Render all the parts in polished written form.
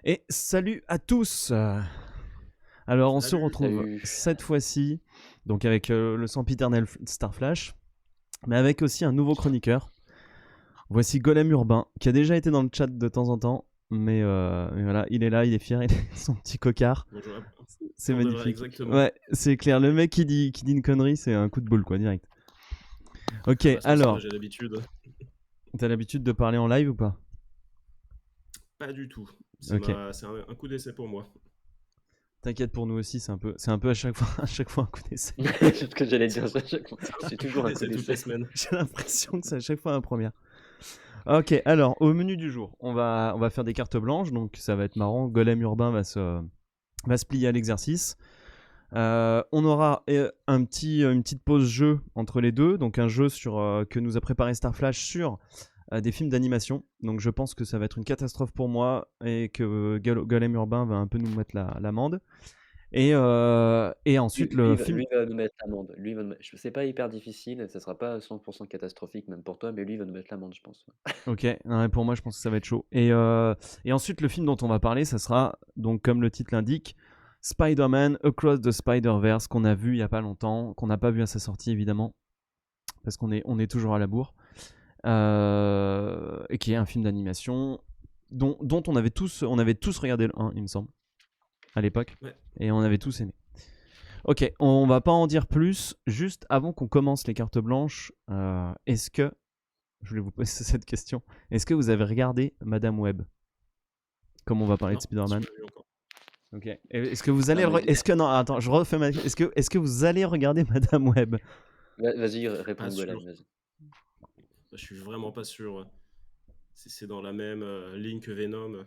Et salut à tous. Alors on se Salut. retrouve Salut. cette fois-ci donc avec le sempiternel Starflash, mais avec aussi un nouveau chroniqueur. Voici Golem Urbain, qui a déjà été dans le chat de temps en temps, mais voilà, il est là, il est fier, il est son petit cocard. Bonjour. C'est Pour de vrai, magnifique. exactement. Ouais, c'est clair. Le mec qui dit une connerie, c'est un coup de boule, quoi, direct. Ok, Ouais, ça, alors, j'ai l'habitude. t'as l'habitude de parler en live ou pas? Pas du tout. Ok. C'est un coup d'essai pour moi. T'inquiète, pour nous aussi, c'est un peu à chaque fois un coup d'essai. C'est ce que j'allais dire ça à chaque fois. C'est toujours un coup D'essai toutes d'essai. les semaines. J'ai l'impression que c'est à chaque fois la première. Ok, alors au menu du jour, on va faire des cartes blanches, donc ça va être marrant. Golem Urbain va se plier à l'exercice. On aura une petite pause jeu entre les deux, donc un jeu que nous a préparé Starflash sur des films d'animation. Donc je pense que ça va être une catastrophe pour moi et que Golem Urbain va un peu nous mettre l'amende. Et ensuite le film. Lui va nous mettre l'amende. C'est pas hyper difficile, ça sera pas 100% catastrophique même pour toi, mais lui va nous mettre l'amende, je pense. Ok, non, mais pour moi je pense que ça va être chaud. Et ensuite le film dont on va parler, ça sera, donc comme le titre l'indique, Spider-Man Across the Spider-Verse, qu'on a vu il y a pas longtemps, qu'on n'a pas vu à sa sortie évidemment, parce qu'on est toujours à la bourre, et qui est un film d'animation dont on avait tous regardé le 1, il me semble, à l'époque, Ouais. et on avait tous aimé. Ok, on va pas en dire plus, juste avant qu'on commence les cartes blanches, est-ce que, je voulais vous poser cette question, est-ce que vous avez regardé Madame Web? Comme on va parler Non, de Spider-Man. j'ai pas vu encore. Ok. Est-ce que vous allez Non, mais est-ce que non, attends, je refais ma est-ce que vous allez regarder Madame Web? Vas-y, Pas réponds sûr. Golem, vas-y. Je suis vraiment pas sûr. C'est dans la même ligne que Venom,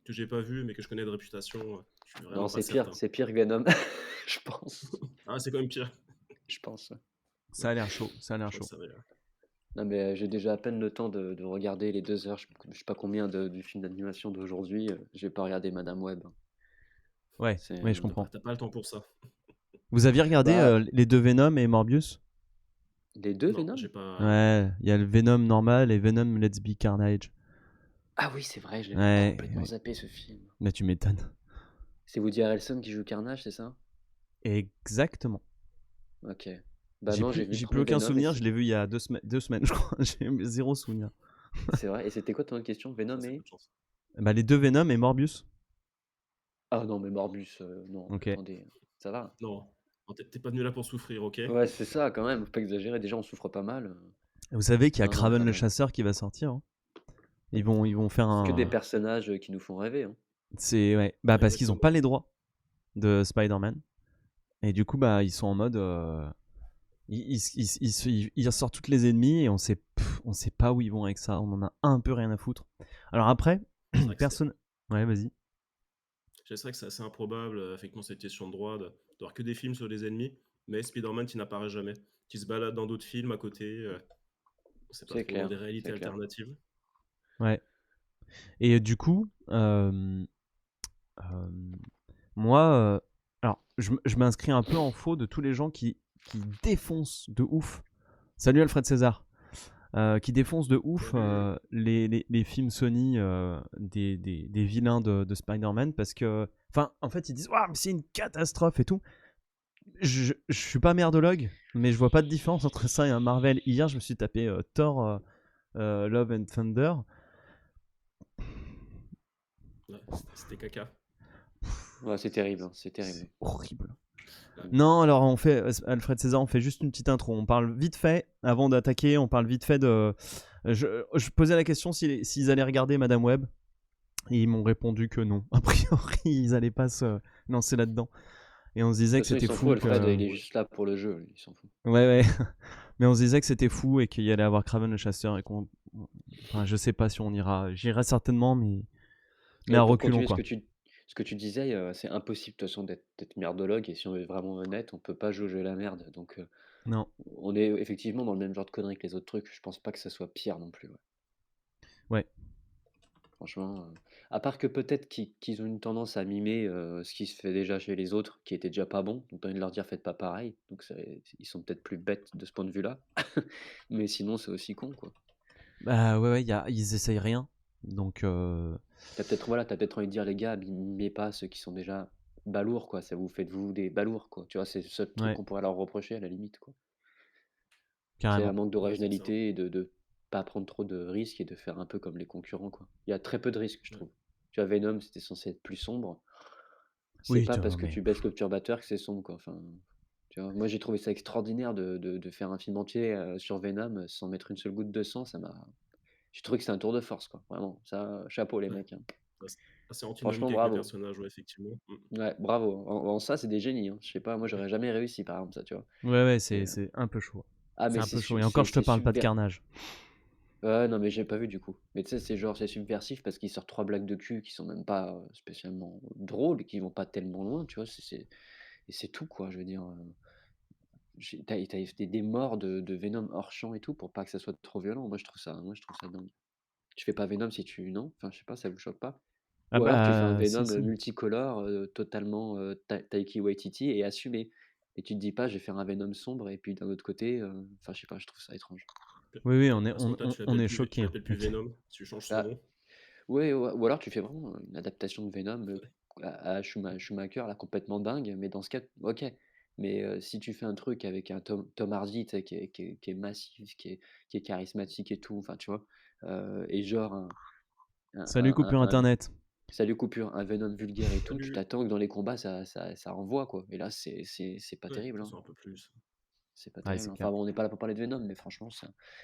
que j'ai pas vu, mais que je connais de réputation. Je suis vraiment Non, pas certain. c'est pire que Venom, je pense. Ah, c'est quand même pire. Je pense. Ça a l'air chaud, ça a l'air Je chaud. pense que ça va. Non, mais j'ai déjà à peine le temps de regarder les 2 heures, je sais pas combien du film d'animation d'aujourd'hui, j'ai pas regardé Madame Web. Ouais, C'est ouais, je comprends. T'as pas le temps pour ça. Vous aviez regardé Bah, les deux Venom et Morbius? les 2 Non, Venom? j'ai pas. Ouais, il y a le Venom normal et Venom Let's Be Carnage. Ah oui, c'est vrai, je l'avais Ouais, complètement ouais. zappé ce film. Mais tu m'étonnes. C'est Woody Harrelson qui joue Carnage, c'est ça? Exactement. OK. Bah non, j'ai vu le J'ai plus premier aucun Venom et souvenir, je l'ai vu il y a 2 semaines, je crois. J'ai zéro souvenir. c'est vrai. Et c'était quoi ton autre question? Venom Ça, c'est peu et? de chance. Bah les deux Venom et Morbius. Ah non, mais Morbus, non, Ok. attendez, ça va. Non, non, t'es pas venu là pour souffrir, ok? Ouais, c'est ça quand même, faut pas exagérer. Déjà, on souffre pas mal. Vous savez qu'il y a Non, non, Kraven quand le même. chasseur qui va sortir, hein. Ils vont faire C'est que des un. personnages qui nous font rêver, hein. C'est ouais. Bah parce qu'ils ont Exactement. pas les droits de Spider-Man. Et du coup, bah, ils sont en mode. Ils ressortent toutes les ennemis et on sait pas où ils vont avec ça. On en a un peu rien à foutre. Alors après, C'est vrai que personne. Ouais, vas-y. c'est vrai que c'est assez improbable, effectivement, cette question de droit, d'avoir que des films sur les ennemis, mais Spider-Man qui n'apparaît jamais, qui se balade dans d'autres films à côté, on sait pas C'est trop, dans clair, des réalités c'est clair. alternatives. Ouais. Et du coup, moi, alors, je m'inscris un peu en faux de tous les gens qui défoncent de ouf. Salut Alfred César. Qui défoncent de ouf Salut. les films Sony des vilains de Spider-Man parce que. Enfin, en fait, ils disent Waouh, mais c'est une catastrophe et tout. Je suis pas merdologue, mais je vois pas de différence entre ça et un Marvel. Hier, je me suis tapé Thor Love and Thunder. Ouais, c'était caca. Ouais, c'est terrible, hein, c'est terrible. C'est horrible. Ouais. Non, alors on fait, Alfred César, on fait juste une petite intro. On parle vite fait, avant d'attaquer, on parle vite fait de. Je posais la question s'ils allaient regarder Madame Web. Et ils m'ont répondu que non. A priori, ils allaient pas se lancer là-dedans. Et on se disait De que toute façon, il c'était s'en fout, fou Alfred, que. il est juste là pour le jeu, lui, il s'en fout. Ouais, ouais. Mais on se disait que c'était fou et qu'il y allait avoir Kraven le chasseur et qu'on. Enfin, je sais pas si on ira. J'irai certainement, mais à Pour reculons, continuer quoi. ce que tu disais, c'est impossible de toute façon d'être merdologue et si on est vraiment honnête, on peut pas jauger la merde. Donc Non. on est effectivement dans le même genre de conneries que les autres trucs. Je pense pas que ça soit pire non plus, ouais. Ouais. Franchement, à part que peut-être qu'ils ont une tendance à mimer, ce qui se fait déjà chez les autres, qui était déjà pas bon. Donc tu as envie de leur dire: «Faites pas pareil». Donc ils sont peut-être plus bêtes de ce point de vue-là. Mais sinon, c'est aussi con, quoi. Bah ouais, ouais, ils essayent rien. Donc, T'as peut-être envie de dire, les gars, mimez pas ceux qui sont déjà balourds, quoi. Ça vous fait de vous des balourds, quoi. Tu vois, c'est le seul truc ouais, qu'on pourrait leur reprocher à la limite, quoi. C'est un carrément. manque Ouais, c'est ça. d'originalité et de pas prendre trop de risques et de faire un peu comme les concurrents, quoi. Il y a très peu de risques, je Ouais. trouve. Tu vois, Venom, c'était censé être plus sombre. C'est Oui, pas parce que mais tu baisses le perturbateur que c'est sombre, quoi. Enfin, tu vois, moi j'ai trouvé ça extraordinaire de faire un film entier sur Venom sans mettre une seule goutte de sang. J'ai trouvé que c'est un tour de force, quoi. Vraiment, ça, chapeau les Ouais. mecs, hein. Assez assez Franchement, antinomique avec le bravo. personnage, ouais, effectivement. Ouais, bravo. En ça, c'est des génies, hein. Je sais pas, moi j'aurais jamais réussi par exemple ça, tu vois. ouais, C'est c'est un peu chaud. ah C'est mais un peu chaud. Et encore, je te c'est parle pas de subver carnage. non mais j'ai pas vu du coup. Mais tu sais, c'est genre c'est subversif parce qu'il sort 3 blagues de cul qui sont même pas spécialement drôles, qui vont pas tellement loin, tu vois. Et c'est tout quoi, je veux dire. T'as des morts de Venom hors champ et tout pour pas que ça soit trop violent. Moi je trouve ça dingue. Tu fais pas Venom si tu non? Enfin je sais pas, ça vous choque pas? Ah Ou alors tu fais un bah, si, Venom, si. multicolore, totalement, Taiki Waititi et assumé. Et tu te dis pas: «Je vais faire un Venom sombre» et puis d'un autre côté, enfin je sais pas, je trouve ça étrange. Oui, oui, De toute façon, toi, on est choqués. tu l'appelles plus Venom, tu changes son Ah, nom. ouais, ou alors tu fais vraiment une adaptation de Venom, Ouais, à Schumacher là, complètement dingue, mais dans ce cas, OK. Mais, si tu fais un truc avec un Tom Hardy, tu sais, qui est massif, qui est charismatique et tout, enfin tu vois? Et genre Salut, coupure un internet. salut coupure, un Venom vulgaire et tout, tu salut! t'attends que dans les combats ça envoie quoi et là c'est pas Ouais, terrible, ça hein. sort un peu plus. C'est pas Ouais, terrible, c'est hein. clair. Enfin bon, on n'est pas là pour parler de Venom, mais franchement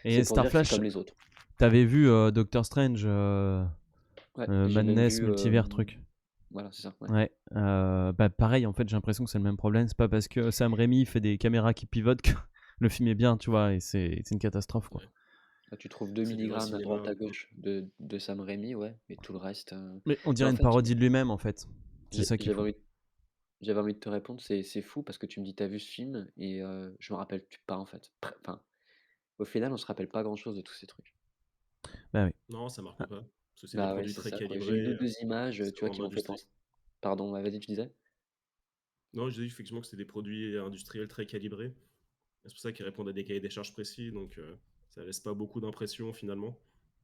Et c'est pour dire que c'est Starflash, comme les autres. t'avais vu Doctor Strange, Ouais, j'ai même Madness, vu, multivers, truc. voilà, c'est ça, ouais. Ouais, bah pareil, en fait, j'ai l'impression que c'est le même problème. C'est pas parce que Sam Raimi fait des caméras qui pivotent que le film est bien, tu vois, et c'est une catastrophe, quoi. Ouais, Là, tu trouves 2 c'est du vrai milligrammes à droite cinéma. à gauche de Sam Raimi, ouais, mais tout le reste, Mais on mais dirait en une fait, parodie de lui-même, en fait. C'est j'ai ça qui est j'avais fou. envie j'avais envie de te répondre, c'est fou parce que tu me dis: «Tu as vu ce film?» et je me rappelle pas en fait. Enfin, au final, on se rappelle pas grand chose de tous ces trucs. Bah oui. Non, ça marque Ah, pas, parce que c'est des Bah, ouais, produits c'est très ça, quoi. J'ai eu calibrés, 2 images, c'est tu vois, vraiment qui de m'ont fait l'industrie. penser pardon, ouais, vas-y, tu disais? Non, je dis effectivement que c'est des produits industriels très calibrés. C'est pour ça qu'ils répondent à des cahiers des charges précis, donc ça laisse pas beaucoup d'impression finalement.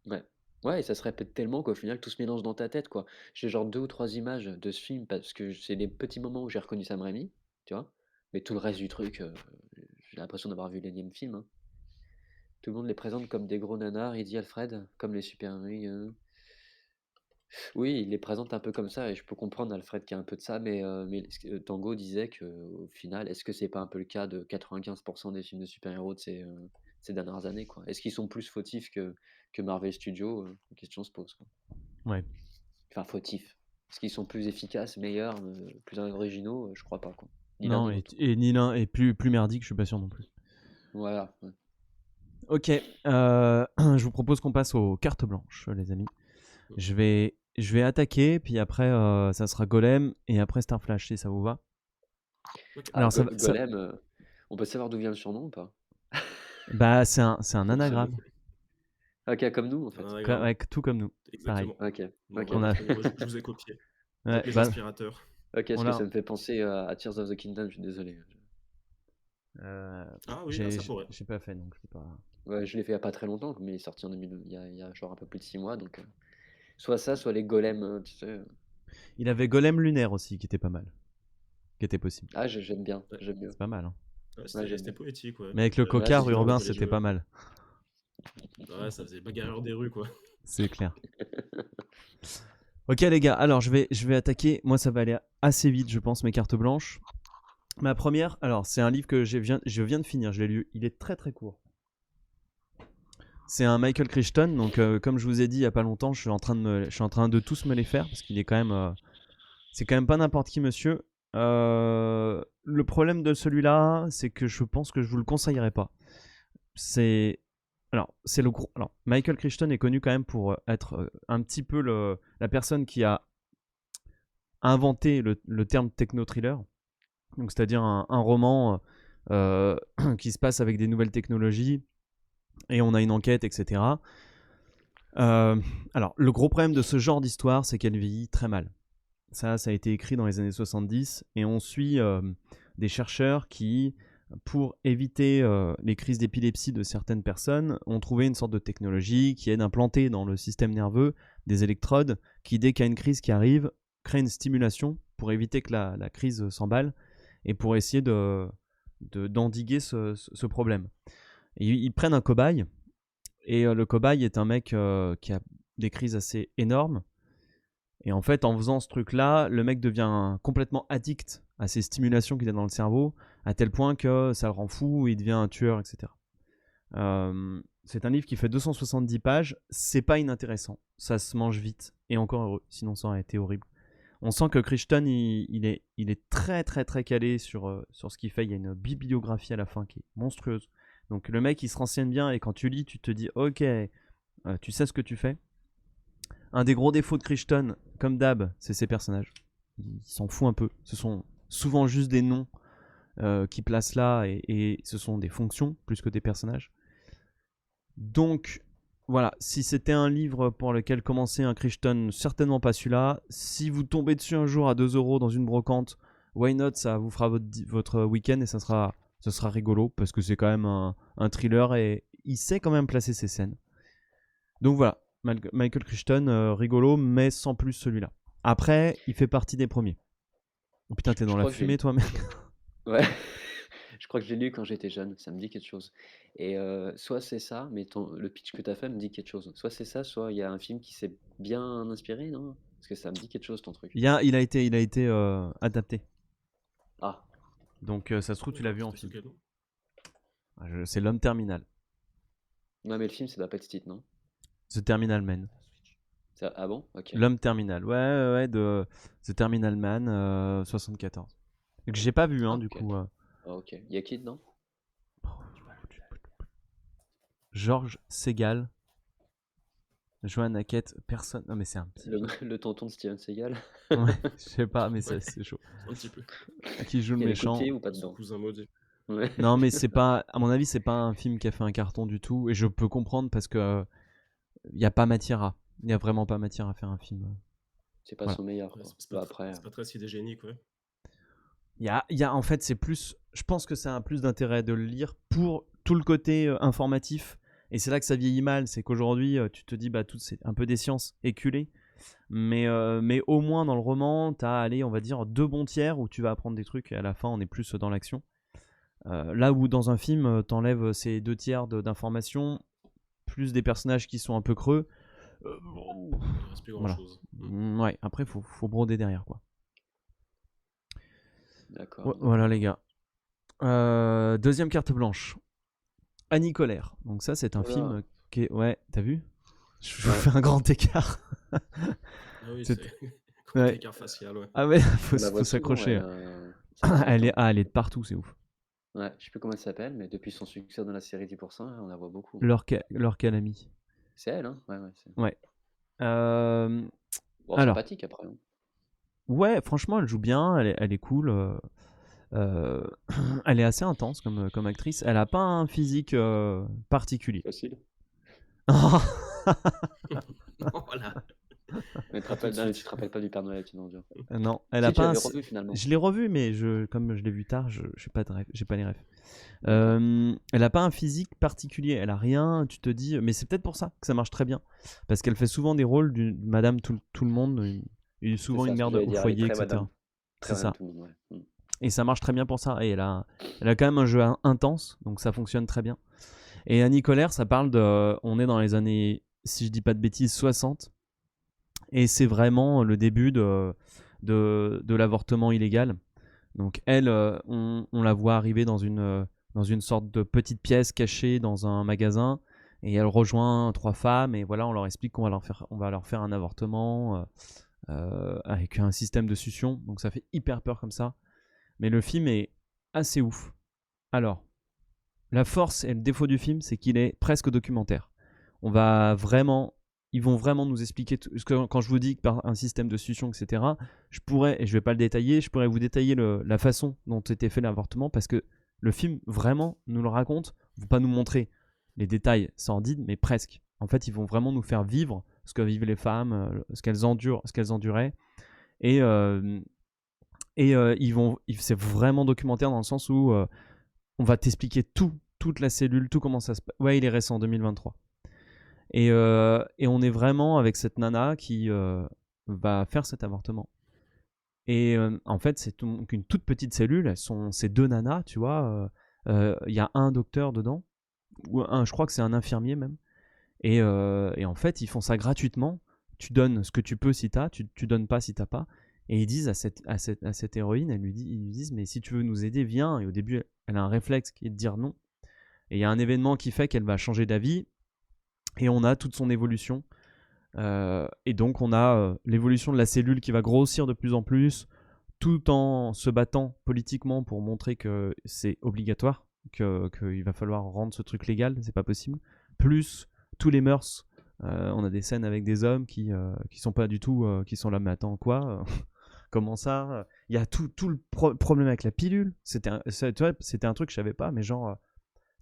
Ouais. Ouais et ça se répète tellement qu'au final tout se mélange dans ta tête, quoi. J'ai genre 2 ou 3 images de ce film parce que c'est des petits moments où j'ai reconnu Sam Raimi, tu vois? Mais tout le reste du truc, j'ai l'impression d'avoir vu l'énième film, hein. Tout le monde les présente comme des gros nanars, il dit Alfred, comme les super oui, oui, il les présente un peu comme ça et je peux comprendre Alfred qui a un peu de ça, mais ce que Tango disait qu'au final, est-ce que c'est pas un peu le cas de 95 des films de super-héros de ces dernières années, quoi? Est-ce qu'ils sont plus fautifs que Marvel Studios? La question se pose, quoi. Ouais. Enfin fautifs. Est-ce qu'ils sont plus efficaces, meilleurs, plus originaux? Je crois pas, quoi. Ni l'un Non, ni l'autre. et ni l'un est plus merdique, je suis pas sûr non plus. Voilà, ouais. Ok, je vous propose qu'on passe aux cartes blanches, les amis. Mm. Je vais attaquer, puis après, ça sera Golem, et après Starflash, si ça vous va. Ok, Ah Alors, ça, Golem, on peut savoir d'où vient le surnom ou pas? bah, c'est un Pour ce anagramme, OK, comme nous, en c'est un fait. anagramme, tout comme nous, pareil. exactement. OK, Bon, OK. bah, On a, très bien, moi, je vous ai copié. Vous ouais, êtes mes bah, inspirateurs. OK, parce on que a, ça me fait penser à Tears of the Kingdom, je suis désolé. euh, Ah oui, ah, ça pourrait. j'ai pas fait, donc je peux pas. Ouais, je l'ai fait il y a pas très longtemps, mais il est sorti en 2000 il y a genre un peu plus de 6 mois, donc soit ça, soit les golems, tu sais, Il avait Golem lunaire aussi, qui était pas mal, qui était possible. ah j'aime bien, Ouais, j'aime bien. C'est pas mal, hein. ouais, Ouais, j'aime c'était bien. poétique, ouais. Mais avec le Ouais, c'est cocard J'avais ça. urbain, envie de les c'était jouer. pas mal. Ouais, ça faisait bagarreur des rues, quoi. C'est clair. Ok, les gars, alors je vais attaquer. Moi, ça va aller assez vite, je pense, mes cartes blanches. Ma première, alors, c'est un livre que je viens de finir, je l'ai lu. Il est très très court. C'est un Michael Crichton, donc comme je vous ai dit il y a pas longtemps, je suis en train de tous me les faire parce qu'il est quand même, c'est quand même pas n'importe qui, monsieur. Le problème de celui-là, c'est que je pense que je vous le conseillerais pas. C'est, c'est le gros. Alors, Michael Crichton est connu quand même pour être un petit peu la personne qui a inventé le terme techno-thriller. Donc, c'est-à-dire un roman qui se passe avec des nouvelles technologies et on a une enquête, etc. Alors, le gros problème de ce genre d'histoire, c'est qu'elle vieillit très mal. Ça a été écrit dans les années 70 et on suit des chercheurs qui, pour éviter les crises d'épilepsie de certaines personnes, ont trouvé une sorte de technologie qui est d'implanter dans le système nerveux des électrodes qui, dès qu'il y a une crise qui arrive, créent une stimulation pour éviter que la crise s'emballe et pour essayer d'endiguer ce problème. Et ils prennent un cobaye, et le cobaye est un mec qui a des crises assez énormes. Et en fait, en faisant ce truc-là, le mec devient complètement addict à ces stimulations qu'il a dans le cerveau, à tel point que ça le rend fou, il devient un tueur, etc. C'est un livre qui fait 270 pages, c'est pas inintéressant, ça se mange vite, et encore heureux, sinon ça aurait été horrible. On sent que Crichton, il est très très très calé sur ce qu'il fait, il y a une bibliographie à la fin qui est monstrueuse. Donc le mec il se renseigne bien, et quand tu lis, tu te dis ok, tu sais ce que tu fais. Un des gros défauts de Crichton, comme d'hab, c'est ses personnages. Il s'en fout un peu, ce sont souvent juste des noms qui placent là, et ce sont des fonctions plus que des personnages. Donc voilà, si c'était un livre pour lequel commencer un Crichton, certainement pas celui-là. Si vous tombez dessus un jour à 2€ dans une brocante, why not, ça vous fera votre week-end, et ça sera rigolo, parce que c'est quand même un thriller, et il sait quand même placer ses scènes. Donc voilà, Michael Crichton, rigolo, mais sans plus celui-là. Après, il fait partie des premiers. Oh putain, t'es dans la fumée, toi, mec. Ouais, je crois que je l'ai lu quand j'étais jeune, ça me dit quelque chose. Et soit c'est ça, mais le pitch que tu as fait me dit quelque chose. Soit c'est ça, soit il y a un film qui s'est bien inspiré, non? Parce que ça me dit quelque chose, ton truc. Il a été adapté. Ah, Donc ça se trouve, tu l'as vu en C'était film. sous quel nom C'est L'Homme Terminal. non, mais le film, ça doit pas être ce titre, non? The Terminal Man. Ah bon? Ok. L'Homme Terminal. Ouais, de The Terminal Man, 74. Et que j'ai pas vu, du ok. coup. Ah, ok. Il y a qui dedans? George Segal. Joan Hackett, personne. Non, mais c'est un petit. Le tonton de Steven Seagal? Ouais, je sais pas, mais Ouais. c'est chaud. Un petit peu. Qui joue Il le y avait méchant. Coutier ou pas Son dedans? cousin maudit. Ouais. Non, mais c'est pas. À mon avis, c'est pas un film qui a fait un carton du tout. Et je peux comprendre, parce que il y a pas matière à. Il y a vraiment pas matière à faire un film. C'est pas Voilà. son meilleur, Ouais, quoi. c'est pas, Après, c'est pas très idégénique, ouais. Il y a en fait, c'est plus. Je pense que ça a plus d'intérêt de le lire pour tout le côté informatif. Et c'est là que ça vieillit mal. C'est qu'aujourd'hui, tu te dis, tout c'est un peu des sciences éculées. Mais au moins dans le roman, t'as, allez, on va dire 2 bons tiers où tu vas apprendre des trucs, et à la fin, on est plus dans l'action. Là où dans un film, t'enlèves ces 2 tiers d'informations, plus des personnages qui sont un peu creux. Il reste plus grand Voilà. chose. Ouais, après, faut broder derrière, quoi. d'accord. Voilà, les gars. Deuxième carte blanche. Annie Colère. Donc ça, c'est un Oula. film qui est... Ouais, t'as vu? Je Ouais. fais un grand écart. Ah oui, C'est- c'est grand Ouais. écart facial, ouais. Ah ouais, On la faut voit s'accrocher. souvent, ça fait Elle longtemps. est de partout, c'est ouf. Ouais, je sais plus comment elle s'appelle, mais depuis son succès dans la série 10%, on la voit beaucoup. Leur Calamy. C'est elle, hein? Ouais, c'est... Ouais. Bon, Alors. sympathique après, hein. Ouais, franchement, elle joue bien, elle est cool. Elle est assez intense comme actrice. Elle a pas un physique particulier. Facile. Voilà. Mais tu te rappelles pas du Père Noël, tu n'en Non, elle a Si, tu pas. l'avais revu finalement. Je l'ai revu, mais comme je l'ai vu tard, j'ai pas de rêve, j'ai pas les rêves. Elle a pas un physique particulier, elle a rien. Tu te dis, mais c'est peut-être pour ça que ça marche très bien, parce qu'elle fait souvent des rôles d'une Madame tout le monde, souvent C'est ça, une ce que mère j'allais au dire, elle est foyer, très etc. madame. C'est ça. Tout le monde, ouais. Et ça marche très bien pour ça. Et elle a quand même un jeu intense, donc ça fonctionne très bien. Et Annie Colère, ça parle de. On est dans les années, si je dis pas de bêtises, 60. Et c'est vraiment le début de l'avortement illégal. Donc elle, on la voit arriver dans une sorte de petite pièce cachée dans un magasin. Et elle rejoint 3 femmes. Et voilà, on leur explique qu'on va leur faire un avortement avec un système de succion. Donc ça fait hyper peur comme ça. Mais le film est assez ouf. Alors, la force et le défaut du film, c'est qu'il est presque documentaire. Ils vont vraiment nous expliquer quand je vous dis que par un système de succion, etc., je pourrais, et je vais pas le détailler, je pourrais vous détailler la façon dont était fait l'avortement, parce que le film vraiment nous le raconte. Ils vont pas nous montrer les détails sordides, mais presque. En fait, ils vont vraiment nous faire vivre ce que vivent les femmes, ce qu'elles enduraient, et c'est vraiment documentaire dans le sens où on va t'expliquer toute la cellule, tout comment ça se passe. Ouais, il est récent, 2023. Et on est vraiment avec cette nana qui va faire cet avortement. Et en fait, c'est donc une toute petite cellule. Elles sont ces deux nanas, tu vois. Il y a un docteur dedans, ou je crois que c'est un infirmier même. Et en fait, ils font ça gratuitement. Tu donnes ce que tu peux si t'as, tu donnes pas si t'as pas. Et ils disent à cette héroïne, ils lui disent, mais si tu veux nous aider, viens. Et au début, elle a un réflexe qui est de dire non. Et il y a un événement qui fait qu'elle va changer d'avis. Et on a toute son évolution. Et donc, on a l'évolution de la cellule qui va grossir de plus en plus, tout en se battant politiquement pour montrer que c'est obligatoire, qu'il va falloir rendre ce truc légal, c'est pas possible. Plus tous les mœurs. On a des scènes avec des hommes qui sont pas du tout, qui sont là, mais attends, quoi comment ça Il y a tout le problème avec la pilule. C'était un truc que je savais pas, mais genre,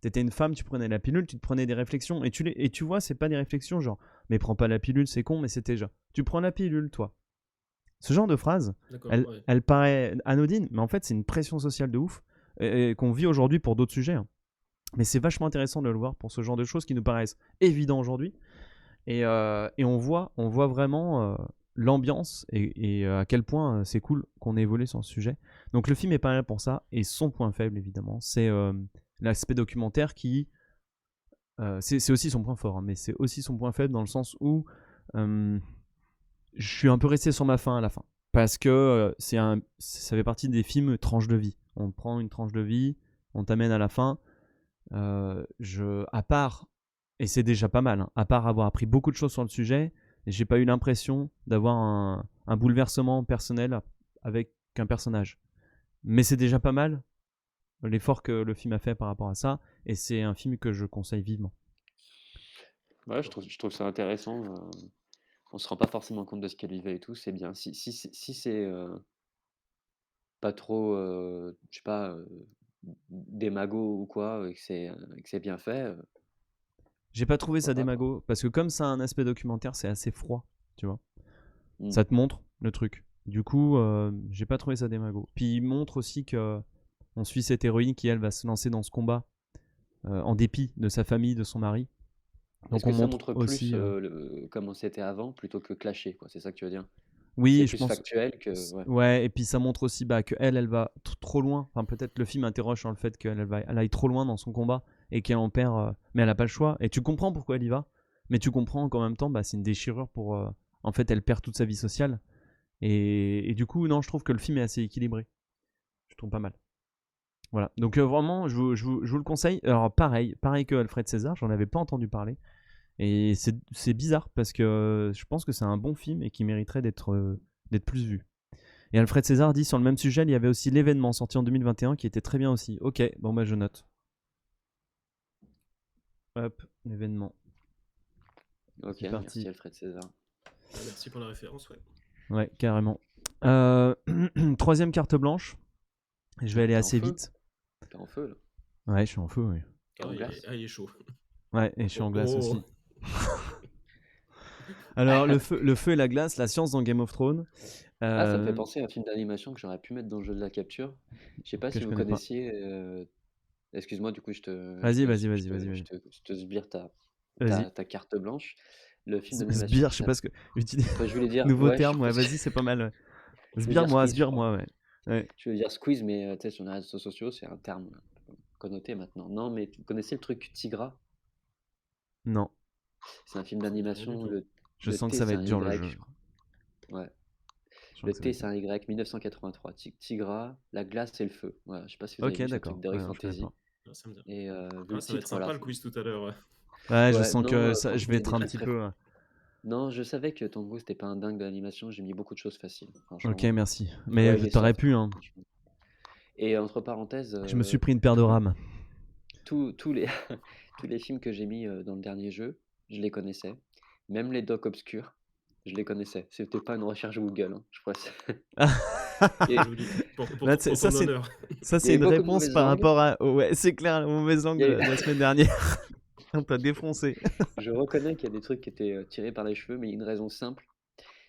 t'étais une femme, tu prenais la pilule, tu te prenais des réflexions. Et tu vois, c'est pas des réflexions genre, mais prends pas la pilule, c'est con, mais c'était genre, tu prends la pilule, toi. Ce genre de phrase, D'accord, ouais. elle paraît anodine, mais en fait, c'est une pression sociale de ouf et qu'on vit aujourd'hui pour d'autres sujets. Hein. Mais c'est vachement intéressant de le voir pour ce genre de choses qui nous paraissent évidents aujourd'hui. Et on voit vraiment l'ambiance et à quel point c'est cool qu'on ait évolué sur ce sujet. Donc le film est pas mal pour ça. Et son point faible, évidemment, c'est l'aspect documentaire qui... c'est aussi son point fort, hein, mais c'est aussi son point faible dans le sens où je suis un peu resté sur ma faim à la fin. Parce que ça fait partie des films tranche de vie. On prend une tranche de vie, on t'amène à la fin. À part, et c'est déjà pas mal, hein, à part avoir appris beaucoup de choses sur le sujet, j'ai pas eu l'impression d'avoir un bouleversement personnel avec un personnage. Mais c'est déjà pas mal l'effort que le film a fait par rapport à ça, et c'est un film que je conseille vivement. Ouais, je trouve ça intéressant. On se rend pas forcément compte de ce qu'elle vivait et tout, c'est bien. Si c'est pas trop, je sais pas, démago ou quoi, et que c'est bien fait, J'ai pas trouvé pourquoi ça pas, quoi. démago, parce que comme ça a un aspect documentaire, c'est assez froid, tu vois. Mm. Ça te montre le truc. Du coup, j'ai pas trouvé ça démago. Puis il montre aussi que on suit cette héroïne qui, elle, va se lancer dans ce combat en dépit de sa famille, de son mari. Est-ce Donc que on ça montre montre plus aussi... comment c'était avant plutôt que clasher, quoi, c'est ça que tu veux dire? C'est Oui, je plus pense... factuel que... Ouais. Ouais, et puis ça montre aussi que elle va trop loin. Enfin, peut-être le film interroge sur le fait elle aille trop loin dans son combat et qu'elle en perd... mais elle a pas le choix. Et tu comprends pourquoi elle y va. Mais tu comprends qu'en même temps, c'est une déchirure pour... En fait, elle perd toute sa vie sociale. Et du coup, non, je trouve que le film est assez équilibré. Je trouve pas mal. Voilà. Donc vraiment, je vous le conseille. Alors pareil que Alfred César, j'en avais pas entendu parler. Et c'est bizarre parce que je pense que c'est un bon film et qui mériterait d'être plus vu. Et Alfred César dit sur le même sujet, il y avait aussi l'événement sorti en 2021 qui était très bien aussi. Ok, bon bah je note. Hop, l'événement. Ok, C'est merci parti. Alfred César. Ah, merci pour la référence, ouais. Ouais, carrément. Troisième carte blanche. Je vais aller T'es en assez feu? vite. T'es en feu, là? Ouais, je suis en feu, oui. T'es en glace? Il est chaud. Ouais, et je suis Oh, en glace oh. aussi. Alors, le feu et la glace, la science dans Game of Thrones. Ah, ça me fait penser à un film d'animation que j'aurais pu mettre dans le jeu de la capture. Je sais pas Que si je vous connais pas. connaissiez. Excuse-moi, du coup, Vas-y, vas-y, vas-y, vas-y, vas-y. je te sbire Vas-y. ta carte blanche. Le film d'animation Sbire, qui je sais pas s'appelle. ce que. Utilise Enfin, je voulais dire. nouveau Ouais, je terme, sais ouais, pas. vas-y, c'est pas mal. Ouais. Je voulais dire squeeze, je crois. Sbire-moi, ouais. Ouais. Je voulais dire squeeze, mais tu sais, sur les réseaux sociaux, c'est un terme connoté maintenant. Non, mais tu connaissais le truc Tigra? Non, C'est un film Ça me dit rien du d'animation. tout. je Le sens que T, ça va c'est être un dur le jeu. Y. Ouais. Je sens Le que ça va T, être c'est dur. un Y, 1983. Tigra, la glace et le feu. Voilà, je sais pas si vous avez Ok, vu, c'est un truc d'accord. Ouais, d'Heroic non, je connais Fantasy. pas. Ah, ça me dit rien. Et vu Ah, le ça va être titre, voilà. sympa le quiz tout à l'heure, ouais. Ouais, je Ouais, sens non, que ça, je franchement, vais il y a être des un trucs petit très. peu. Non, je savais que ton goût, c'était pas un dingue de l'animation. J'ai mis beaucoup de choses faciles, Ok, franchement. merci. Ouais, Mais il est t'aurais soft, pu, quoi, hein. franchement. Et entre parenthèses, Je me suis pris une paire de rames. tous les, tous les films que j'ai mis dans le dernier jeu, je les connaissais. Même les docs obscurs, je les connaissais. C'était pas une recherche Google, hein, je précise. C'est Et joli. Là, Pour ton honneur. ça, il y c'est avait une beaucoup de réponse mauvaises par langues. rapport à. Ouais, c'est clair, la mauvaise langue Il y a eu- de la semaine dernière. On t'a défoncé. Je reconnais qu'il y a des trucs qui étaient tirés par les cheveux, mais il y a une raison simple,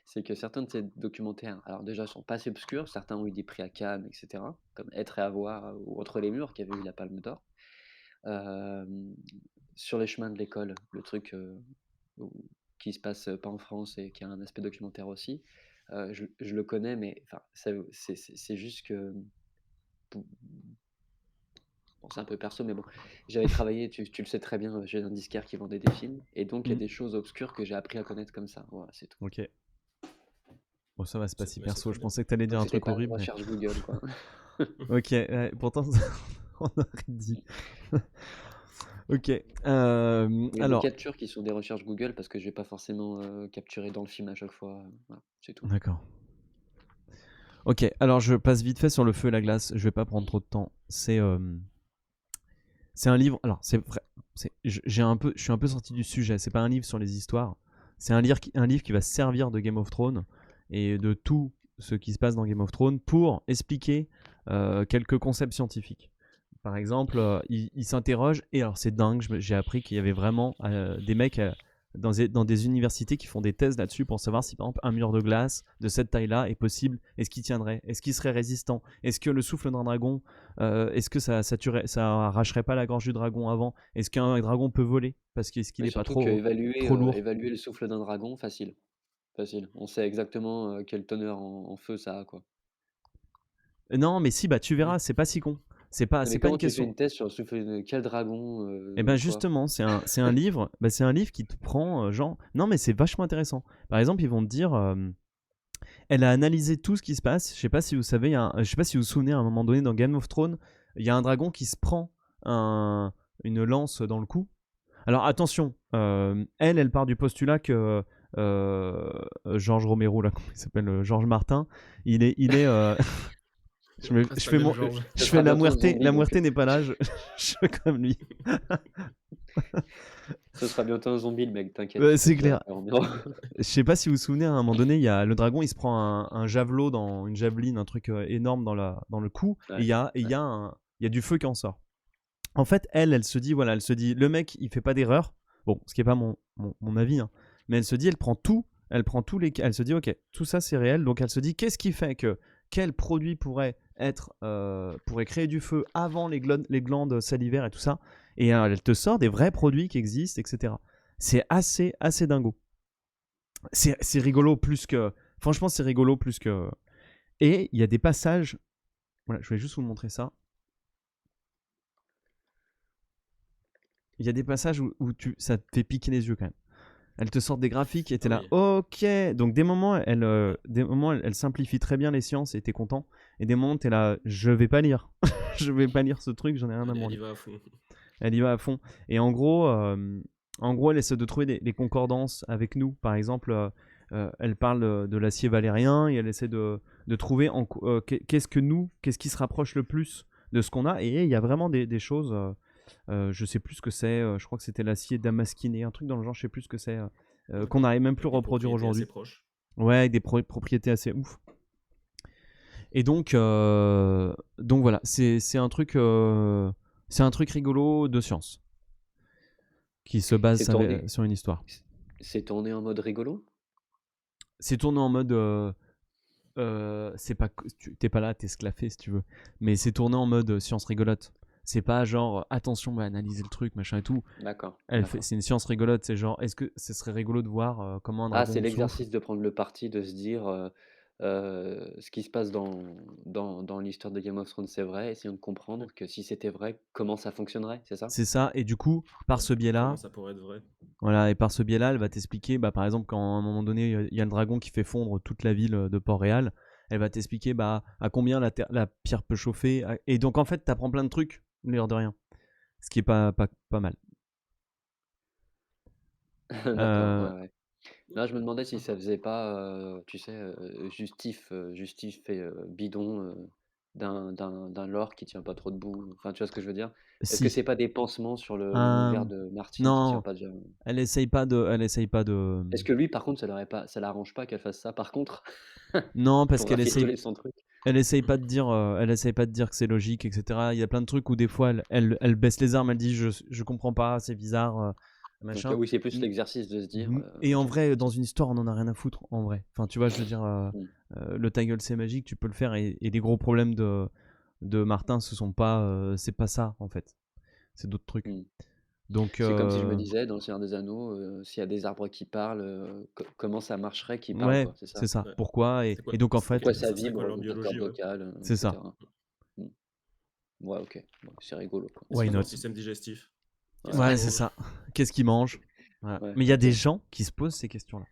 c'est que certains de ces documentaires, alors déjà, sont pas assez obscurs, certains ont eu des prix à Cannes, etc., comme Être et avoir ou Entre les murs, qui avait eu la Palme d'Or. Euh, sur les chemins de l'école, le truc qui se passe pas en France et qui a un aspect documentaire aussi. Je le connais, mais enfin, c'est juste que pou- bon, c'est un peu perso, mais bon, j'avais travaillé, tu le sais très bien, chez un disquaire qui vendait des films, et donc il y a Mm. des choses obscures que j'ai appris à connaître comme ça. Voilà, c'est tout. Ok. Bon, ça va, c'est pas si Ouais, c'est perso. très Je bien. pensais que t'allais dire Donc un c'était truc pas une horrible, mais. recherche Google, quoi. Ok, ouais, pourtant, on aurait dit. Ok. Il y a des Alors, captures qui sont des recherches Google parce que je vais pas forcément capturer dans le film à chaque fois. Voilà, c'est tout. d'accord. Ok, alors je passe vite fait sur Le Feu et la Glace. Je vais pas prendre trop de temps. C'est un livre. Alors, c'est vrai. Je suis un peu sorti du sujet. C'est pas un livre sur les histoires. C'est un livre qui va servir de Game of Thrones et de tout ce qui se passe dans Game of Thrones pour expliquer quelques concepts scientifiques. Par exemple, il s'interroge, et alors c'est dingue, j'ai appris qu'il y avait vraiment des mecs dans des universités qui font des thèses là-dessus pour savoir si par exemple un mur de glace de cette taille-là est possible, est-ce qu'il tiendrait, est-ce qu'il serait résistant, est-ce que le souffle d'un dragon, est-ce que ça arracherait pas la gorge du dragon avant, est-ce qu'un dragon peut voler, parce qu'est-ce qu'il Mais n'est pas surtout que évaluer, trop lourd. évaluer le souffle d'un dragon, facile. Facile. On sait exactement quelle teneur en feu ça a, quoi. Non, mais si, bah tu Oui. verras, c'est pas si con. Non, mais C'est pas une comment tu fais question. une thèse sur le souffle de quel dragon Et ben quoi? justement, c'est un livre, c'est un livre qui te prend genre. Non, mais c'est vachement intéressant. Par exemple, ils vont te dire. Elle a analysé tout ce qui se passe. Je sais pas si vous savez, je sais pas si vous vous souvenez à un moment donné dans Game of Thrones, il y a un dragon qui se prend une lance dans le cou. Alors attention, elle part du postulat que Georges Romero, là, comment il s'appelle, Georges Martin, il est Presque la même Georges. je Ce fais sera la bientôt un muerté, zombie, donc n'est pas là, je fais comme lui. ce sera bientôt un zombie, le mec, t'inquiète, Ouais, tu peux c'est déjà clair. faire Romero. Je sais pas si vous vous souvenez, à un moment donné, il y a le dragon, il se prend un javelot dans une javeline, un truc énorme dans le cou, et Ouais, ouais. il y a du feu qui en sort. En fait, elle se dit, voilà, elle se dit, le mec, il fait pas d'erreur. Bon, ce qui est pas mon avis, hein, mais elle se dit, elle se dit, ok, tout ça c'est réel, donc elle se dit, qu'est-ce qui fait que quel produit pourrait pourrait créer du feu avant les glandes salivaires et tout ça, et elle te sort des vrais produits qui existent, etc. C'est assez dingo. C'est rigolo plus que. Franchement, c'est rigolo plus que. Et il y a des passages. Voilà, je vais juste vous montrer ça. Il y a des passages où ça te fait piquer les yeux quand même. Elle te sort des graphiques et t'es Ah là, oui. ok. Donc des moments, elle simplifie très bien les sciences et t'es content. Et des moments, t'es là, je vais pas lire. Je vais pas lire ce truc, j'en ai rien à Elle y branler. va à fond. Elle y va à fond. Et en gros, elle essaie de trouver des concordances avec nous. Par exemple, elle parle de l'acier valérien et elle essaie de trouver qu'est-ce qui se rapproche le plus de ce qu'on a. Et il y a vraiment des choses. Je sais plus ce que c'est. Je crois que c'était l'acier damasquiné, un truc dans le genre. Je sais plus ce que c'est. Qu'on D'accord. n'arrive même plus à Avec des reproduire propriétés assez aujourd'hui. proches. Ouais, avec des propriétés assez ouf. Et donc voilà, c'est un truc rigolo de science qui se base C'est tourné, sur une histoire. c'est tourné en mode rigolo? C'est tourné en mode. C'est pas, t'es pas là, t'es esclaffé si tu veux. Mais c'est tourné en mode science rigolote. C'est pas genre attention, on va analyser le truc, machin et tout. D'accord, d'accord. C'est une science rigolote. C'est genre, est-ce que ce serait rigolo de voir comment un Ah, c'est dragon souffle. l'exercice de prendre le parti, de se dire ce qui se passe dans l'histoire de Game of Thrones, c'est vrai, essayons de comprendre que si c'était vrai, comment ça fonctionnerait, c'est ça? C'est ça. Et du coup, par Ouais. ce Comment biais-là, ça pourrait être vrai? voilà, et par ce biais-là, elle va t'expliquer, bah, par exemple, quand à un moment donné, il y a le dragon qui fait fondre toute la ville de Port-Réal, elle va t'expliquer bah, à combien la pierre peut chauffer. Et donc, en fait, t'apprends plein de trucs, l'air de rien. Ce qui est pas mal. D'accord, Euh, ouais, ouais. Là, je me demandais si ça faisait pas, tu sais, justif fait bidon d'un lore qui tient pas trop debout. Enfin, tu vois ce que je veux dire? Est-ce que si. c'est pas des pansements sur le verre de Martine qui tient Non, pas déjà? elle essaye pas de. Est-ce que lui, par contre, ça l'arrange pas qu'elle fasse ça, par contre, Non, parce pour qu'elle essaye, raffistoler son truc? elle essaye pas de dire que c'est logique, etc. Il y a plein de trucs où des fois elle baisse les armes, elle dit je comprends pas, c'est bizarre, Donc, machin. oui, c'est plus l'exercice de se dire, Et en OK, vrai, dans OK. une histoire, on en a rien à foutre, en vrai. Enfin, tu vois, je veux dire, Mmh. le ta gueule c'est magique, tu peux le faire, et les gros problèmes de Martin, c'est pas ça, en fait. C'est d'autres trucs. Mmh. Donc, C'est comme si je me disais dans Le Seigneur des Anneaux, s'il y a des arbres qui parlent, comment ça marcherait qu'ils parlent, ouais, quoi, c'est c'est ça? ça. Ouais. Pourquoi C'est quoi, et donc en fait, Pourquoi ça ça serait quoi vibre leur d'une corde biologie, ouais. vocale, et c'est ça. cetera. Mmh. Ouais, OK. Ouais, c'est rigolo, quoi. Et c'est Why quoi leur not? système digestif? Qu'est-ce qu'ils Ouais, c'est mangent? ça. Qu'est-ce qu'ils mangent? Voilà. Ouais, Mais il y a OK. des gens qui se posent ces questions-là.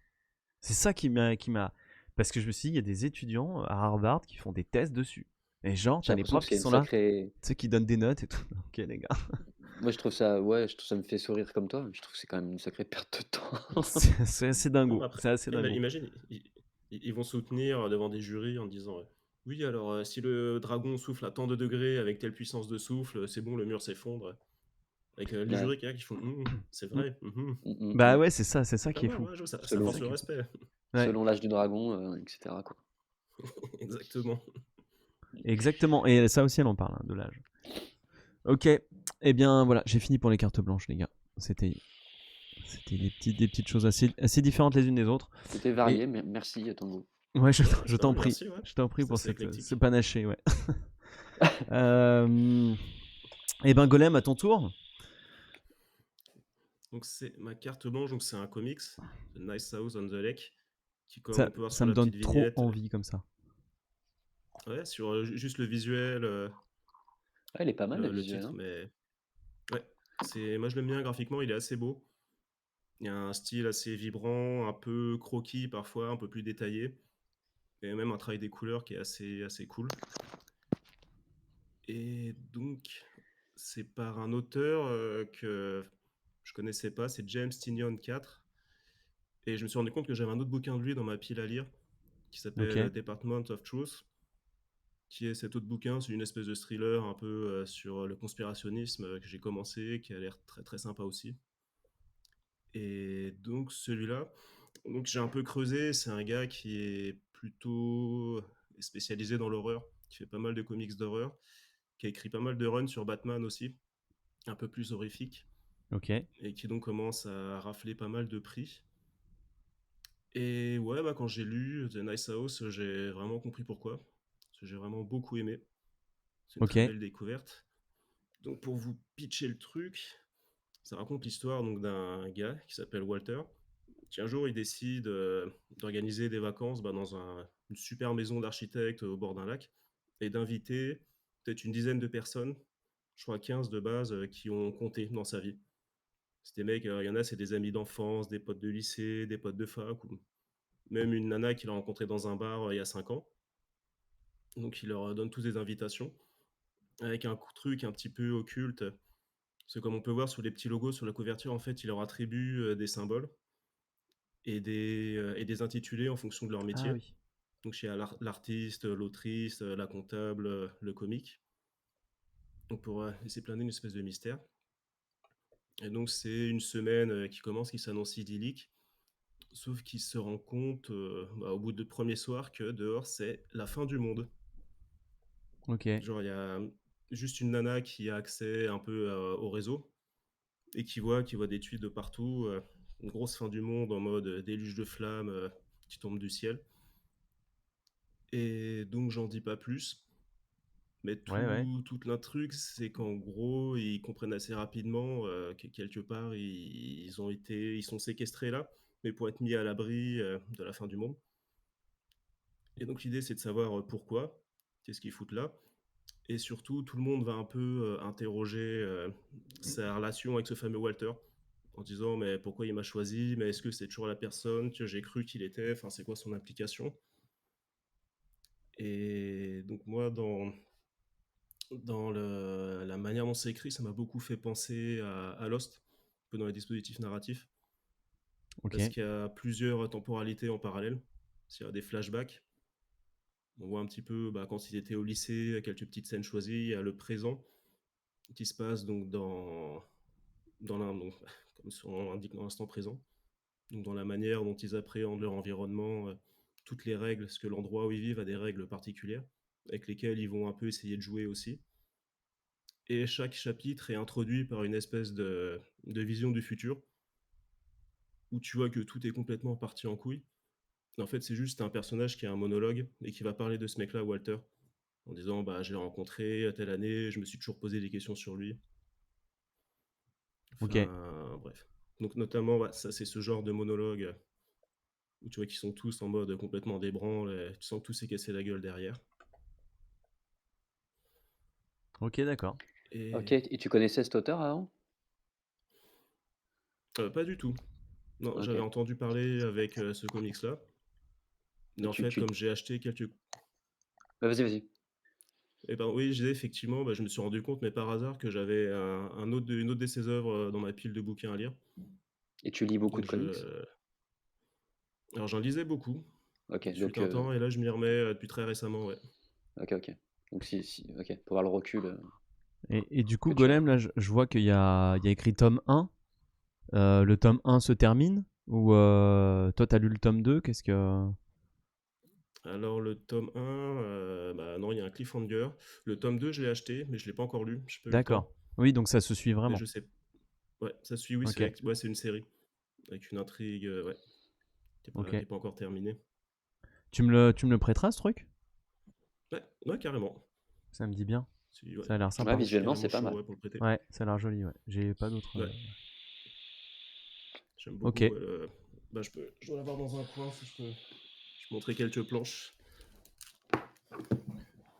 C'est ça qui m'a parce que je me suis dit: «Il y a des étudiants à Harvard qui font des tests dessus» et genre, J'ai t'as les l'impression que profs c'est qui une sont là, sacrée tu sais, qui donnent des notes et tout. OK les gars, moi je trouve ça ouais, je trouve ça me fait sourire comme toi, je trouve que c'est quand même une sacrée perte de temps. c'est assez Non, mais dingo, après, c'est assez dingo. imagine, ils vont soutenir devant des jurys en disant oui, alors si le dragon souffle à tant de degrés avec telle puissance de souffle, c'est bon, le mur s'effondre. Avec les Ouais. jurys qui font c'est Mmh. vrai. Mmh mh, Bah mmh. ouais, c'est ça Pas qui est mal, fou. ouais, j'avoue, ça C'est Selon force ça le qui est fou. respect. Ouais, selon l'âge du dragon, et cetera, quoi. Exactement. exactement et ça aussi elle en parle, hein, de l'âge. OK, eh bien voilà, j'ai fini pour les cartes blanches les gars. C'était c'était des petites choses assez différentes les unes des autres C'était et varié, merci, Tanguy. ouais, Ouais, je c'est pas t'en mal, prie. merci, ouais. Je t'en prie C'est pour assez ce éclectique. panaché, ouais. Hem, et ben Golem, à ton tour. Donc c'est ma carte blanche, donc c'est un comics, The Nice House on the Lake, qui comme Ça on peut voir ça sur me la donne petite trop vignette, envie comme ça. ouais, sur juste le visuel, Ouais, elle est pas mal la le visuelle, titre, hein. mais ouais, moi je l'aime bien graphiquement, il est assez beau. Il y a un style assez vibrant, un peu croquis parfois, un peu plus détaillé, et même un travail des couleurs qui est assez cool. Et donc, c'est par un auteur que je connaissais pas, c'est James Tynion IV. Et je me suis rendu compte que j'avais un autre bouquin de lui dans ma pile à lire qui s'appelle OK. Department of Truth, qui est cet autre bouquin, c'est une espèce de thriller un peu sur le conspirationnisme que j'ai commencé, qui a l'air très très sympa aussi. Et donc celui-là, donc j'ai un peu creusé, c'est un gars qui est plutôt spécialisé dans l'horreur, qui fait pas mal de comics d'horreur, qui a écrit pas mal de runs sur Batman aussi, un peu plus horrifique, OK. et qui donc commence à rafler pas mal de prix. Et ouais, bah, quand j'ai lu The Nice House, j'ai vraiment compris pourquoi. Parce que j'ai vraiment beaucoup aimé. C'est une très OK. belle découverte. Donc pour vous pitcher le truc, ça raconte l'histoire donc d'un gars qui s'appelle Walter, qui un jour il décide d'organiser des vacances dans une super maison d'architecte au bord d'un lac et d'inviter peut-être une dizaine de personnes, je crois 15 de base, qui ont compté dans sa vie. C'est des mecs, il y en a, c'est des amis d'enfance, des potes de lycée, des potes de fac, ou même une nana qu'il a rencontrée dans un bar il y a 5 ans. Donc il leur donne tous des invitations, avec un truc un petit peu occulte. C'est comme on peut voir sur les petits logos sur la couverture, en fait, il leur attribue des symboles et des intitulés en fonction de leur Ah métier. oui. Donc chez l'artiste, l'autrice, la comptable, le comique. Donc pour laisser planer une espèce de mystère. Et donc c'est une semaine qui commence, qui s'annonce idyllique. Sauf qu'il se rend compte au bout de premier soir que dehors c'est la fin du monde. OK. Genre il y a juste une nana qui a accès un peu au réseau et qui voit des tweets de partout, une grosse fin du monde en mode déluge de flammes qui tombe du ciel. Et donc j'en dis pas plus, mais Ouais, ouais. toute l'intrigue, c'est qu'en gros, ils comprennent assez rapidement que quelque part, ils sont séquestrés là, mais pour être mis à l'abri de la fin du monde. Et donc l'idée, c'est de savoir pourquoi, qu'est-ce qu'ils foutent là, et surtout, tout le monde va un peu interroger sa relation avec ce fameux Walter, en disant mais pourquoi il m'a choisi, mais est-ce que c'est toujours la personne que j'ai cru qu'il était, enfin c'est quoi son implication. Et donc moi dans la manière dont c'est écrit, ça m'a beaucoup fait penser à Lost, un peu dans les dispositifs narratifs, parce OK. qu'il y a plusieurs temporalités en parallèle. Il y a des flashbacks, on voit un petit peu quand il était au lycée, quelques petites scènes choisies, il y a le présent qui se passe donc donc, comme son nom l'indique, dans l'instant présent, donc dans la manière dont ils appréhendent leur environnement, toutes les règles, parce que l'endroit où ils vivent a des règles particulières, avec lesquelles ils vont un peu essayer de jouer aussi. Et chaque chapitre est introduit par une espèce de vision du futur, où tu vois que tout est complètement parti en couille. Et en fait, c'est juste un personnage qui a un monologue et qui va parler de ce mec-là, Walter, en disant bah, je l'ai rencontré à telle année, je me suis toujours posé des questions sur lui. Ok, Enfin, bref. Donc, notamment, ouais, ça, c'est ce genre de monologue où tu vois qu'ils sont tous en mode complètement débranle, et tu sens que tous s'est cassé la gueule derrière. ok, d'accord. Ok, Et et tu connaissais cet auteur avant? pas du tout. Non, Ok. j'avais entendu parler avec ce comics-là. Mais Et en fait, comme j'ai acheté quelques. Vas-y, vas-y. Et ben oui, j'ai effectivement, bah, je me suis rendu compte, mais par hasard, que j'avais une autre de ses œuvres dans ma pile de bouquins à lire. Et tu lis beaucoup Donc de comics? alors j'en lisais beaucoup. Ok, Il fut donc, un temps, et là je m'y remets depuis très récemment, ouais. ok. Donc ok, pour avoir le recul Et du coup, que tu as. Golem, là, je vois qu'il y a écrit tome 1. Le tome 1 se termine. Ou toi, t'as lu le tome 2. Qu'est-ce que. Alors le tome 1, bah non, il y a un cliffhanger. Le tome 2, je l'ai acheté, mais je l'ai pas encore lu, j'ai pas eu le temps. D'accord. Oui, donc ça se suit Et vraiment. je sais, ouais, ça suit, oui, Ok, ouais, c'est une série avec une intrigue, ouais, ok. qui est pas encore terminée. Tu me le prêteras, ce truc? Ouais, ouais, carrément. Ça me dit bien. Ouais, Ça a l'air Ouais, sympa. je suis visuellement, carrément c'est pas chaud, mal. ouais, pour le prêter. Ouais, ça a l'air joli, ouais. J'ai pas d'autres. Ouais, j'aime Ok. beaucoup. Bah, je dois l'avoir dans un coin si je peux montrer quelques planches.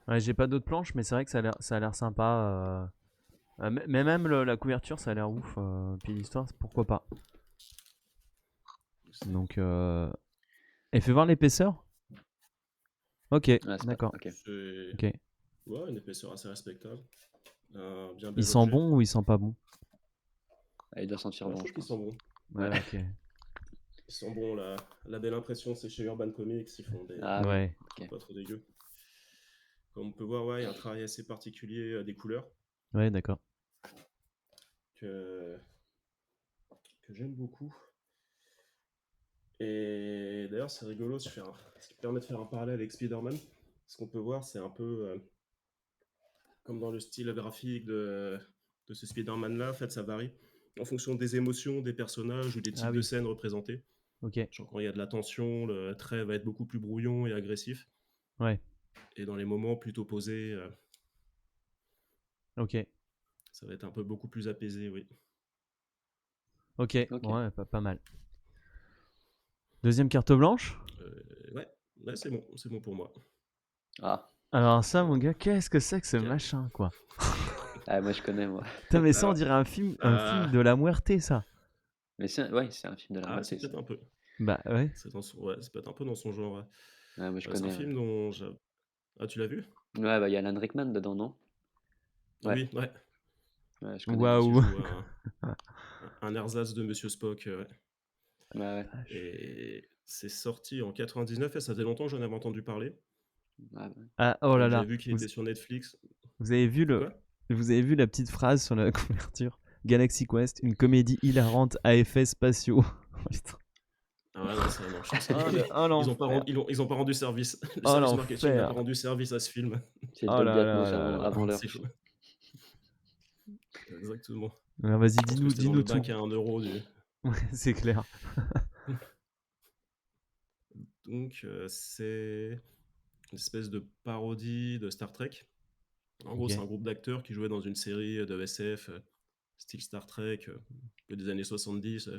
Ouais, j'ai pas d'autres planches, mais c'est vrai que ça a l'air sympa. Mais même la couverture, ça a l'air ouf. Puis l'histoire, pourquoi pas. Donc, et fais voir l'épaisseur. Ok, Ouais, c'est pas. d'accord. Ok. C'est Ok. ouais, une épaisseur assez respectable. Un bien Il bel sent objet. bon ou il sent pas bon? Ah, il doit sentir Ouais, je bon, trouve je qu'ils sont pense. bons. Ouais. Ouais, ok. Ils sont bons. La belle impression, c'est chez Urban Comics. Ils font Ah oui, Ouais, ils font ok. pas trop dégueu. Comme on peut voir, ouais, il y a un travail assez particulier des couleurs ouais, d'accord. que, que j'aime beaucoup. Et d'ailleurs, c'est rigolo, ce qui permet de faire un parallèle avec Spider-Man. Ce qu'on peut voir, c'est un peu comme dans le style graphique de ce Spider-Man-là. En fait, ça varie en fonction des émotions, des personnages ou des Ah types de oui, scènes représentés. ok. Genre quand il y a de la tension, le trait va être beaucoup plus brouillon et agressif. Ouais, Et dans les moments plutôt posés, ok. ça va être un peu beaucoup plus apaisé, oui. Ok, Ok. ouais, pas mal. Deuxième carte blanche. Ouais, ouais, c'est bon pour moi. Ah. Alors ça, mon Alors, gars, qu'est-ce que c'est que ce ok. machin, quoi? Ah, moi je connais, moi. Putain, mais ça, on Alors, dirait un film euh, de la Muerte, ça. Mais ouais, c'est un film de la c'est moitié, ça. peut-être un peu. Bah ouais. Ouais, c'est peut-être un peu dans son genre. Ouais. Ouais, moi je C'est un connais, ouais. film dont Ah, tu l'as vu? Ouais, bah il y a Alan Rickman dedans, non? Ouais, Oui, ouais. ouais, je connais, ouais. Qui Waouh. joue un ersatz de Monsieur Spock. Ouais. Ouais, ouais. Et c'est sorti en 99, et ça faisait longtemps que j'en avais entendu parler. Ouais, ouais. Ah, oh là Donc j'avais là. vu qu'il Vous, était sur Netflix. vous avez vu Quoi? vous avez vu la petite phrase sur la couverture? Galaxy Quest, une comédie hilarante à effets spatiaux. Putain. Ah ouais, non, ça, non, Oh l'enfer. ils ont pas rendu service. Le Oh service marketing n'a l'enfer. pas rendu service à ce film. C'est Oh Dolby là Atmos là là là là. avant l'heure. C'est fou. Exactement. Alors, vas-y, Je pense que dis-nous, c'était dans le dis-nous tout. bac à 1 € du. Ouais, c'est clair. Donc, c'est une espèce de parodie de Star Trek. En gros, Ok. c'est un groupe d'acteurs qui jouaient dans une série de SF, style Star Trek, que des années 70,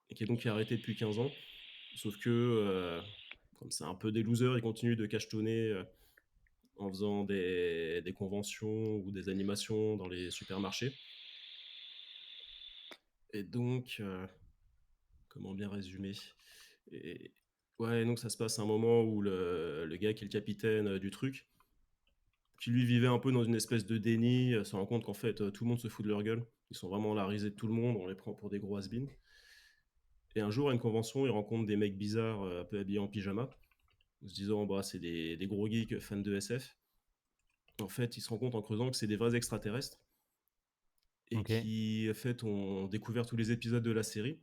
et qui est donc arrêté depuis 15 ans. Sauf que, comme c'est un peu des losers, ils continuent de cachetonner en faisant des conventions ou des animations dans les supermarchés. Et donc, comment bien résumer? Et ouais, donc ça se passe à un moment où le gars qui est le capitaine du truc, qui lui vivait un peu dans une espèce de déni, se rend compte qu'en fait, tout le monde se fout de leur gueule. Ils sont vraiment la risée de tout le monde, on les prend pour des gros has-beens. Et un jour, à une convention, il rencontre des mecs bizarres, un peu habillés en pyjama, en se disant, bah, c'est des gros geeks fans de SF. En fait, il se rend compte en creusant que c'est des vrais extraterrestres, et Ok. qui, en fait, ont découvert tous les épisodes de la série,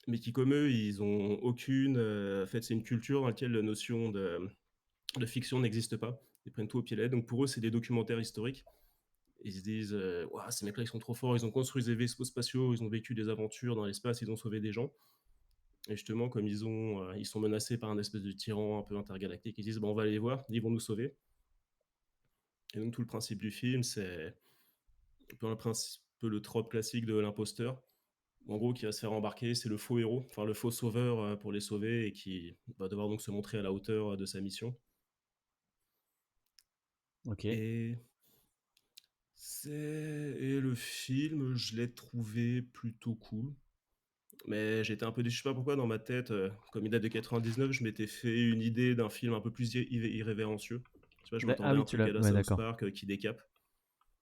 mais qui, comme eux, ils ont aucune. En fait, c'est une culture dans laquelle la notion de fiction n'existe pas. Ils prennent tout au pied de la lettre. Donc pour eux, c'est des documentaires historiques. Ils se disent, ouah, ces mecs-là, ils sont trop forts, ils ont construit des vaisseaux spatiaux, ils ont vécu des aventures dans l'espace, ils ont sauvé des gens. Et justement, comme ils sont menacés par un espèce de tyran un peu intergalactique, ils disent, on va aller les voir, ils vont nous sauver. Et donc tout le principe du film, c'est un peu un principe. peu le trope classique de l'imposteur. En gros, qui va se faire embarquer, c'est le faux héros, enfin le faux sauveur pour les sauver et qui va devoir donc se montrer à la hauteur de sa mission. Ok. Et et le film, je l'ai trouvé plutôt cool. Mais j'étais un peu déçu, je sais pas pourquoi dans ma tête, comme il date de 99, je m'étais fait une idée d'un film un peu plus irrévérencieux. Je sais pas, je Ah m'attendais à oui, un tu truc l'as. à la Ouais, South d'accord. Park qui décape.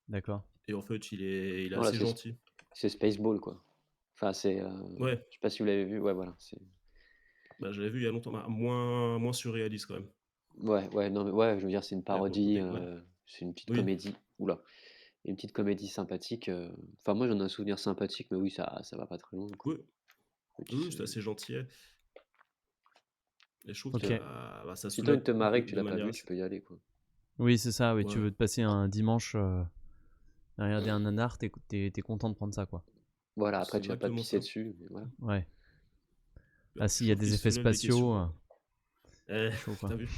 D'accord. Et en fait, il est Non, là, assez gentil. c'est Spaceball, quoi. Enfin, Ouais, je sais pas si vous l'avez vu. Ouais, voilà. bah, je l'avais vu il y a longtemps, bah, moins surréaliste quand même. Ouais, ouais, non, mais ouais, je veux dire, c'est une Il y a beaucoup parodie, ouais. c'est une petite Oui, comédie. Oula, une petite comédie sympathique. Enfin, moi, j'en ai un souvenir sympathique, mais oui, ça va pas très loin, quoi. oui, Et puis, oui, c'est assez gentil. Et je trouve que Ok. ça si t'as envie soulève de te marrer que tu de l'as pas manière vu, tu assez. peux y aller, quoi. Oui, c'est ça. Oui, tu Ouais, veux te passer un dimanche à regarder un nanar, t'es content de prendre ça, quoi. Voilà, c'est après, tu vas pas te exactement pisser ça. dessus, mais voilà. Ouais. Bah, Ah, je s'il y a trouve qu'il des effets soulève des spatiaux, questions. Eh, c'est chaud, quoi. t'as vu?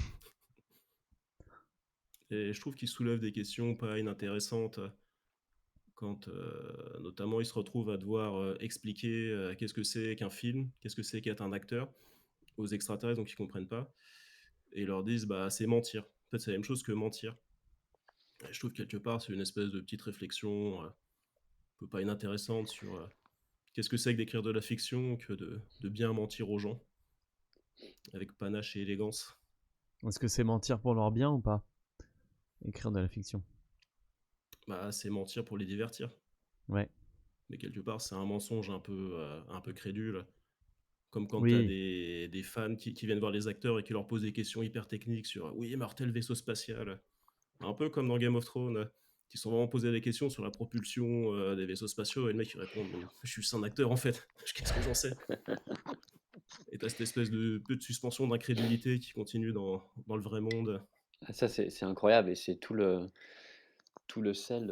Et je trouve qu'il soulève des questions pas inintéressantes quand, notamment, il se retrouve à devoir expliquer qu'est-ce que c'est qu'un film, qu'est-ce que c'est qu'être un acteur aux extraterrestres, donc ils comprennent pas. Et ils leur disent, bah, c'est mentir. En fait, c'est la même chose que mentir. Et je trouve quelque part, c'est une espèce de petite réflexion un peu pas inintéressante sur qu'est-ce que c'est que d'écrire de la fiction que de bien mentir aux gens avec panache et élégance. Est-ce que c'est mentir pour leur bien ou pas? Écrire de la fiction. Bah, c'est mentir pour les divertir. Ouais. Mais quelque part, c'est un mensonge un peu crédule. Comme quand tu as Oui. des fans qui viennent voir les acteurs et qui leur posent des questions hyper techniques sur oui, mais alors tel vaisseau spatial. Un peu comme dans Game of Thrones, qui sont vraiment posés des questions sur la propulsion des vaisseaux spatiaux et le mec il répond mais je suis juste un acteur en fait, qu'est-ce que j'en sais. Et t'as cette espèce de peu de suspension d'incrédulité qui continue dans le vrai monde. Ah, ça, c'est incroyable et c'est tout le sel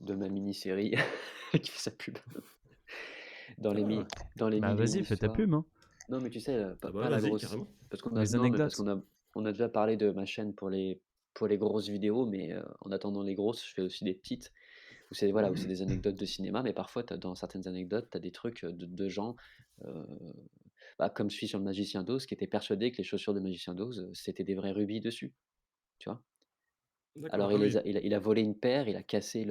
de ma mini-série qui fait sa pub. Dans les, mi- Ah, dans les Bah, mille et vas-y, une fais ta histoires. pub, hein. Non, mais tu sais, ah bah pas la vas-y, grosse. carrément. Parce qu'on a, Les non, mais parce anecdotes. qu'on a déjà parlé de ma chaîne pour les grosses vidéos, mais en attendant les grosses, je fais aussi des petites, où c'est voilà, où c'est des anecdotes de cinéma, mais parfois, dans certaines anecdotes, tu as des trucs de gens, euh, comme celui sur le magicien d'Oz, qui était persuadé que les chaussures de magicien d'Oz, c'était des vrais rubis dessus, tu vois. D'accord, Alors ah oui. il a volé une paire, il a cassé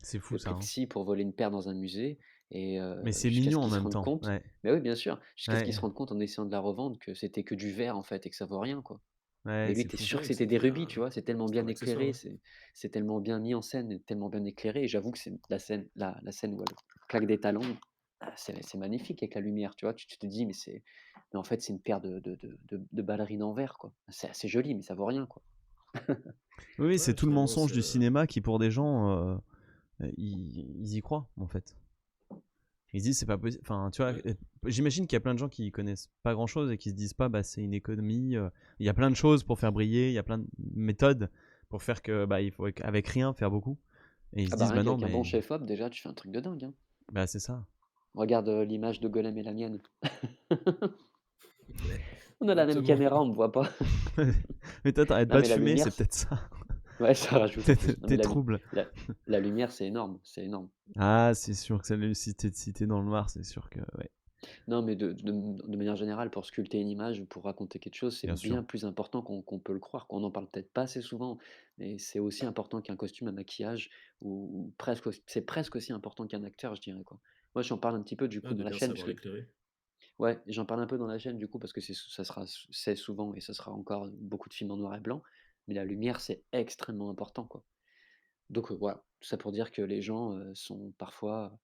C'est fou, le ça, hein. plexi pour voler une paire dans un musée et Mais c'est jusqu'à ce mignon en qu'il se même rende temps. compte, Ouais. mais oui, bien sûr, jusqu'à ce qu'il Ouais. se rende compte en essayant de la revendre que c'était que du verre, en fait, et que ça vaut rien, quoi. Ouais, Mais lui c'est était fou. sûr que Ouais, que c'était des rubis, tu vois? C'est tellement c'était bien un accessoire, éclairé, ouais. c'est tellement bien mis en scène et tellement bien éclairé et j'avoue que c'est la scène où elle claque des talons, c'est magnifique avec la lumière, tu vois? Tu te dis: mais en fait, c'est une paire de ballerines en verre, quoi. C'est assez joli, mais ça vaut rien, quoi. Oui, c'est Ouais, tout le finalement, mensonge c'est du cinéma qui, pour des gens, ils y croient, en fait. Ils se disent, c'est pas possible. Enfin, tu vois, ouais. j'imagine qu'il y a plein de gens qui connaissent pas grand chose et qui se disent pas, bah, c'est une économie. Il y a plein de choses pour faire briller, il y a plein de méthodes pour faire que, bah, il faut avec rien faire beaucoup. Et ils se Ah bah, disent, rien bah non, qu'avec un bon mais, chef-op, déjà, tu fais un truc de dingue, hein. bah, c'est ça. Regarde, l'image de Golem et la mienne. Ouais, On a la même exactement. caméra, on me voit pas. Mais toi, t'arrêtes Non, pas de mais la fumer, lumière, c'est peut-être ça. ouais, ça rajoute en plus. Non, mais T'es trouble. la, la lumière, c'est énorme, c'est énorme. Ah, c'est sûr que ça, si t'es dans le noir, c'est sûr que, ouais, Non, mais de manière générale, pour sculpter une image ou pour raconter quelque chose, c'est bien sûr. bien plus important qu'on peut le croire, qu'on n'en parle peut-être pas assez souvent, mais c'est aussi important qu'un costume, un maquillage, ou presque, c'est presque aussi important qu'un acteur, je dirais, quoi. Moi, j'en parle un petit peu du coup Ah, dans de la bien chaîne, parce savoir que, l'éclairer. ouais, j'en parle un peu dans la chaîne du coup, parce que c'est souvent, et ce sera encore beaucoup de films en noir et blanc, mais la lumière, c'est extrêmement important, quoi. Donc voilà, tout ça pour dire que les gens sont parfois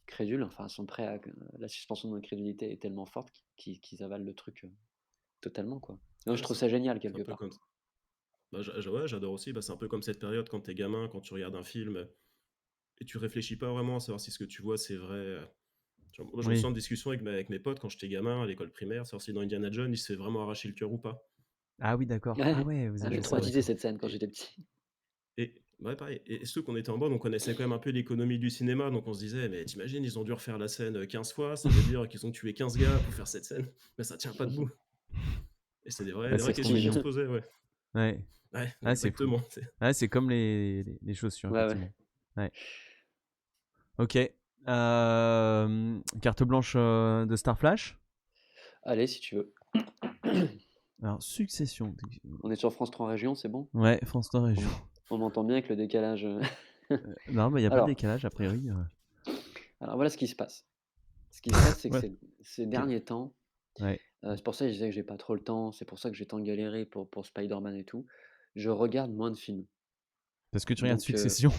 crédules, enfin sont prêts à la suspension d'incrédulité est tellement forte qu'ils avalent le truc, totalement, quoi. Non, je Ouais, trouve ça génial c'est un quelque peu part. comme bah, ouais, j'adore aussi, bah, c'est un peu comme cette période quand t'es gamin, quand tu regardes un film et tu réfléchis pas vraiment à savoir si ce que tu vois c'est vrai. Tu vois, moi, je me Oui. sens en discussion avec mes potes quand j'étais gamin à l'école primaire, savoir si dans Indiana Jones il se fait vraiment arracher le cœur ou pas. Ah oui, d'accord. Ah Ouais, ouais, vous ah, j'ai avez ça, traumatisé d'accord. cette scène quand Et, j'étais petit. ouais, pareil. Et ceux qu'on était en bord, on connaissait quand même un peu l'économie du cinéma, donc on se disait, mais t'imagines, ils ont dû refaire la scène 15 fois, ça veut dire qu'ils ont tué 15 gars pour faire cette scène, mais ça tient pas debout. Et c'est Bah, des vraies c'est trop questions qu'on se mignon. posait, ouais. Ouais. Ouais, Ah, c'est fou. exactement. Ah, c'est comme les chaussures, Ouais, ouais. effectivement. Ouais. Ok. Carte blanche de Star Flash. Allez, si tu veux. Alors, Succession. On est sur France 3 Régions, c'est bon? Ouais, France 3 On Région. m'en on m'entend bien avec le décalage. Non, mais il n'y a pas de Alors, décalage, a priori. alors voilà ce qui se passe. Ce qui se passe, c'est que Ouais. ces Ok. derniers temps, Ouais. c'est pour ça que je disais que j'ai pas trop le temps, c'est pour ça que j'ai tant galéré pour Spider-Man et tout. Je regarde moins de films. Parce que tu regardes Donc, Succession.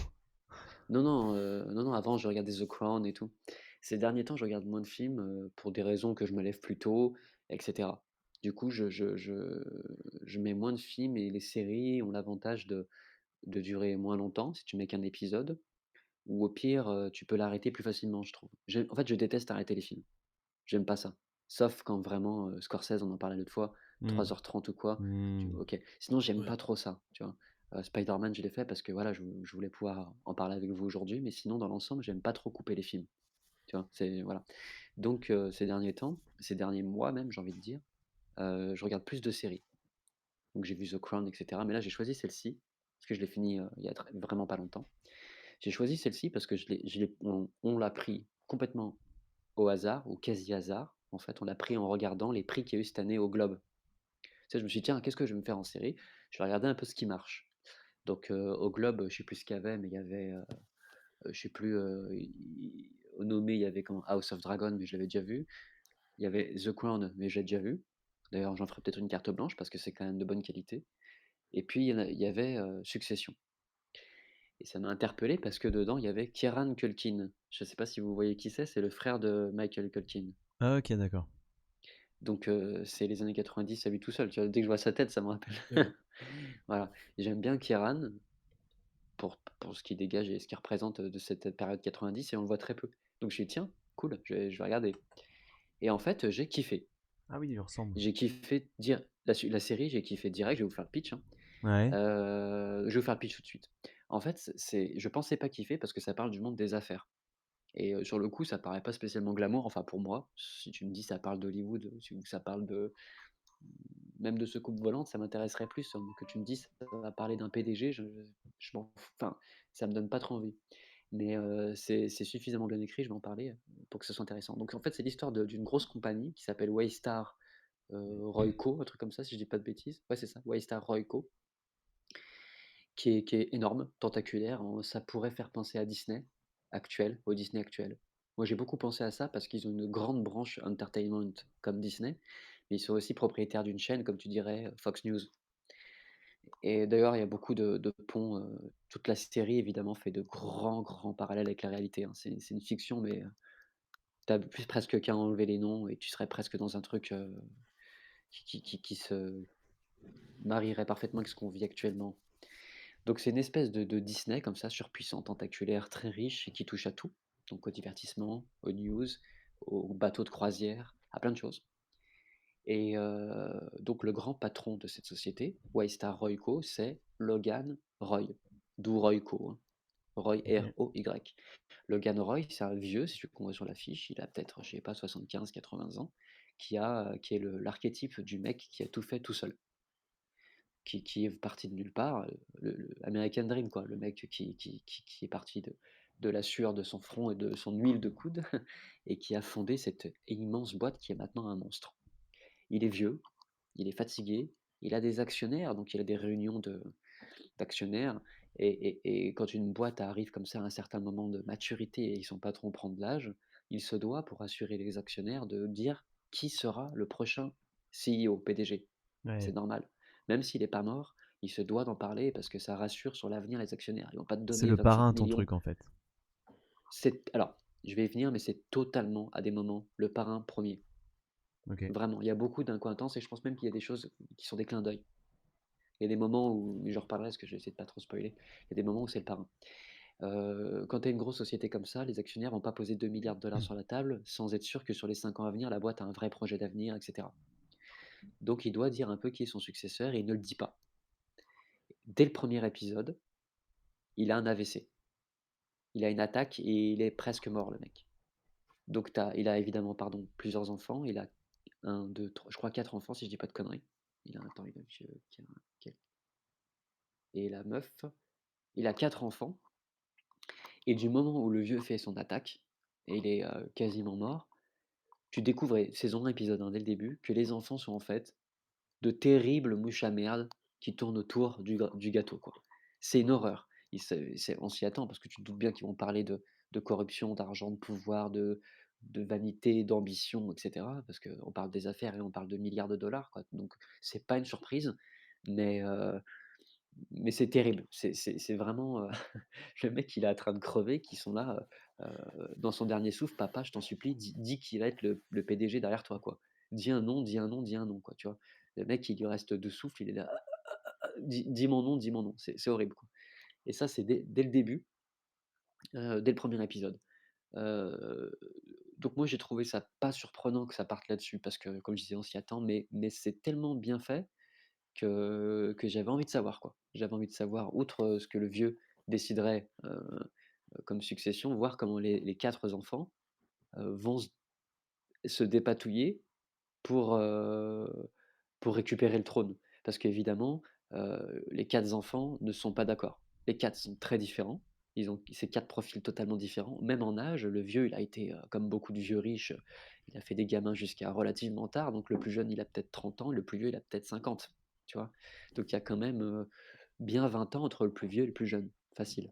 non, non, non, non, avant je regardais The Crown et tout. Ces derniers temps, je regarde moins de films pour des raisons que je me lève plus tôt, etc. Du coup, je mets moins de films et les séries ont l'avantage de durer moins longtemps si tu mets qu'un épisode, ou au pire, tu peux l'arrêter plus facilement, je trouve. En fait, je déteste arrêter les films. J'aime pas ça. Sauf quand vraiment, Scorsese, on en parlait l'autre fois, Hmm. 3h30 ou quoi, Hmm. OK. Sinon, j'aime Ouais. pas trop ça, tu vois? Spider-Man, je l'ai fait parce que voilà, je voulais pouvoir en parler avec vous aujourd'hui, mais sinon, dans l'ensemble, j'aime pas trop couper les films, tu vois? C'est voilà. Donc ces derniers temps, ces derniers mois même, j'ai envie de dire, je regarde plus de séries. Donc j'ai vu The Crown et cetera, mais là, j'ai choisi celle-ci, parce que je l'ai fini, il y a vraiment pas longtemps. J'ai choisi celle-ci parce que on l'a pris complètement au hasard, au quasi hasard. En fait, on l'a pris en regardant les prix qu'il y a eu cette année au Globe. Tu sais, je me suis dit: «Tiens, qu'est-ce que je vais me faire en série?» Je vais regarder un peu ce qui marche. Donc, au Globe, je sais plus ce qu'il y avait, mais il y avait, je sais plus, i au nommé, il y avait comment? House of Dragon, mais je l'avais déjà vu. Il y avait The Crown, mais je l'ai déjà vu. D'ailleurs, j'en ferai peut-être une carte blanche parce que c'est quand même de bonne qualité. Et puis il y avait, Succession, et ça m'a interpellé parce que dedans, il y avait Kieran Culkin. Je ne sais pas si vous voyez qui c'est le frère de Michael Culkin. Ah, ok, d'accord. Donc c'est les années 90 à lui tout seul, tu vois? Dès que je vois sa tête, ça me rappelle. Ouais. Voilà. Et j'aime bien Kieran pour ce qu'il dégage et ce qu'il représente, de cette période 90, et on le voit très peu. Donc je me suis dit: «Tiens, cool, je vais regarder», et en fait, j'ai kiffé. Ah oui, il ressemble. J'ai kiffé dire la série, j'ai kiffé direct, je vais vous faire le pitch, hein. Ouais. Je vais vous faire le pitch tout de suite. En fait, je pensais pas kiffer parce que ça parle du monde des affaires, et sur le coup, ça paraît pas spécialement glamour, enfin pour moi. Si tu me dis ça parle d'Hollywood, ou ça parle de même de soucoupe volante, ça m'intéresserait plus, que tu me dises ça va parler d'un PDG, je m'en fous, enfin, ça me donne pas trop envie. Mais c'est suffisamment bien écrit, je vais en parler, pour que ce soit intéressant. Donc en fait, c'est l'histoire d'une grosse compagnie qui s'appelle Waystar, Royco, un truc comme ça, si je dis pas de bêtises. Ouais, c'est ça, Waystar Royco, qui est énorme, tentaculaire, ça pourrait faire penser à Disney actuel, au Disney actuel. Moi, j'ai beaucoup pensé à ça parce qu'ils ont une grande branche entertainment comme Disney, mais ils sont aussi propriétaires d'une chaîne, comme tu dirais, Fox News. Et d'ailleurs, il y a beaucoup de ponts, toute la série évidemment fait de grands, grands parallèles avec la réalité, hein. C'est une fiction, mais tu plus presque qu'à enlever les noms et tu serais presque dans un truc, qui se marierait parfaitement avec ce qu'on vit actuellement. Donc c'est une espèce de Disney comme ça, surpuissant, tentaculaire, très riche et qui touche à tout. Donc au divertissement, aux news, aux bateaux de croisière, à plein de choses. Et donc le grand patron de cette société, Waystar Royco, c'est Logan Roy, d'où Royco, hein. Roy, Ok. R-O-Y. Logan Roy, c'est un vieux, si tu le vois sur l'affiche, il a peut-être, je sais pas, 75-80 ans, qui est l'archétype du mec qui a tout fait tout seul, qui est parti de nulle part, le American Dream, quoi, le mec qui est parti de la sueur de son front et de son huile de coude et qui a fondé cette immense boîte qui est maintenant un monstre. Il est vieux, il est fatigué, il a des actionnaires, donc il a des réunions d'actionnaires, et quand une boîte arrive comme ça à un certain moment de maturité et son patron prend de l'âge, il se doit, pour assurer les actionnaires, de dire qui sera le prochain CEO, PDG. C'est Ouais. normal. Même s'il n'est pas mort, il se doit d'en parler parce que ça rassure sur l'avenir les actionnaires. Ils vont pas te C'est donner le 25 parrain, ton millions. truc, en fait. Alors, je vais y venir, mais c'est totalement, à des moments, le parrain premier. Ok. Vraiment, il y a beaucoup d'incohérences et je pense même qu'il y a des choses qui sont des clins d'œil. Il y a des moments où, mais j'en reparlerai parce que je vais essayer de pas trop spoiler, il y a des moments où c'est le parrain. Quand tu as une grosse société comme ça, les actionnaires vont pas poser 2 milliards de dollars sur la table sans être sûr que sur les 5 ans à venir, la boîte a un vrai projet d'avenir, et cetera. Donc il doit dire un peu qui est son successeur et il ne le dit pas. Dès le premier épisode, il a un AVC. Il a une attaque et il est presque mort, le mec. Donc il a évidemment, pardon, plusieurs enfants. Il a un, 2, 3, je crois 4 enfants si je dis pas de conneries. Il a attends, il a et la meuf, il a 4 enfants Et du moment où le vieux fait son attaque, et il est quasiment mort, tu découvres, saison 1, épisode 1, dès le début, que les enfants sont en fait de terribles mouches à merde qui tournent autour du gâteau, quoi. C'est une horreur. On s'y attend parce que tu te doutes bien qu'ils vont parler de corruption, d'argent, de pouvoir, de vanité, d'ambition, etc. Parce qu'on parle des affaires et on parle de milliards de dollars, quoi. Donc c'est pas une surprise, mais, mais c'est terrible. C'est vraiment le mec, il est en train de crever, qui sont là dans son dernier souffle. Papa, je t'en supplie, dis qui va être le PDG derrière toi, quoi. Dis un nom, dis un nom, dis un nom, quoi, tu vois. Le mec, il lui reste deux souffles, il est là, dis mon nom, dis mon nom. C'est horrible, quoi. Et ça, c'est dès le début, dès le premier épisode. Euh, donc moi, j'ai trouvé ça pas surprenant que ça parte là-dessus, parce que, comme je disais, on s'y attend, mais c'est tellement bien fait que j'avais envie de savoir, quoi. J'avais envie de savoir, outre ce que le vieux déciderait comme succession, voir comment les quatre enfants vont se dépatouiller pour, pour récupérer le trône. Parce qu'évidemment, les quatre enfants ne sont pas d'accord. Les quatre sont très différents. Ils ont ces quatre profils totalement différents. Même en âge, le vieux, il a été, comme beaucoup de vieux riches, il a fait des gamins jusqu'à relativement tard. Donc le plus jeune, il a peut-être 30 ans, le plus vieux, il a peut-être 50. Tu vois. Donc il y a quand même bien 20 ans entre le plus vieux et le plus jeune. Facile.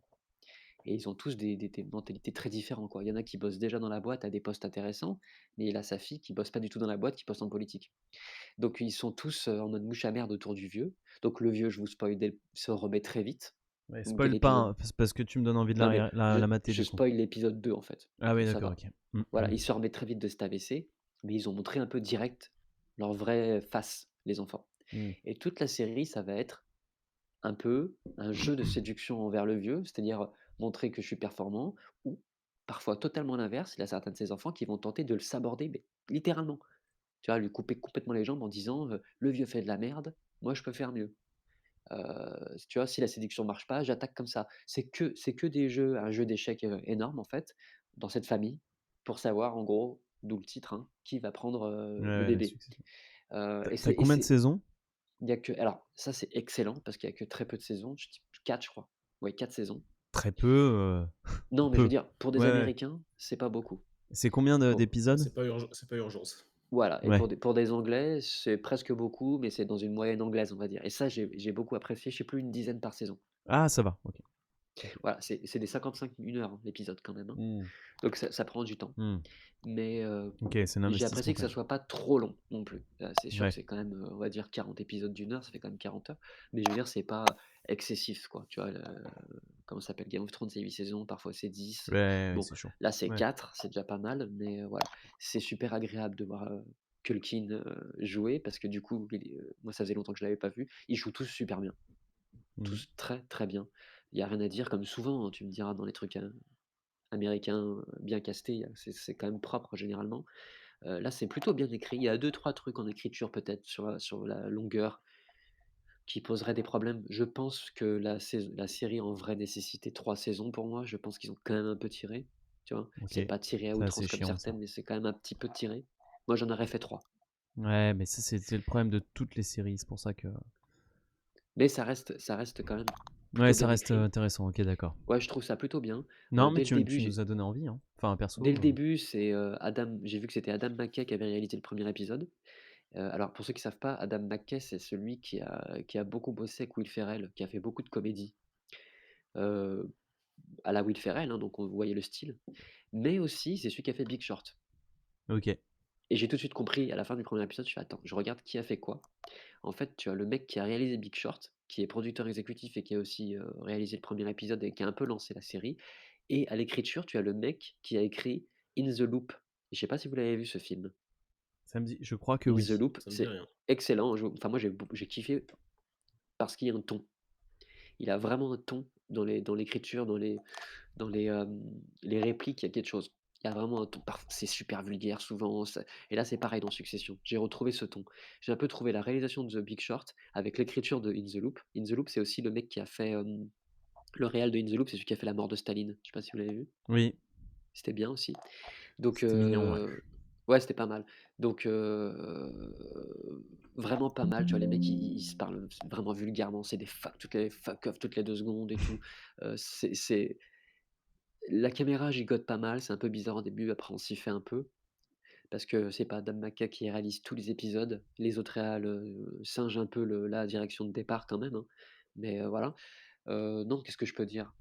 Et ils ont tous des mentalités très différentes, quoi. Il y en a qui bossent déjà dans la boîte à des postes intéressants, mais il a sa fille qui bosse pas du tout dans la boîte, qui bosse en politique. Donc ils sont tous en mode mouche à merde autour du vieux. Donc le vieux, je vous spoil, se remet très vite. Ouais, Donc dès spoil pas, l'épisode. hein, parce que tu me donnes envie de Non mais la mater je du coup. spoil l'épisode 2 en fait. Ah oui, Ça d'accord, va. ok. Voilà, il se remet très vite de cet AVC, mais ils ont montré un peu direct leur vraie face, les enfants. Mm. Et toute la série, ça va être un peu un jeu de séduction envers le vieux, c'est-à-dire montrer que je suis performant, ou parfois totalement l'inverse, il y a certains de ses enfants qui vont tenter de le saborder, mais littéralement. Tu vois, lui couper complètement les jambes en disant le vieux fait de la merde, moi je peux faire mieux. Tu vois, si la séduction marche pas, j'attaque comme ça. C'est que un jeu d'échecs énorme en fait, dans cette famille, pour savoir en gros, d'où le titre, hein, qui va prendre Ouais, le ouais, la bébé. succession. Et T'as combien de saisons? il y a que, alors ça c'est excellent parce qu'il y a que très peu de saisons, je dis 4 je crois. Ouais, 4 saisons. Très peu. Non, mais je veux Peu. dire, pour des Ouais, ouais. Américains, c'est pas beaucoup. C'est combien Pour d'épisodes? C'est pas urgence. Voilà, et Ouais. pour des Anglais, c'est presque beaucoup, mais c'est dans une moyenne anglaise, on va dire. Et ça, j'ai beaucoup apprécié, je sais plus, une dizaine par saison. Ah, ça va, ok. Voilà, c'est des 55 1 heure, hein, l'épisode quand même, hein. Mm. Donc ça prend du temps. Mm. Mais Ok, c'est un j'ai investissement apprécié que quand ça même. soit pas trop long non plus. C'est sûr que Ouais. c'est quand même, on va dire 40 épisodes d'une heure, ça fait quand même 40 heures. Mais je veux dire, c'est pas excessif, quoi. Tu vois, comment ça s'appelle? Game of Thrones, c'est 8 saisons, parfois c'est 10. Ouais, ouais, Bon, c'est chaud. là c'est Ouais. 4, c'est déjà pas mal, mais voilà. C'est super agréable de voir Culkin jouer parce que du coup, moi ça faisait longtemps que je l'avais pas vu. Ils jouent tous super bien, Mm. tous très très bien. Il y a rien à dire, comme souvent, hein, tu me diras dans les trucs américains bien castés, c'est quand même propre généralement. Là, c'est plutôt bien écrit. Il y a deux trois trucs en écriture peut-être sur la longueur qui poseraient des problèmes. Je pense que la série en vrai nécessitait 3 saisons pour moi. Je pense qu'ils ont quand même un peu tiré, tu vois? Ok. C'est pas tiré à C'est assez outrance comme chiant ça. certaines, mais c'est quand même un petit peu tiré. Moi, j'en aurais fait 3. Ouais, mais ça, c'est le problème de toutes les séries. C'est pour ça que. Mais ça reste quand même Ouais, plutôt ça bien reste écrit. intéressant. Ok, d'accord. Ouais, je trouve ça plutôt bien. Non, mais Dès le début, tu nous as donné envie, hein. Enfin, dès perso. le début, c'est, j'ai vu que c'était Adam McKay qui avait réalisé le premier épisode. Alors pour ceux qui savent pas, Adam McKay, c'est celui qui a beaucoup bossé avec Will Ferrell, qui a fait beaucoup de comédies, heu, à la Will Ferrell, hein, donc on voyait le style. Mais aussi, c'est celui qui a fait Big Short. Ok. Et j'ai tout de suite compris à la fin du premier épisode, je fais: «Attends, je regarde qui a fait quoi». En fait, tu as le mec qui a réalisé Big Short, qui est producteur exécutif et qui a aussi, réalisé le premier épisode et qui a un peu lancé la série. Et à l'écriture, tu as le mec qui a écrit In the Loop. Je sais pas si vous l'avez vu ce film? Ça me dit. Je crois que In the oui. Loop, Ça me dit c'est rien. excellent. Enfin moi j'ai kiffé parce qu'il y a un ton. Il a vraiment un ton dans l'écriture, les répliques, il y a quelque chose. Il y a vraiment un ton. C'est super vulgaire souvent. Et là, c'est pareil dans Succession. J'ai retrouvé ce ton. J'ai un peu trouvé la réalisation de The Big Short avec l'écriture de In the Loop. In the Loop, c'est aussi le mec qui a fait le réal de In the Loop, c'est celui qui a fait La mort de Staline. Je sais pas si vous l'avez vu. Oui. C'était bien aussi. Donc, C'était mignon, ouais. ouais, c'était pas mal. Donc, vraiment pas mal. Tu vois, les mecs, ils se parlent vraiment vulgairement. C'est des fuck toutes les fuck off toutes les 2 secondes et tout. C'est La caméra gigote pas mal, c'est un peu bizarre au début, après on s'y fait un peu. Parce que c'est pas Adam McKay qui réalise tous les épisodes. Les autres réals, singent un peu la direction de départ quand même, hein. Mais voilà. Non, qu'est-ce que je peux dire?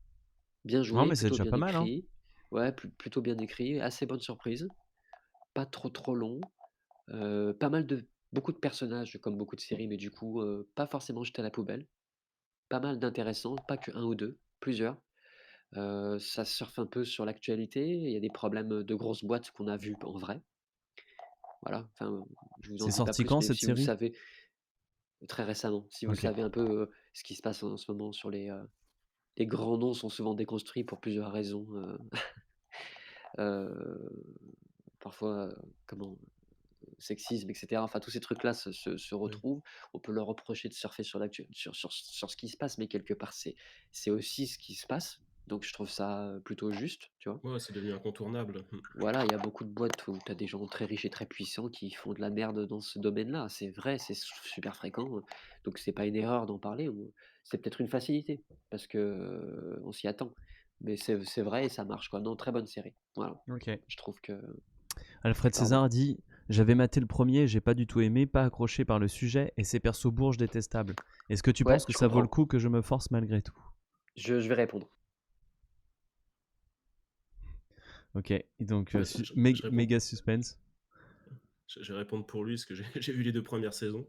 Bien Non, joué, mais c'est plutôt déjà bien pas mal, hein. écrit. Ouais, plutôt bien écrit, assez bonne surprise. Pas trop long. Pas mal de beaucoup de personnages comme beaucoup de séries, mais du coup, pas forcément jetés à la poubelle. Pas mal d'intéressants, pas que un ou 2, plusieurs. Ça surfe un peu sur l'actualité. Il y a des problèmes, de grosses boîtes qu'on a vus en vrai. Voilà, enfin, je vous en C'est dis pas sorti plus, quand mais cette si vous série? savez très récemment, si vous Ok. savez un peu, ce qui se passe en ce moment sur les grands noms sont souvent déconstruits pour plusieurs raisons, heu, parfois, comment? Sexisme et cetera. Enfin, tous ces trucs-là se Oui. retrouvent. On peut leur reprocher de surfer sur ce qui se passe, mais quelque part, c'est aussi ce qui se passe. Donc je trouve ça, plutôt juste, tu vois? Ouais, c'est devenu incontournable. Voilà, il y a beaucoup de boîtes où tu as des gens très riches et très puissants qui font de la merde dans ce domaine-là. C'est vrai, c'est super fréquent, donc c'est pas une erreur d'en parler. C'est peut-être une facilité parce que, on s'y attend. Mais c'est vrai et ça marche, quoi. Non, très bonne série. Voilà. Ok. Je trouve que Alfred pardon? César a dit: J'avais maté le premier, j'ai pas du tout aimé, pas accroché par le sujet et ses persos bourges détestables. Est-ce que tu Ouais, penses que je ça vaut le comprends. coup que je me force malgré tout? Je vais répondre. Ok, et donc Je réponds, méga suspense. je vais répondre pour lui parce que j'ai j'ai vu les 2 premières saisons.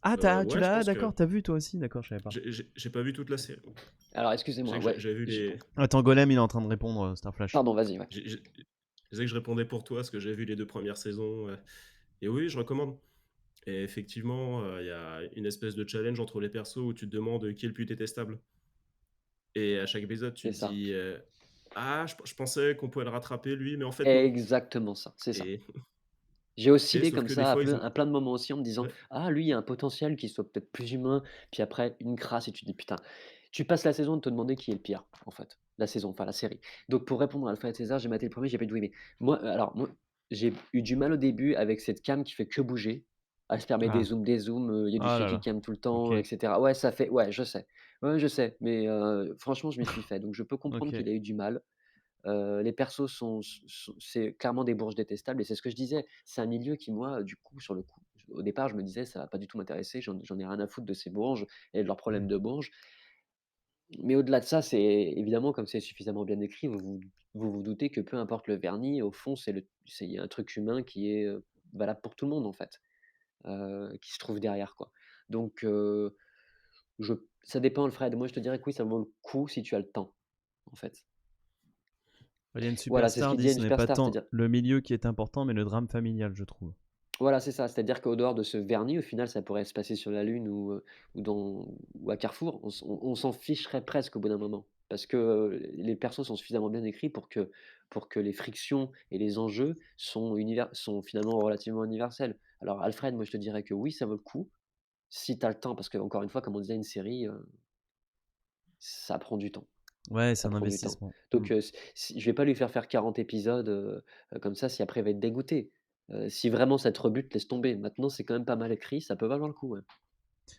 Ah, tu Ouais, je l'as, pense que d'accord, t'as vu toi aussi? D'accord, je savais pas. j'ai pas vu toute la série. Alors Je excusez-moi, sais que ouais, j'avais vu j les Attends, Golem, il est en train de répondre, Starflash. pardon, vas-y, ouais. je disais que je répondais pour toi parce que j'ai vu les 2 premières saisons, et oui, je recommande. Et effectivement, il y a une espèce de challenge entre les persos où tu te demandes qui est le plus détestable. Et à chaque épisode, tu C'est te ça. dis, «Ah, je pensais qu'on pouvait le rattraper lui, mais en fait non». Exactement ça, c'est ça. Et J'ai oscillé sauf comme que des ça fois ils ont à plein de moments aussi en me disant: ouais, «Ah lui, il y a un potentiel qu'il soit peut-être plus humain», puis après une crasse et tu te dis: «Putain». Tu passes la saison de te demander qui est le pire, en fait, la saison, enfin la série. Donc pour répondre à Alfred César, j'ai maté le premier, j'ai pas du tout aimé. Moi, j'ai eu du mal au début avec cette cam qui fait que bouger. Elle se permet Ah, des zooms, il y a du ah là shaky là. cam tout le Ok, temps et cetera. Ouais, ça fait ouais, je sais. Ouais, je sais, mais franchement, je m'y suis fait. Donc je peux comprendre ok. qu'il a eu du mal. Les persos c'est clairement des bourges détestables et c'est ce que je disais. C'est un milieu qui moi, du coup, sur le coup, au départ, je me disais: «Ça va pas du tout m'intéresser, j'en ai rien à foutre de ces bourges et de leurs problèmes Hmm. de bourges». Mais au-delà de ça, c'est évidemment, comme c'est suffisamment bien écrit, vous doutez que peu importe le vernis, au fond, il y a un truc humain qui est, valable pour tout le monde, en fait, qui se trouve derrière, quoi. Donc je ça dépend, Alfred. Moi, je te dirais que oui, ça vaut le coup si tu as le temps, en fait. Alien Voilà, c'est ce Superstar qu'il dit: disait Ce une n'est pas superstar, tant c'est-à-dire le milieu qui est important, mais le drame familial, je trouve. voilà, c'est ça, c'est-à-dire qu'au dehors de ce vernis, au final, ça pourrait se passer sur la Lune ou à Carrefour. On s'en ficherait presque au bout d'un moment. Parce que les persos sont suffisamment bien écrits pour que les frictions et les enjeux sont finalement relativement universels. Alors, Alfred, moi, je te dirais que oui, ça vaut le coup, si tu as le temps, parce que encore une fois, comme on disait, une série, ça prend du temps. Ouais, c'est Ça un prend du temps. investissement. Hmm. Donc, je vais pas lui faire 40 épisodes, comme ça, si après il va être dégoûté. Si vraiment ça te rebute, laisse tomber. Maintenant, c'est quand même pas mal écrit, ça peut valoir le coup, ouais.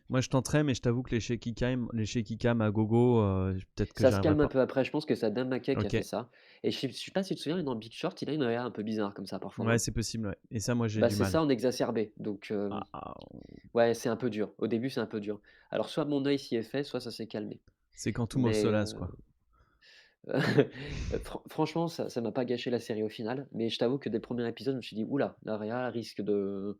Moi, je tenterais, mais je t'avoue que les shaky cam à gogo, peut-être que Ça se j'arriverai calme un pas. peu après, je pense que c'est Dan McKay qui a Ok. fait ça et je sais pas si tu te souviens, dans Big Short, il a une réa un peu bizarre comme ça parfois, Ouais, hein. c'est possible, ouais. Et ça, moi, j'ai Bah, du c'est mal. ça en exacerbé, donc Ah, ah, ouais, c'est un peu dur. Au début, c'est un peu dur. Alors soit mon œil s'y est fait, soit ça s'est calmé. c'est Quantum of Mais Solace, quoi. franchement, ça m'a pas gâché la série au final, mais je t'avoue que dès le premier épisode, je me suis dit: «Ouh là, la réa risque de».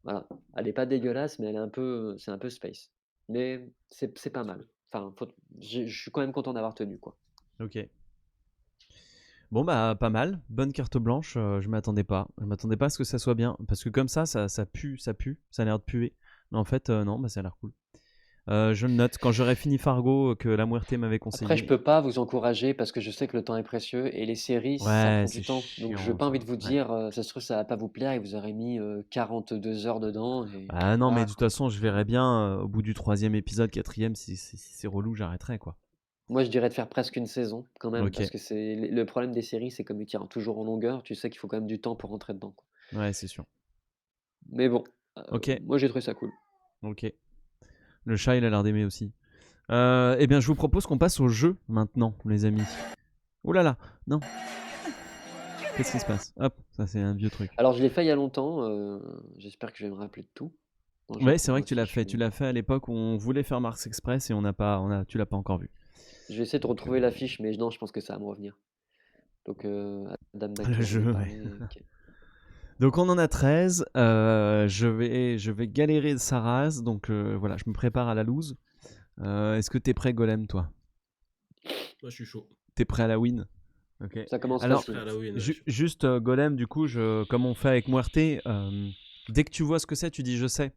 Voilà, elle est pas dégueulasse, mais elle est c'est un peu space. Mais c'est pas mal. Enfin, je suis quand même content d'avoir tenu, quoi. Ok. Bon, bah, pas mal. Bonne carte blanche. Je m'attendais pas. Je m'attendais pas à ce que ça soit bien. Parce que comme ça pue, ça pue. Ça a l'air de puer. Mais en fait, non, bah, ça a l'air cool. Je le note. Quand j'aurai fini Fargo, que la Muerte m'avait Après, je conseillé. peux pas vous encourager parce que je sais que le temps est précieux et les séries, ça Ouais, prend c'est du temps. Donc, j'ai chiant, pas ça. envie de vous Ouais. dire, ça se trouve, ça va pas vous plaire et vous aurez mis 42 heures dedans et Ah non, mais voilà, de toute quoi. façon, je verrai bien au bout du troisième épisode, quatrième, si c'est relou, j'arrêterai, quoi. Moi, je dirais de faire presque une saison quand même Ok. parce que c'est le problème des séries, c'est comme ils tirent toujours en longueur, tu sais qu'il faut quand même du temps pour rentrer dedans, quoi. Ouais, c'est sûr. Mais bon, Ok. moi, j'ai trouvé ça cool. Ok. Le chat, il a l'air d'aimer aussi. Eh bien, je vous propose qu'on passe au jeu maintenant, les amis. Oh là là, non. Qu'est-ce qui se passe? Hop, ça c'est un vieux truc. Alors, je l'ai fait il y a longtemps. J'espère que je vais me rappeler de tout. Non, je Ouais, c'est vrai reprendrai que tu si l'as je fait. Tu l'as fait à l'époque où on voulait faire Mars Express et tu l'as pas encore vu. Je vais essayer de Donc, retrouver l'affiche, mais non, je pense que ça va me revenir. Donc, Adam le Baker, j'en ai jeu, ouais. parlé. Ok. Donc on en a 13. Je vais galérer sa race. Donc voilà, je me prépare à la loose. Est-ce que t'es prêt, Golem, toi? Moi, je suis chaud. T'es prêt à la win? Ok. Ça commence Alors, Prêt à facile. la win. juste Golem, du coup, comme on fait avec Muerte, dès que tu vois ce que c'est, tu dis je sais.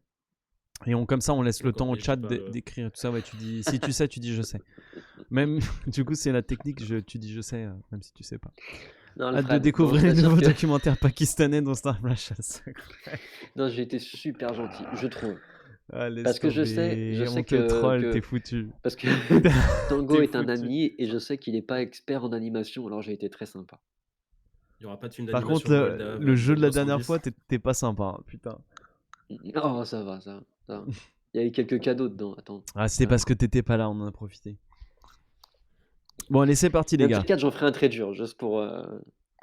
Et comme ça, on laisse le D'accord, temps au mais je chat dis pas le. d'écrire tout ça. Ouais, tu dis, si tu sais, tu dis je sais. Même, du coup, c'est la technique, tu dis je sais, même si tu sais pas. Non, Hâte de Alfred, non, découvrir je les t'assure nouveaux que documentaires pakistanais dont Star Flash. non, j'ai été super gentil, je trouve. Ah, laisse Parce que je sais tomber, on te troll, t'es que foutu. parce que Tango T'es est un foutu. ami et je sais qu'il n'est pas expert en animation, alors j'ai été très sympa. Il n'y aura pas de film Par contre, d'animation le jeu de la dernière 1910. fois, t'es pas sympa, hein, putain. Oh, ça va, ça va. Il y a eu quelques cadeaux dedans, attends. Ah, c'était parce que t'étais pas là, on en a profité. Bon, allez, c'est parti, Mais les un gars. petit 4, j'en ferai un très dur, juste pour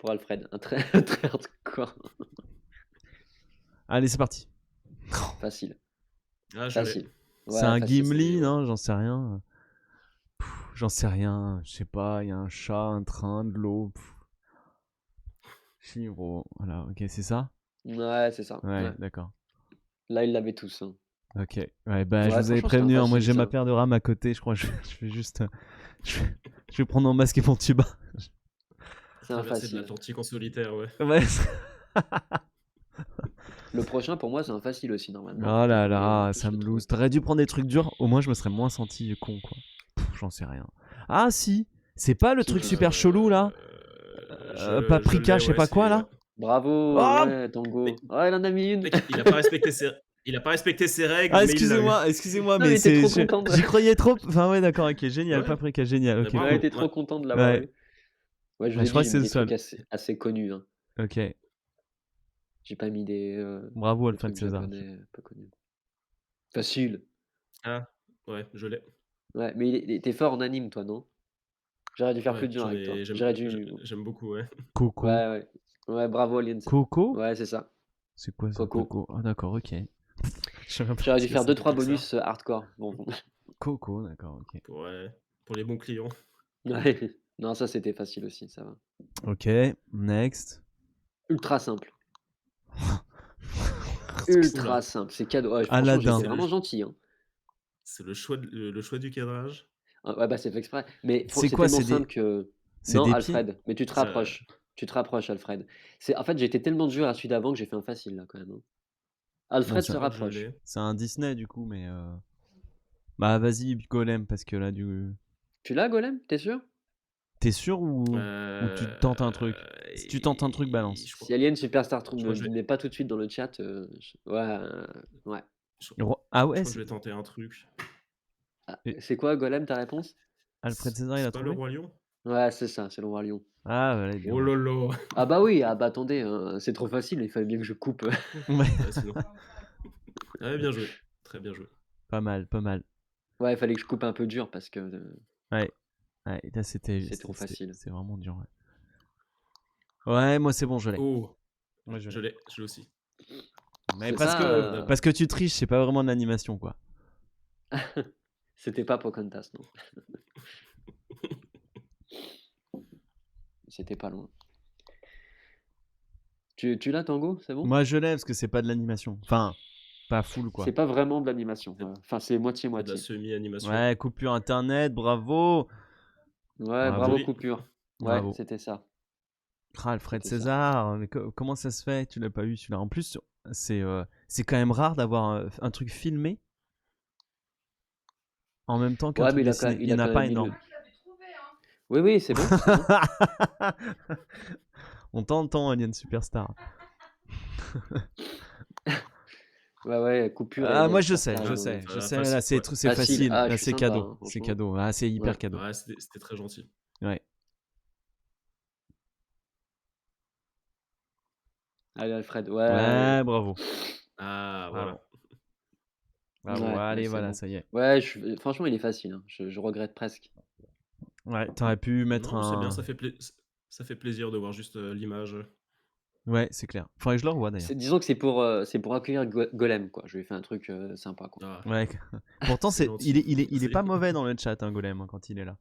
Alfred. Un très, un très hardcore. Allez, c'est parti. Facile. Ah, je l'ai. Facile. C'est Ouais, un facile. Gimli, ouais. non? J'en sais rien. J'en sais rien. Je sais pas, il y a un chat, un train, de l'eau. Chiro. Voilà, ok, c'est ça? Ouais, c'est ça. Ouais, Ouais. d'accord. Là, ils l'avaient tous. Hein. Ok. Ouais, bah, je Ouais, vous avais franchement, c'était un prévenu, hein, moi facile, j'ai ma ça. paire de rames à côté, je crois que je vais juste. Je vais prendre mon masque et mon tuba. C'est un Traverser de facile. l'Atlantique en solitaire, ouais. Ouais. Le prochain, pour moi, c'est un facile aussi, normalement. Oh là Donc, on va là, tous ça le me trouver. loose. T'aurais dû prendre des trucs durs, au moins je me serais moins senti con, quoi. J'en sais rien. Ah si, c'est pas le truc super chelou là? Je Paprika, l'ai, je sais ouais, pas quoi là? Bravo, Oh ouais, Tango. Mais- Ouais, il en a mis une. Mec, il a pas respecté ses règles, Ah, mais il l'a eu. excusez-moi, Non, mais mais t'es trop content de... j'y croyais trop. Enfin, ouais, d'accord, ok, génial, Ouais. Paprika, génial, ok, Bah, Ouais, bravo. cool. t'es trop Ouais. content de l'avoir Ouais, eu. Ouais, je vous ouais, ai je crois dit, que j'ai c'est mis le des trucs seul. assez connus. Hein. Ok, J'ai pas mis bravo des Alfred trucs César. japonais peu connus. Facile. Ah, ouais, je l'ai. Ouais, mais t'es fort en anime, toi, non? J'aurais dû faire Ouais, plus dur avec toi. j'aime J'aurais dû... j'aime beaucoup, ouais. Coco. Ouais, ouais. Ouais, bravo, Aliens. Coco? Ouais, c'est ça. C'est quoi ça, Coco. Coco? Ah, d'accord, ok. Je sais même pas J'aurais ce dû que faire c'est. 2-3 Pixar. bonus hardcore. Bon. Coco, d'accord, ok. Pour les bons clients. Ouais. Non, ça, c'était facile aussi, ça va. Ok, next. Ultra simple. Oula. Ultra simple. C'est cadeau. Ouais, franchement, j'ai Aladdin. été vraiment gentil. Hein. C'est le choix du cadrage. Ah, ouais, bah, c'est fait exprès. Mais C'est c'est quoi? tellement simple que... C'est Non, des pieds? Alfred, mais tu te Ça- rapproches. Tu te rapproches, Alfred. En fait, j'ai été tellement dur à celui d'avant que j'ai fait un facile, là, quand même. Hein. Bon, Alfred Je se crois que je rapproche. l'ai. c'est un Disney du coup, mais. Bah, vas-y, Golem, parce que là, Tu l'as, Golem? T'es sûr? T'es sûr ou tu tentes un truc? Si tu tentes un truc, balance. Je crois, Si Alien Superstar je ne crois me que je le vais, met pas tout de suite dans le chat, ouais, ouais. je, Ah je ouais, crois que je vais tenter un truc. Ah, Et c'est quoi, Golem, ta réponse? Alfred César, il a C'est pas le trouvé? Roi Lion? Ouais, c'est ça, c'est le Roi Lion. Ah, voilà, bien. Oh là là. Ah bah oui, ah bah attendez, hein, c'est trop facile, il fallait bien que je coupe. Ouais, Ouais, sinon. Ouais, bien joué. Très bien joué. pas mal, pas mal. Ouais, il fallait que je coupe un peu dur parce que Ouais, ouais, là, c'est trop facile. c'est vraiment dur, ouais. Ouais, moi, c'est bon, je l'ai. Oh, Moi, je je l'ai. l'ai aussi. Mais C'est parce pas, que, parce que tu triches, c'est pas vraiment de l'animation, quoi. c'était pas Pocahontas, non. C'était pas loin. Tu l'as, Tango, c'est bon? Moi, je l'ai parce que c'est pas de l'animation. Enfin, pas full, quoi. C'est pas vraiment de l'animation. C'est- Ouais. Enfin, c'est C'est de la moitié-moitié. semi-animation. Ouais, coupure internet, bravo. Ouais, Bravo. bravo Joli. coupure. Ouais, Bravo. c'était ça. Ah, Alfred C'était ça. César, mais comment ça se fait que tu l'as pas eu celui-là? En plus, c'est quand même rare d'avoir un truc filmé en même temps qu'un Ouais, truc mais dessiné. Il y en a quand pas même mis énorme. Oui, oui, c'est bon. C'est bon. On t'entend, Alien Superstar. Ouais, ouais, coupure et Ah, Alien moi je sais, Superstar, je ils ont- sais, je Ah, sais. facile, Là, ouais. c'est facile. Ah, Là, je suis c'est sympa, cadeau. hein, C'est franchement. cadeau. Ah, c'est hyper Ouais. cadeau. Ouais, c'était très gentil. Ouais. Allez, Alfred, ouais. Ouais, bravo. Ah, Bravo. voilà. Bravo. Ouais, Allez, c'est voilà, bon. ça y est. Ouais, franchement, il est facile. Hein. Je regrette presque. Ouais, t'aurais pu mettre Non, c'est bien, un. ça fait plaisir de voir juste l'image. Ouais, c'est clair. Faudrait que je le revoie d'ailleurs. Disons que c'est pour accueillir Golem, quoi. Je lui ai fait un truc sympa, quoi. Ah, Ouais. Pourtant, c'est gentil. il est Merci. pas mauvais dans le chat, hein, Golem, hein, quand il est là.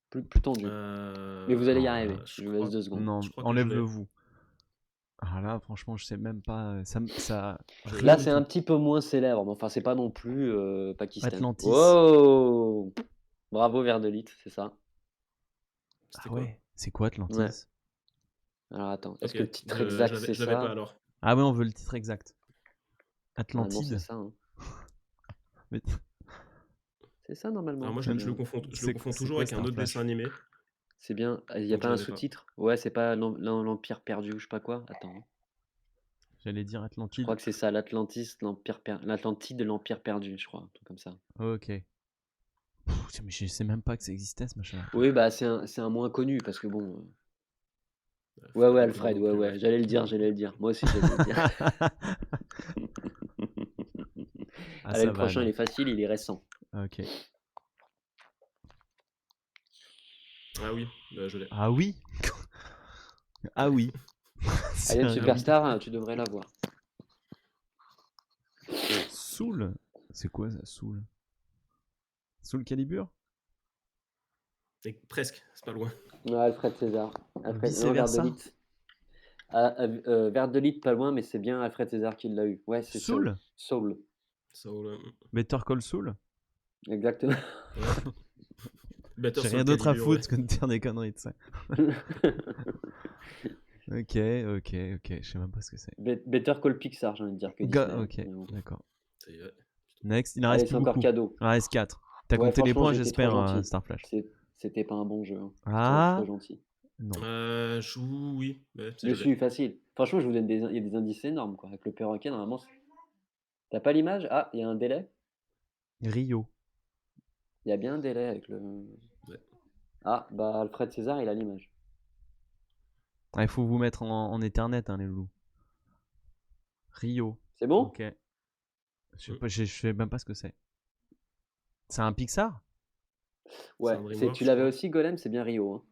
Plus tendu. Mais vous allez y arriver. Je vous laisse 2 secondes. Non, je crois que enlève-le vous. Ah là, franchement, je sais même pas. Là, Rien du c'est un tout. petit peu moins célèbre, mais enfin, c'est pas non plus Pakistan. Atlantis. Oh, bravo Verdelit, c'est ça. C'était Ah quoi? ouais, c'est quoi Atlantis? Ouais. Alors attends, est-ce Ok, que le titre exact c'est je l'avais pas ça? alors. Ah ouais, on veut le titre exact. Normalement, c'est Atlantide. ça. Hein. Mais- C'est ça normalement. Alors moi, je le confonds C'est toujours quoi, avec un autre Starflash dessin animé. C'est bien. Il n'y a Donc pas je un l'avais pas. sous-titre? Ouais, c'est pas l'Empire perdu ou je sais pas quoi. Attends. J'allais dire Je Atlantide. crois que c'est ça, l'Atlantis, l'Atlantide de l'Empire perdu, je crois, un truc comme ça. Ok. Mais je sais même pas que ça existait ce machin. Oui, bah c'est un moins connu parce que bon. Faut Ouais, pas ouais, déconner Alfred, non ouais, plus, ouais, j'allais le dire. Moi aussi, j'allais le dire. Ah, Allez, ça le va. prochain, il alors. est facile, il est récent. Ok. Ah oui, je l'ai. Ah oui. Ah oui. C'est Alien un Superstar, tu devrais l'avoir. Soul. C'est quoi ça, Soul? Soul Calibur? Presque, c'est pas loin. Ouais, Alfred César. Vice Non, versa. Verdelit. Verdelit, pas loin, mais c'est bien Alfred César qui l'a eu. Ouais, c'est Soul? Soul. Better Call Saul? Exactement. Ouais. Better J'ai Soul rien d'autre à Calibur, foutre que de dire des conneries de ça. Ok, je sais même pas ce que c'est. Better Call Pixar, j'ai envie de dire que Disney. Ok, Mais bon. d'accord. C'est vrai. Next, il en Allez, reste c'est plus encore beaucoup. cadeau. Il en reste 4. T'as Ouais, compté les franchement, points, j'ai été trop j'espère, gentil. Starflash. C'était pas un bon jeu. Hein. Ah Trop gentil. non. Oui, ouais, Je suis facile. Franchement, je vous donne il y a des indices énormes, quoi. Avec le perroquet, normalement. T'as pas l'image? Ah, il y a un délai. Rio. Il y a bien un délai avec le. Ouais. Ah, bah Alfred César, il a l'image. Ah, il faut vous mettre en Ethernet, hein, les loulous. Rio. C'est bon? Ok. Je sais même pas ce que c'est. C'est un Pixar? Ouais. un DreamWorks, Tu je l'avais crois. aussi, Golem, c'est bien Rio.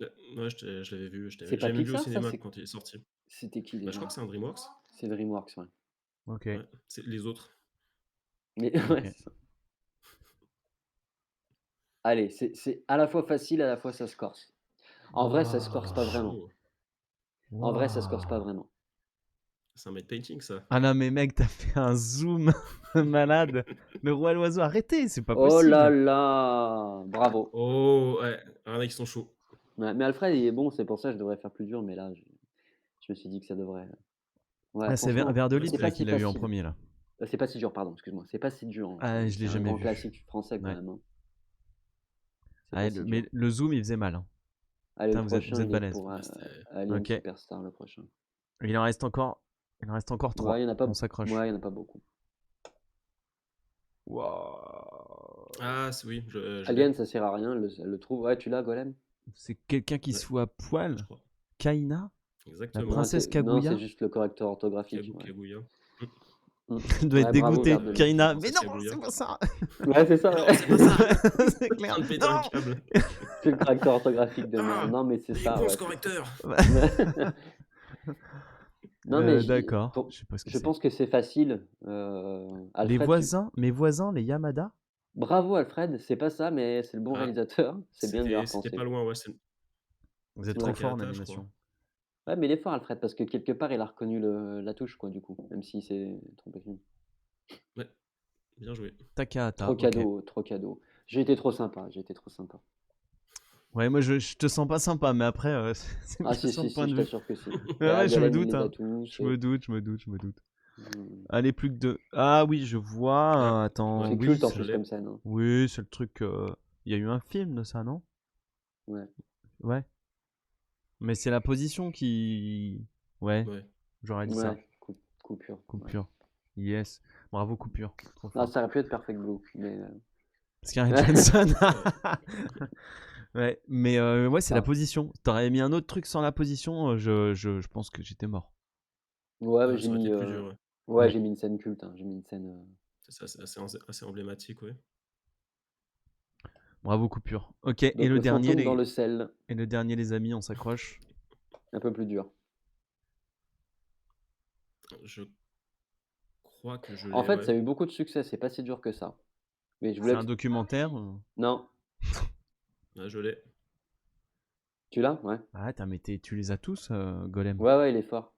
Hein. Ouais, je l'avais vu. C'est pas J'ai même vu au Pixar, ça? cinéma quand il est sorti. C'était qui Je déjà? crois que c'est un DreamWorks. C'est DreamWorks, ouais. Ok. Ouais, c'est les autres. Mais Ok. ouais, c'est ça. Allez, c'est à la fois facile, à la fois ça se corse. En vrai, ça se corse pas vraiment. Chaud. En vrai, ça se corse pas vraiment. C'est un made painting, ça. Ah non, mais mec, t'as fait un zoom malade. Le roi et l'oiseau, arrêtez, c'est pas Oh possible. là là! Bravo. Oh, ouais, il y en a qui sont chauds. Ouais, mais Alfred, il est bon, c'est pour ça que je devrais faire plus dur, mais là, je me suis dit que ça devrait. Ouais, Ah, c'est franchement, Verdelit c'est là pas si qu'il a eu en facile. premier là. C'est pas si dur, pardon, excuse-moi. C'est pas si dur. Hein. Ah, je l'ai C'est un jamais grand vu. classique français quand Ouais. même. Hein. C'est Ah, pas si mais dur. le zoom il faisait mal. Hein. Allez, le Putain, prochain, vous êtes il est balèze. pour C'était- Alien Ok. Superstar, le prochain. Il en reste encore 3. Ouais, il y en a pas. On s'accroche. Ouais, il y en a pas beaucoup. Wow. Ah, oui, je l'ai. Alien, ça sert à rien, le trouve. Ouais, tu l'as, Golem? C'est quelqu'un qui Ouais. se fout à poil. Je crois. Kaina. La Exactement. princesse Non, Kaguya. c'est juste le correcteur orthographique. Ouais. Kaguya. Elle doit être Ouais, bravo, dégoûtée. Verdelit. Kaina. la Mais princesse non, Kaguya. c'est pas ça. Ouais, c'est ça. Non, Ouais. c'est pas ça. C'est clair. En train de péter un Non. câble. C'est le correcteur orthographique de merde. Ah, Non, mais c'est il est ça. con, Ouais, ce c'est ça. correcteur. Non, mais D'accord. Je sais pas ce que je c'est. pense que c'est facile. Les Alfred, voisins, mes voisins, les Yamada. bravo Alfred, c'est pas ça, mais c'est le bon Ah, réalisateur. C'est bien de lui C'était penser. pas loin, ouais. Vous êtes C'est trop fort en Takahata, je crois. animation. Ouais, mais il est fort Alfred, parce que quelque part il a reconnu la touche, quoi, du coup, même s'il s'est trompé. Ouais, bien joué. Takahata. Trop ok. cadeau, trop cadeau. J'ai été trop sympa. Ouais, moi je te sens pas sympa, mais après, c'est Ah une si, question de si, point si, de je vue. t'assure que si. Ouais, ouais, je me Golem, il doute. les a Hein. tous. Je me doute. Hmm. Allez, plus que 2. Ah oui, je vois. Ah, Attends, C'est oui, culte en je plus l'ai. comme scène. Hein. oui, c'est le truc. Il y a eu un film de ça, non? Ouais. Ouais. Mais c'est la position qui. Ouais, Ouais. j'aurais dit ça. Ouais, coupure. Ouais. Coupure. Yes. Bravo, coupure. Trop Ah, fort. ça aurait pu être Perfect Blue, mais Scarlett Johansson. Ouais, mais ouais, c'est la Ah. position. T'aurais mis un autre truc sans la position, je pense que j'étais mort. ouais, Ah, j'ai ça aurait mis été plus dur, ouais. ouais, Ouais. j'ai mis une scène culte. Hein. J'ai mis une scène. C'est assez emblématique, ouais. Bravo, coupure. Ok, et Donc le le dernier, fantôme dans le sel, les amis, on s'accroche. un peu plus dur. Je crois que je En l'ai, fait, ouais. ça a eu beaucoup de succès, c'est pas si dur que ça. Mais je C'est voulais un que documentaire. non, Ouais, je l'ai. tu l'as? Ouais. Ah, tu les as tous, Golem. Ouais, ouais, il est fort.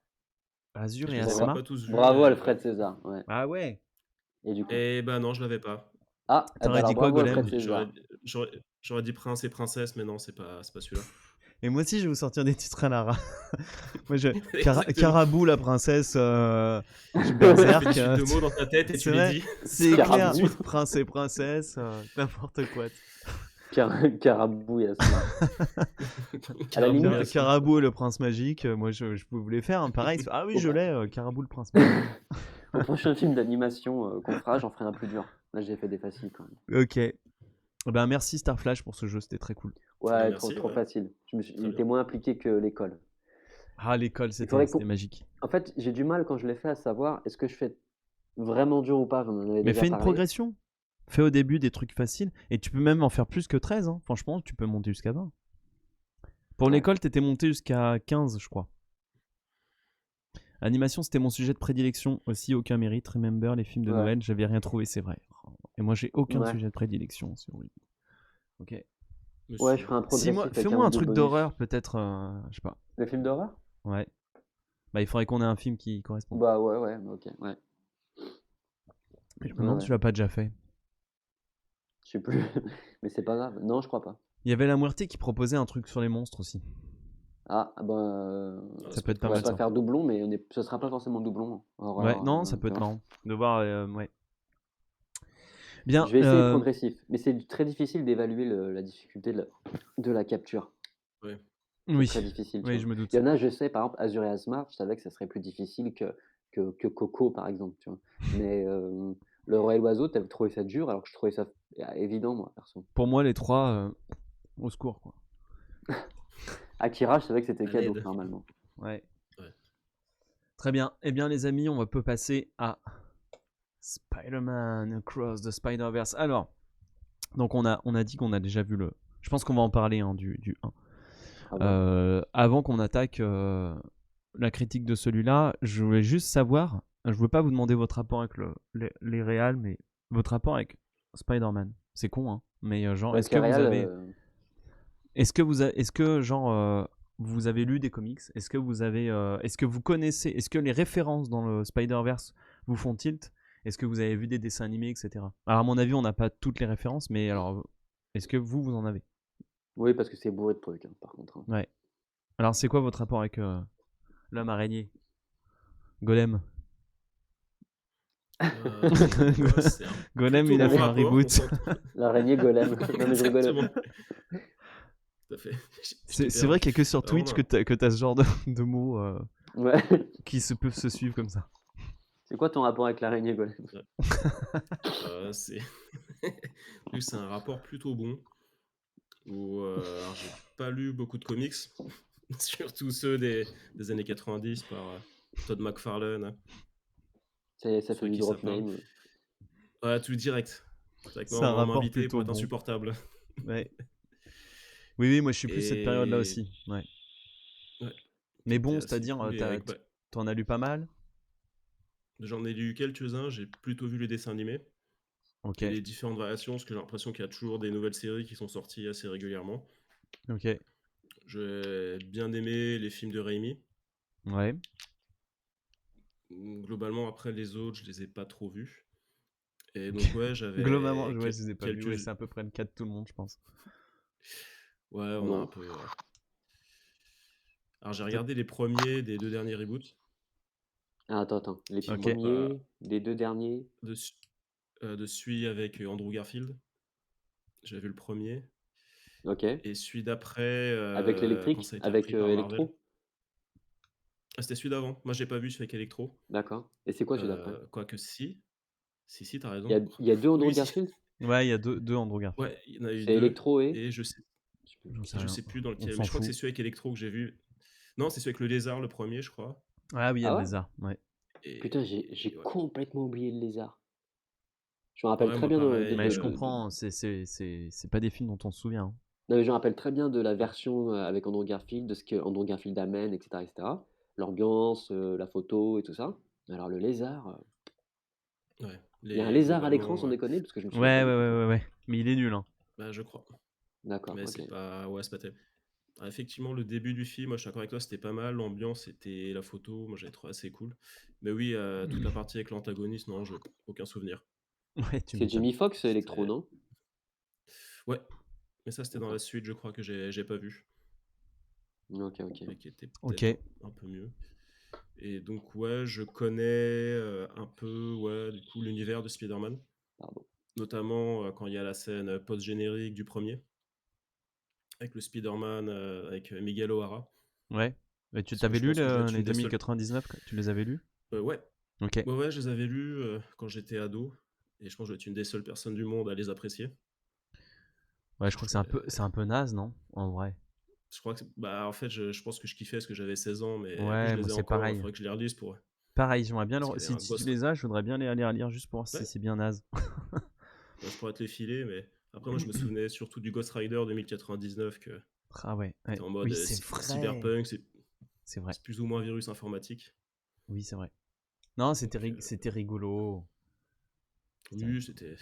Azur Je et les ai même Asma. pas tous vus, Bravo mais ouais. Alfred César, ouais. Ah ouais. Et du coup? Et bah non, je l'avais pas. Ah, eh ben T'aurais alors dit quoi, bravo Alfred Golem? J'aurais César. j'aurais dit Prince et Princesse, mais non, c'est pas celui-là. Et moi aussi, je vais vous sortir des titres à Lara. Moi, Exactement. Carabou, la princesse, Tu fais Berserk. des suites de mots dans ta tête et C'est tu les vrai, dis. c'est Ça marche tout clair. de Carabou. suite. Prince et princesse, n'importe quoi. Carabou et Asma. À la Carabou et limite, Asma. Carabou et le prince magique, moi je peux vous les faire, hein, pareil. Ah oui, je l'ai, Carabou le prince magique. au prochain film d'animation qu'on fera, j'en ferai un plus dur. Là, j'ai fait des faciles quand même. Ok. Ben, merci Starflash pour ce jeu, c'était très cool. Bah, Ouais, merci, trop ouais. facile. Il Très était bien. moins impliqué que l'école. Ah, l'école, Il faudrait c'était qu'on... magique. En fait, j'ai du mal quand je l'ai fait à savoir est-ce que je fais vraiment dur ou pas. On en avait Mais déjà fais une parlé. progression. Fais au début des trucs faciles. Et tu peux même en faire plus que 13. Hein. Franchement, tu peux monter jusqu'à 20. Pour Ouais. l'école, t'étais monté jusqu'à 15, je crois. Animation, c'était mon sujet de prédilection. Aussi, aucun mérite. Remember, les films de Ouais. Noël, j'avais rien trouvé, c'est vrai. Et moi, j'ai aucun Ouais. sujet de prédilection. C'est horrible. Ok. Mais Ouais, si, je ferai un hein. progressif avec un Fais-moi ou un deux truc bonus. d'horreur, peut-être. Je sais pas. Le film d'horreur? Ouais. Bah, il faudrait qu'on ait un film qui corresponde. Bah ouais, ok, ouais. Mais je me Ouais, demande ouais. si tu l'as pas déjà fait. Je sais plus, mais c'est pas grave. Non, je crois pas. Il y avait La Muerte qui proposait un truc sur les monstres aussi. Ah, bah, Ah, Ça ça peut peut être être pas on va mal cool, pas ça. ça. faire doublon, mais ce sera pas forcément doublon. Ouais, Horreur, non, ça peut tu être vois. marrant de voir. Ouais. Bien. Je vais essayer progressif, mais c'est très difficile d'évaluer la difficulté de la capture. Ouais. C'est Oui. très difficile, tu Oui, vois. je me doute. Il y en a, je sais, par exemple, Azur et Asmar, je savais que ça serait plus difficile que Coco, par exemple, tu vois. Mais Le Roi et l'Oiseau, t'avais trouvé ça dur, alors que je trouvais ça évident, moi, perso. Pour moi, les trois, au secours, quoi. Akira, je savais que c'était À cadeau, l'aide. Ouais. normalement. Ouais. Très bien. Eh bien, les amis, on peut passer à Spider-Man Across the Spider-Verse. Alors, donc on a dit qu'on a déjà vu le. Je pense qu'on va en parler hein, du 1. Ah ouais. Avant qu'on attaque la critique de celui-là, je voulais juste savoir. Je ne veux pas vous demander votre rapport avec les réals, mais votre rapport avec Spider-Man. C'est con, hein. Mais genre, Avec les réals, est-ce que genre vous avez lu des comics? Est-ce que est-ce que vous connaissez, est-ce que les références dans le Spider-Verse vous font tilt? Est-ce que vous avez vu des dessins animés, etc. Alors à mon avis, on n'a pas toutes les références, mais alors est-ce que vous en avez? oui, parce que c'est bourré de trucs, hein, par contre. Hein. Ouais. Alors c'est quoi votre rapport avec l'homme araignée? Golem. Ouais, c'est un Golem, plutôt il a bon fait un rapport, reboot. L'araignée golem. Non, mais je rigole. Exactement. Tout à fait. C'est vrai qu'il n'y a que sur Alors, Twitch non. que t'as ce genre de mots Ouais. qui peuvent se suivre comme ça. C'est quoi ton rapport avec l'araignée golem? C'est Lui, c'est un rapport plutôt bon. Alors, j'ai pas lu beaucoup de comics, surtout ceux des années 90 par Todd McFarlane. hein. Ça Ceux fait du qui drop ça parle. name. Ouais, tout direct. C'est vrai que C'est moi, un on m'a rapport invité pour plutôt être bon. insupportable. Ouais. Oui, moi je suis plus cette période-là Et aussi. Ouais. ouais, Mais qui bon, était assez c'est-à-dire, cool. Et avec, t'en as lu pas mal? j'en ai lu quelques-uns, j'ai plutôt vu les dessins animés Ok, et les différentes variations, parce que j'ai l'impression qu'il y a toujours des nouvelles séries qui sont sorties assez régulièrement. ok. J'ai bien aimé les films de Raimi. Ouais. Globalement, après les autres, je les ai pas trop vus. Et donc, ouais, Globalement, j'avais je les ai pas vus. quelques. Ouais, c'est à peu près le cas de tout le monde, je pense. Ouais, on a Bon. un peu. Alors, j'ai regardé les premiers des 2 derniers reboots. Ah, attends. Les Ok. premiers, les 2 derniers. De celui avec Andrew Garfield. J'ai vu le premier. Ok. Et celui d'après, Avec quand l'électrique, ça a été avec repris par Marvel. Electro. Ah, c'était celui d'avant. Moi, j'ai pas vu celui avec Electro. D'accord. Et c'est quoi celui d'après? Quoique, si. Si, t'as Il y a, raison. il y a 2 Andrew Oui, si. Garfield? Ouais, il y a deux Andrew Garfield. Ouais, il y en a eu C'est 2. Electro et. Et Je sais plus. J'en sais je rien. sais plus dans On lequel. s'en Mais je crois que fout. c'est celui avec Electro que j'ai vu. Non, c'est celui avec le lézard, le premier, je crois. Ah oui, il y a Ah le ouais? lézard. Ouais. Putain, j'ai Ouais. complètement oublié le lézard. Je me rappelle Ouais, très moi bien Mais pareil. je comprends, c'est pas des films dont on se souvient, hein. non, mais je me rappelle très bien de la version, avec Andrew Garfield, de ce que Andrew Garfield amène, et cetera. L'ambiance, la photo et tout ça. Alors le lézard, Ouais, il y a un les lézard à l'écran globalement, sans déconner? Parce que je me souviens pas Ouais, ouais, du tout, ouais, quoi. ouais, ouais. Mais il est nul, hein. bah, je crois. D'accord, Mais OK. c'est pas ouais, c'est pas terrible. Ah, effectivement, le début du film, moi, je suis d'accord avec toi, c'était pas mal. L'ambiance était la photo, moi, j'avais trouvé assez cool. Mais oui, toute la partie avec l'antagoniste, non, je aucun souvenir. Ouais, tu C'est m'étonnes. Jamie Foxx, Electro, C'était non? ouais, mais ça, c'était dans la D'accord. suite, je crois que j'ai pas vu, OK, OK. mais qui était Ok. peut-être un peu mieux. Et donc, ouais, je connais, un peu, ouais, du coup, l'univers de Spider-Man, Pardon. notamment, quand il y a la scène, post-générique du premier avec le Spider-Man, avec, Miguel O'Hara. Ouais. Mais tu Parce que t'avais je lu pense que je dois être les une des seules 2099, tu les avais lus? ouais. Ok. Ouais, ouais, je les avais lus, quand j'étais ado et je pense que je dois être une des seules personnes du monde à les apprécier. Ouais, je crois que c'est un peu naze, non? En vrai. Je crois que bah, en fait, je pense que je kiffais parce que j'avais 16 ans, mais après Ouais, je moi les ai c'est encore, il pareil. faudrait que je les relise pour Pareil, j'aimerais bien parce qu'il y avait si, un si tu Ghost les as, je voudrais bien les relire juste pour voir si ouais, c'est bien naze. bah, je pourrais te les filer, mais après moi je me souvenais surtout du Ghost Rider 2099 que Ah ouais, qui était ouais. en mode, Oui, c'est vrai. cyberpunk, C'est vrai. c'est plus ou moins un virus informatique, Oui, c'est vrai. Non, donc c'était rigolo. C'était oui, rigolo. c'était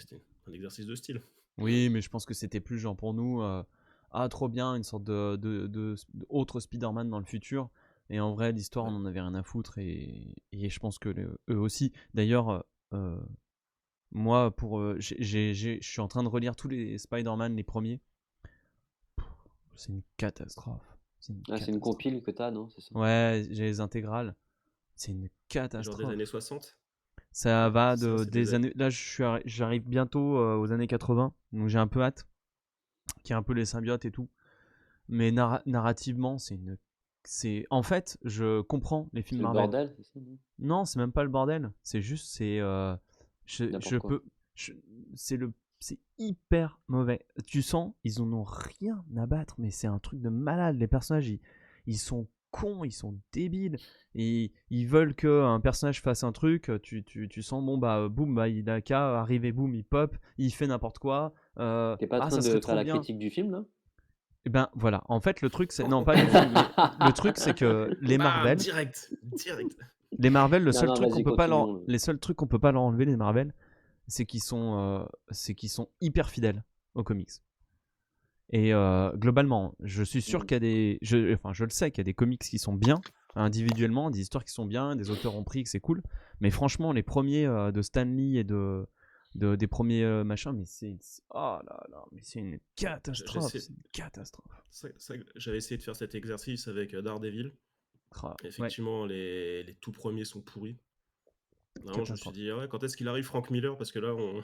un exercice de style. Oui, mais je pense que c'était plus genre pour nous, ah trop bien, une sorte de autre Spider-Man dans le futur. Et en vrai, l'histoire, on Ouais, en avait rien à foutre et je pense que eux aussi. D'ailleurs, moi, je suis en train de relire tous les Spider-Man, les premiers. C'est une catastrophe. C'est une Ah, c'est une catastrophe. compile que t'as, non? C'est ça? Ouais, j'ai les intégrales. C'est une c'est genre des années catastrophe. 60? Ça Ouais, va c'est ça, c'est des des a années. Là, j'arrive bientôt aux années 80, donc j'ai un peu hâte, qui est un peu les symbiotes et tout. Mais narrativement, en fait, je comprends les films C'est le Marvel. bordel, c'est ça, non? Non, c'est même pas le bordel. C'est juste, je N'importe quoi. peux, je- c'est le, c'est hyper mauvais. Tu sens, ils en ont rien à battre, mais c'est un truc de malade. Les personnages, ils sont cons, ils sont débiles. Et ils veulent que un personnage fasse un truc. Tu sens, bon bah, boum, bah, il a qu'à arriver, boum, il pop, il fait n'importe quoi. Tu es pas en Ah, train ça serait de faire trop la bien. critique du film, là? Et ben voilà, en fait le truc c'est non pas du film, mais le truc c'est que bam! Direct, direct. Les Marvel, Non, non, vas-y, continuons, là. les seuls trucs qu'on peut pas leur enlever les Marvel, c'est qu'ils sont hyper fidèles aux comics. Et globalement, je suis sûr Mmh. qu'il y a enfin je le sais qu'il y a des comics qui sont bien individuellement, des histoires qui sont bien, des auteurs ont pris que c'est cool. Mais franchement, les premiers de Stan Lee et des premiers machins, mais oh là là, mais c'est une catastrophe, J'essaie c'est une catastrophe. j'avais essayé de faire cet exercice avec, Daredevil. Ah, ouais, Effectivement, les tout premiers sont pourris. Vraiment, je me suis catastrophe. dit: «Ah ouais, quand est-ce qu'il arrive Frank Miller? Parce que là, on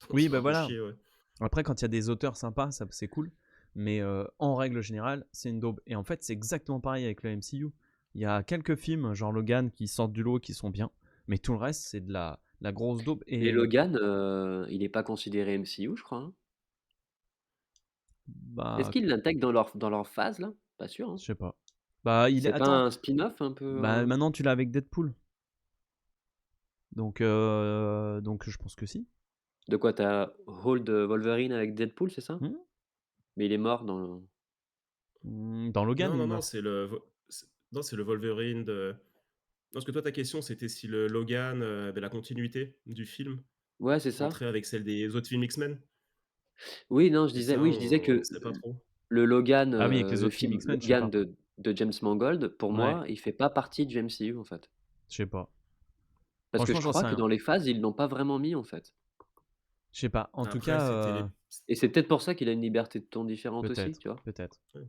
on se Oui, fait bah un peu voilà. chier, ouais». Après, quand il y a des auteurs sympas, ça c'est cool. Mais en règle générale, c'est une daube. Et en fait, c'est exactement pareil avec le MCU. Il y a quelques films, genre Logan, qui sortent du lot, qui sont bien. Mais tout le reste, c'est de la grosse daube. Mais Et Logan, il est pas considéré MCU, je crois, hein? Est-ce bah, qu'ils l'intègrent dans leur phase, là? Pas sûr, hein? je sais pas. Bah, il est. C'est pas Attends. un spin-off un peu, Bah, maintenant, tu l'as avec Deadpool. Donc je pense que si. De quoi? T'as Hold Wolverine avec Deadpool, c'est ça? Hmm. Mais il est mort dans le Dans Logan, Non, il non, non, meurt. c'est le Vo c'est non, c'est le Wolverine de non, parce que toi, ta question, c'était si le Logan, avait la continuité du film ouais, c'est ça. rentrait avec celle des autres films X-Men Oui, non, et ça, je disais on que sait pas trop. le Logan, Ah oui, avec les le autres films film X-Men, je sais Logan pas. de James Mangold, pour Ouais, moi, il fait pas partie du MCU, en fait. je sais pas. Parce que Franchement, je j'en sais crois que rien. dans les phases, ils l'ont pas vraiment mis, en fait. Je sais pas. En tout Après, cas, c'était les Et c'est peut-être pour ça qu'il a une liberté de ton différente aussi, peut-être. tu vois? Peut-être. ouais.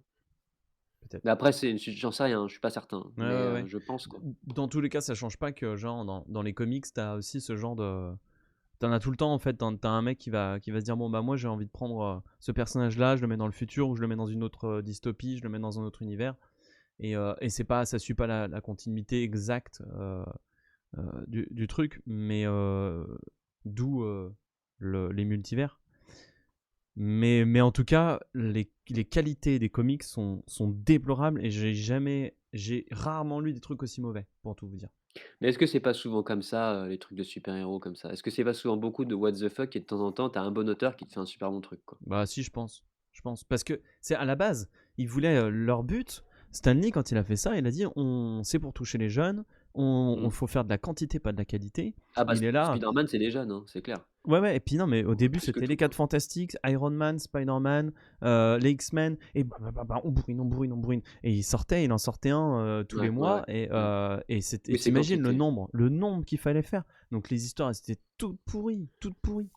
Mais Peut-être. après, j'en sais rien, je suis pas certain, Ouais, mais ouais, ouais. je pense, quoi. Dans tous les cas, ça change pas que, genre, dans les comics, t'as aussi ce genre de. T'en as tout le temps, en fait. T'as un mec qui va se dire, bon, bah, moi, j'ai envie de prendre ce personnage-là, je le mets dans le futur, ou je le mets dans une autre dystopie, je le mets dans un autre univers. Et ça suit pas la continuité exacte du truc, mais d'où les multivers. Mais en tout cas, les qualités des comics sont déplorables et j'ai rarement lu des trucs aussi mauvais, pour tout vous dire. Mais est-ce que c'est pas souvent comme ça, les trucs de super-héros comme ça? Est-ce que c'est pas souvent beaucoup de what the fuck et de temps en temps, tu as un bon auteur qui te fait un super bon truc, quoi? Bah si, je pense. Je pense. Parce que c'est à la base, ils voulaient leur but. Stanley, quand il a fait ça, il a dit c'est pour toucher les jeunes, on Mmh. faut faire de la quantité, pas de la qualité. Ah bah, Il est là. Spider-Man, c'est des jeunes, hein, c'est clair. Ouais, ouais, et puis non, mais au début, Plus que c'était tout, les 4 quoi. Fantastiques, Iron Man, Spider-Man, les X-Men, et on bourrine, on bourrine, on bourrine. Et il en sortait un tous les Ouais, ouais, mois, ouais. Mmh. et Oui, c'est t'imagines quantité. le nombre qu'il fallait faire. Donc les histoires, elles étaient toutes pourries, toutes pourries.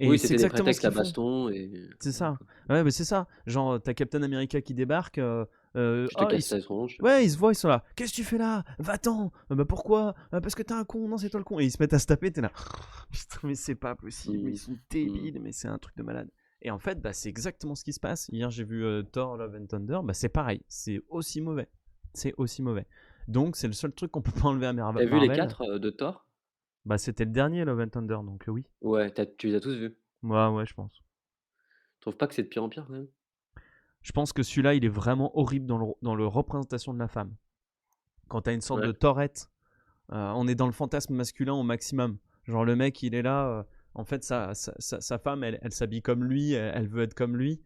Et Oui, c'est c'était des exactement ce prétextes à qu'ils font. baston et C'est voilà, ça. quoi. Ouais, mais c'est ça. Genre, t'as Captain America qui débarque. Je te casse ta tronche. Ouais, ils se voient, ils sont là. Qu'est-ce que tu fais là? Va-t'en. Bah pourquoi? Parce que t'es un con. Non, c'est toi le con. Et ils se mettent à se taper. T'es là. Putain, mais c'est pas possible. Mais ils Mmh. sont Mmh. débiles. Mais c'est un truc de malade. Et en fait, bah, c'est exactement ce qui se passe. Hier, j'ai vu Thor Love and Thunder. Bah, c'est pareil. C'est aussi mauvais. C'est aussi mauvais. Donc, c'est le seul truc qu'on peut pas enlever à Tu vu les Marvel. 4 de Thor? Bah, c'était le dernier Love and Thunder. Donc, oui. Ouais, tu les as tous vus? Ouais, ouais, je pense. Tu trouves pas que c'est de pire en pire, quand même? Je pense que celui-là, il est vraiment horrible dans le représentation de la femme. Quand t'as une sorte de Ouais. Tourette, on est dans le fantasme masculin au maximum. Genre le mec, il est là, en fait, sa femme, elle s'habille comme lui, elle veut être comme lui.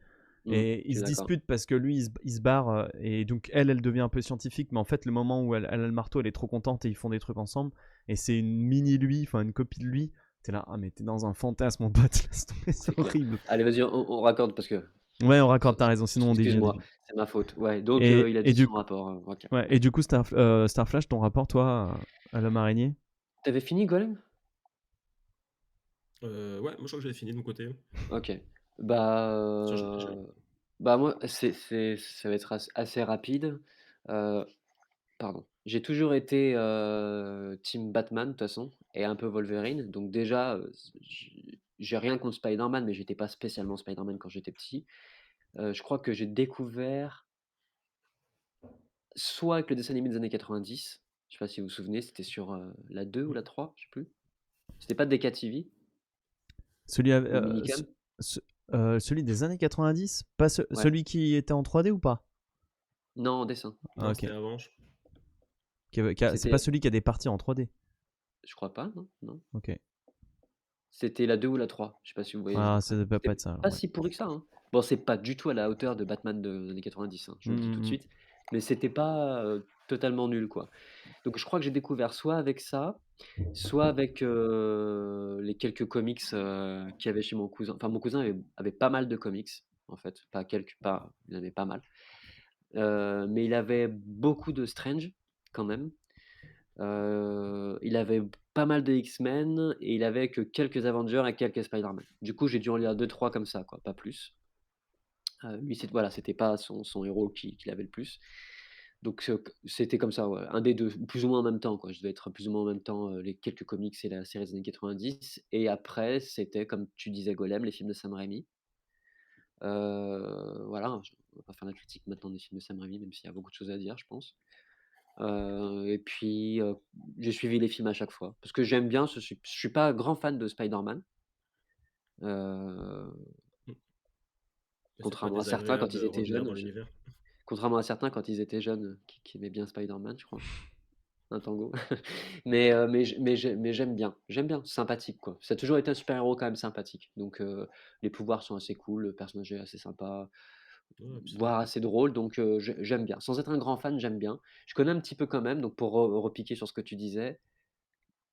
Et Je ils suis se d'accord. disputent parce que lui, il se barre, et donc elle devient un peu scientifique, mais en fait, le moment où elle a le marteau, elle est trop contente et ils font des trucs ensemble. Et c'est une mini lui, enfin une copie de lui. T'es là, ah mais t'es dans un fantasme, mon pote, laisse tomber, C'est c'est clair. horrible. Allez, vas-y, on raccorde parce que Ouais, on raccorde, ça t'as raison, sinon on dévie, on excuse-moi, dévie. c'est ma faute. Ouais, donc Et, il a et dit du son coup, rapport, OK. ouais, et du coup, Star Flash, ton rapport, toi, à l'homme araignée? Tu avais fini Golem? Ouais, moi je crois que j'avais fini de mon côté. OK. Bah, Tiens, j'ai bah, moi, ça va être assez rapide. Heu, pardon. J'ai toujours été, team Batman de toute façon et un peu Wolverine. Donc déjà, j'ai rien contre Spider-Man, mais j'étais pas spécialement Spider-Man quand j'étais petit. Je crois que j'ai découvert soit avec le dessin animé des années 90, je sais pas si vous vous souvenez, c'était sur, la 2 ou mmh. la 3, je sais plus. C'était pas DK TV Celui, ou Minicam? ce- celui des années 90, pas Ouais. celui qui était en 3D ou pas? Non, en dessin. Ah, Non, ok. c'était avant. C'est pas C'était celui qui a des parties en 3D. je crois pas, non? Non. Ok. C'était la 2 ou la 3, je sais pas si vous voyez à peu Ah, près. ça devait pas C'était être ça, alors, pas ouais. si pourri que ça, hein. Bon, c'est pas du tout à la hauteur de Batman des années 90, hein, je Mm, vous le dis tout de mm, mm. suite, mais c'était pas, totalement nul, quoi. Donc je crois que j'ai découvert soit avec ça, soit avec, les quelques comics, qu'il y avait chez mon cousin. Enfin, mon cousin avait pas mal de comics, en fait, pas quelques, pas il en avait pas mal. Mais il avait beaucoup de Strange, quand même. Il avait pas mal de X-Men et il avait que quelques Avengers et quelques Spider-Man. Du coup, j'ai dû en lire deux trois comme ça, quoi, pas plus. Lui, voilà, c'était pas son héros qu'il avait le plus. Donc c'était comme ça, ouais, un des 2, plus ou moins en même temps, quoi. Je devais être plus ou moins en même temps, les quelques comics et la série des années 90 et après, c'était comme tu disais Golem, les films de Sam Raimi. Voilà, on va pas faire la critique maintenant des films de Sam Raimi, même s'il y a beaucoup de choses à dire, je pense. Et puis, j'ai suivi les films à chaque fois parce que j'aime bien je suis pas grand fan de Spider-Man, heu, Mmh. Mais c'est pas contrairement à certains désagréable quand de ils étaient revenir jeunes, dans l'univers. qui aimaient bien Spider-Man, je crois, un tango. Mais j'aime bien, c'est sympathique, quoi. Ça a toujours été un super-héros quand même sympathique, donc les pouvoirs sont assez cool, le personnage est assez sympa, Ouais, puis voire assez drôle, donc j'aime bien. Sans être un grand fan, j'aime bien. Je connais un petit peu quand même, donc pour repiquer sur ce que tu disais,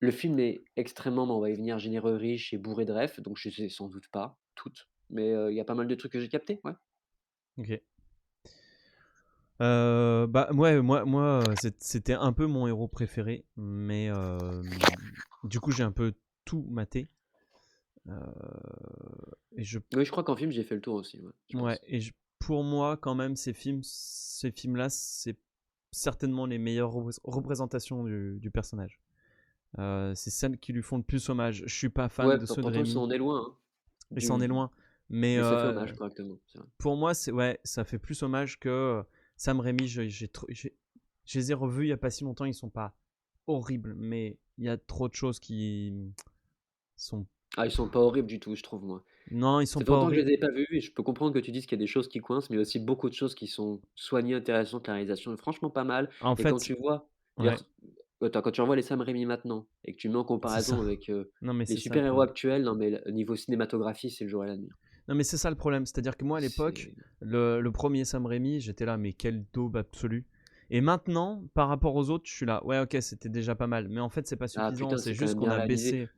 le film est extrêmement, mais on va y venir, généreux, riche et bourré de refs, donc je sais sans doute pas toutes, mais il y a pas mal de trucs que j'ai captés, ouais. Ok. Bah ouais, c'était un peu mon héros préféré, mais du coup j'ai un peu tout maté. Euh, et je, Oui, je crois qu'en film, j'ai fait le tour aussi, ouais, je ouais, pense. pour moi quand même ces films-là, c'est certainement les meilleures représentations du personnage. C'est celles qui lui font le plus hommage. Je suis pas fan Ouais, de ceux de pourtant, ça Rémi, en est loin, hein, mais ça en est du loin. Mais mais ça fait hommage correctement, c'est vrai. pour moi, ouais, ça fait plus hommage que Sam Raimi. Je les ai revus il y a pas si longtemps. Ils sont pas horribles, mais il y a trop de choses qui sont. Ah, ils sont pas horribles du tout, je trouve, moi. Non, ils sont Ça fait pas longtemps que je horribles. les ai pas vus et je peux comprendre que tu dises qu'il y a des choses qui coincent, mais il y a aussi beaucoup de choses qui sont soignées, intéressantes. La réalisation est franchement pas mal En et quand fait, tu vois, je veux ouais. dire, Attends, quand tu revois les Sam Raimi maintenant et que tu mets en C'est comparaison ça. avec, Non, mais les c'est ça le super-héros problème. actuels, non mais le niveau cinématographie, c'est le jour et la nuit. Non, mais c'est ça le problème. C'est-à-dire que moi, à l'époque, C'est le premier Sam Raimi, j'étais là, mais quel daube absolu. Et maintenant, par rapport aux autres, je suis là, ouais, ok, c'était déjà pas mal. Mais en fait, c'est pas ah suffisant. putain, C'est c'est quand juste même qu'on bien a réalisé. baissé.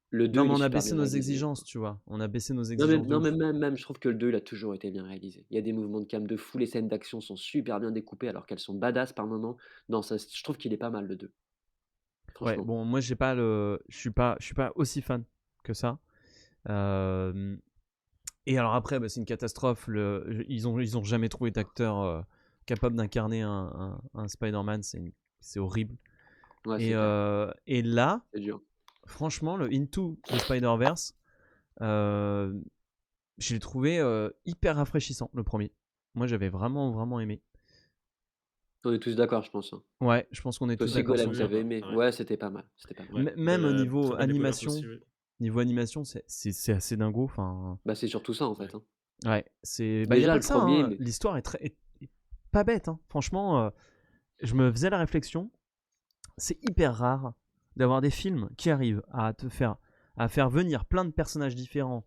Le Non, 2 mais il est on a super baissé bien nos réalisé. exigences, tu vois. On a baissé nos Non, mais exigences de non, mais ouf. même, je trouve que le 2 il a toujours été bien réalisé. Il y a des mouvements de cam de fou, les scènes d'action sont super bien découpées alors qu'elles sont badass par moments. Non, ça je trouve qu'il est pas mal le 2, Ouais, franchement. bon, moi, j'ai pas le. Je suis pas aussi fan que ça. Euh, Et alors après, bah, c'est une catastrophe. Ils ont jamais trouvé d'acteur capable d'incarner un Spider-Man. C'est horrible. Ouais, c'est clair, Et là, c'est dur. franchement, le Into the Spider-Verse, euh, je l'ai trouvé hyper rafraîchissant, le premier. Moi, j'avais vraiment, vraiment aimé. On est tous d'accord, je pense, hein. Ouais, je pense qu'on est Toi tous aussi d'accord Oui, sur Golem, le oui, fait. t'avais bah, aimé? pareil. Ouais, c'était pas mal, c'était pas mal. Ouais, Même au niveau très belle découverte aussi, animation, oui. c'est assez dingo. Enfin, Bah, c'est surtout ça, en Ouais. fait, hein. ouais, c'est. Bah, y a Déjà pas le que ça, premier, hein. mais L'histoire est pas bête, hein. Franchement, je me faisais la réflexion. C'est hyper rare d'avoir des films qui arrivent à faire venir plein de personnages différents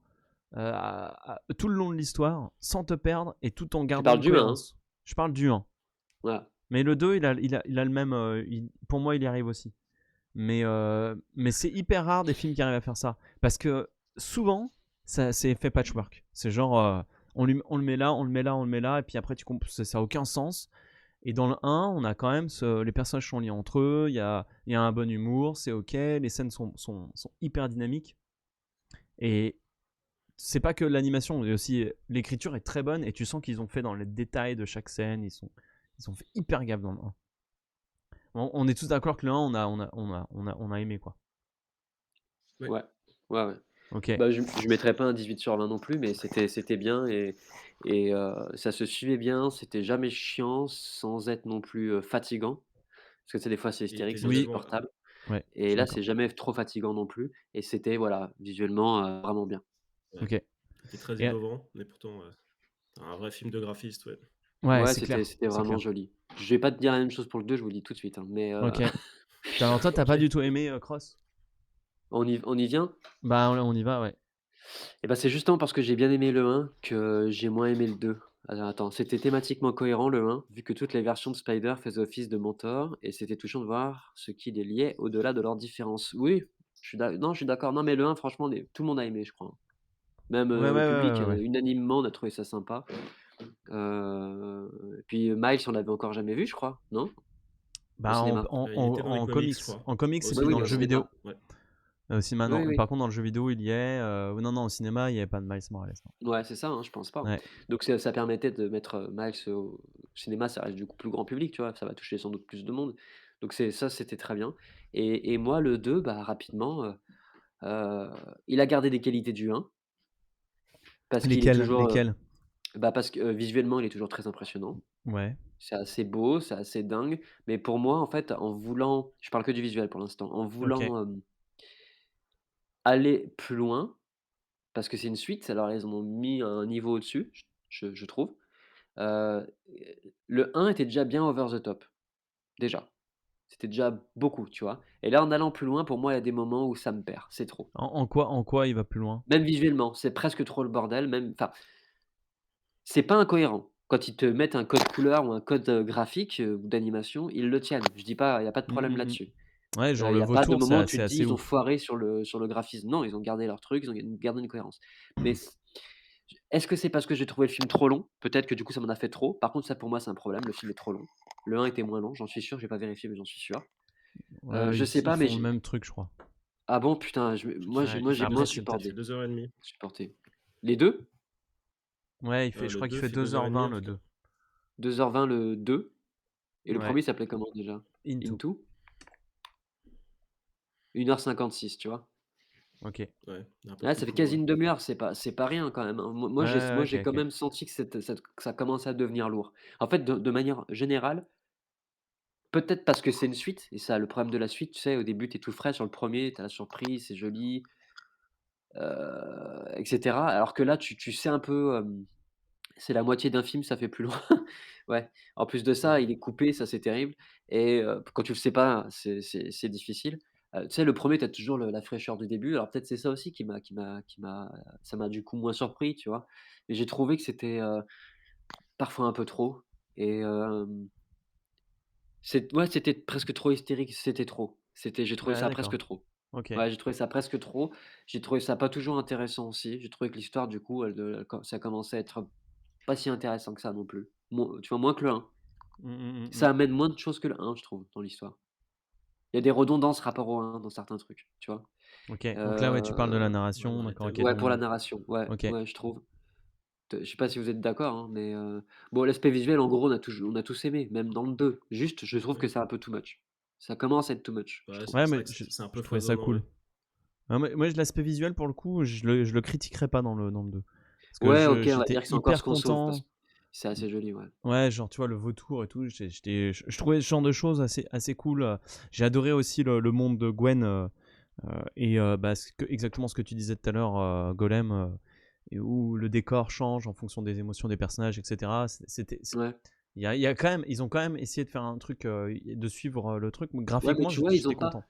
tout le long de l'histoire sans te perdre et tout en tu gardant parles une du 1, hein? cohérence. Je parle du 1. Voilà. Mais le 2, il a le même. Pour moi, il y arrive aussi. Mais c'est hyper rare des films qui arrivent à faire ça. Parce que souvent, c'est fait patchwork. C'est genre, on le met là, on le met là, on le met là, et puis après, ça n'a aucun sens. Et dans le 1, on a quand même les personnages sont liés entre eux, il y a un bon humour, c'est ok, les scènes sont hyper dynamiques. Et c'est pas que l'animation, mais aussi l'écriture est très bonne et tu sens qu'ils ont fait dans les détails de chaque scène, ils ont fait hyper gaffe dans le 1. On est tous d'accord que le 1, on a aimé quoi. Oui. Ouais. Ouais, ouais. Ok, Bah, je mettrais pas un 18/20 non plus, mais c'était bien et ça se suivait bien, c'était jamais chiant sans être non plus, fatigant. Parce que tu sais, des fois, c'est Il hystérique, était c'est oui, visuellement, insupportable ouais, je et suis là, d'accord. c'est jamais trop fatigant non plus et c'était, voilà, visuellement, vraiment bien. ouais. Ok. Il était très Et, innovant, mais pourtant, un vrai film de graphiste, ouais. ouais, Ouais, c'est c'était clair, c'était c'est vraiment clair. joli. Je vais pas te dire la même chose pour le 2, je vous le dis tout de suite, hein, mais Ok. Alors toi, t'as OK. pas du tout aimé Cross? on y vient? Bah on y va, ouais. Et bah, c'est justement parce que j'ai bien aimé le 1 que j'ai moins aimé le 2. Alors attends, c'était thématiquement cohérent le 1, vu que toutes les versions de Spider faisaient office de mentor, et c'était touchant de voir ce qui les liait au-delà de leurs différences. Oui, je suis d'accord. Non, mais le 1, franchement, tout le monde a aimé, je crois, hein. Même Ouais, ouais, le ouais, public, ouais, ouais. unanimement, on a trouvé ça sympa. Et puis Miles, on l'avait encore jamais vu, je crois, non? Au Bah cinéma? Il était dans les en comics, comics, je crois. en comics Au et Oui, puis oui, dans mais le au jeu cinéma, vidéo. cinéma. ouais. Oui, Non, oui. par contre dans le jeu vidéo il y est. Non, non, au cinéma il y avait pas de Miles Morales. Ouais, c'est ça, hein, je pense pas, Non. hein. Ouais. Donc ça permettait de mettre, Miles au cinéma, ça reste du coup plus grand public, tu vois? Ça va toucher sans doute plus de monde. Donc c'était très bien et moi le 2, bah, rapidement, heu, il a gardé des qualités du 1 parce qu'il est Lesquels, toujours, lesquels? bah, parce que, visuellement, il est toujours très impressionnant. Ouais. C'est assez beau, c'est assez dingue, mais pour moi, en fait, en voulant je parle que du visuel pour l'instant, en Ok. voulant, aller plus loin, parce que c'est une suite, alors ils en ont mis un niveau au-dessus, je trouve. Heu, le un était déjà bien over the top, déjà. C'était déjà beaucoup, tu vois? Et là, en allant plus loin, pour moi, il y a des moments où ça me perd, c'est trop. En quoi il va plus loin? Même visuellement, c'est presque trop le bordel, même enfin, c'est pas incohérent. Quand ils te mettent un code couleur ou un code, graphique, ou d'animation, ils le tiennent. Je dis pas, il y a pas de problème Mm. là-dessus. Ouais, genre Il le y a pas de vautour moment où tu c'est te dis: assez «Ils ont ouf. foiré sur le graphisme». Non, ils ont gardé leur truc, ils ont gardé une cohérence. Mais est-ce que c'est parce que j'ai trouvé le film trop long? Peut-être que du coup ça m'en a fait trop. Par contre ça pour moi c'est un problème, le film est trop long. Le un était moins long, j'en suis sûr, j'ai pas vérifié mais j'en suis sûr. Je sais Ils pas mais font le même truc je crois. ah bon? Putain, Ouais, il fait à peu j'ai moins près cette Il fait supporté 2 h 30. supporté. Les 2. Ouais, je Le crois qu'il 2 fait fait 2 h 30 2h20 en le tout cas. 2. 2h20 le 2 et le Ouais, premier s'appelait comment déjà? Into. Into? 1h56, tu vois? Ok. Ouais, un peu Ouais, plus ça fait court, quasi ouais. une demi heure, c'est pas rien quand même, hein. Ouais, J'ai ok, quand ok. même senti que que ça commençait à devenir lourd. En fait, de manière générale, peut-être parce que c'est une suite et ça le problème de la suite, tu sais, au début, tu es tout frais sur le premier, tu as la surprise, c'est joli, et cetera. Alors que là, tu sais un peu, C'est la moitié d'un film, ça fait plus long. Ouais. En plus de ça, Ouais. il est coupé, ça c'est terrible et quand tu le sais pas, c'est difficile. Tu sais, le premier, tu as toujours le la fraîcheur du début. Alors peut-être c'est ça aussi qui m'a ça m'a du coup moins surpris, tu vois? Mais j'ai trouvé que c'était, parfois un peu trop et ouais, c'était presque trop hystérique, c'était trop. J'ai trouvé Ouais, ça d'accord. presque trop. Ok. Ouais, j'ai trouvé ça presque trop. J'ai trouvé ça pas toujours intéressant aussi. J'ai trouvé que l'histoire du coup, ça commençait à être pas si intéressant que ça non plus. Tu vois, moins que le un. Ça Mm. amène moins de choses que le un, je trouve, dans l'histoire. Il y a des redondances rapport au un dans certains trucs, tu vois? Ok. Donc là, ouais, tu parles de la Heu, Ouais, narration, dans les d'accord, ok. thèmes. ouais, pour la narration, ouais, Ok. ouais, je trouve. Je sais pas si vous êtes d'accord, hein, mais bon, l'aspect visuel, en gros, on a tous aimé, même dans le 2. Juste, je trouve que Oui. c'est un peu too much. Ça commence à être too much, je Ouais, trouve. Ouais, c'est mais vrai que c'est un peu je trouvais ça foisonnant, cool. ouais. Ah, moi, l'aspect visuel, pour le coup, je le critiquerais pas dans le 2. Parce que Ouais, OK, on va j'étais dire que c'est encore ce hyper qu'on sauve parce content. que c'est assez joli, ouais. Ouais, genre, tu vois, le vautour et tout, je trouvais ce genre de choses assez cool. J'ai adoré aussi le monde de Gwen et bah, exactement ce que tu disais tout à l'heure, Golem, et où le décor change en fonction des émotions des personnages, etc. Ouais. Il y a quand même, ils ont quand même essayé de faire un truc, de suivre le truc. Ouais, mais Graphiquement, tu vois, ils j'étais ont pas content.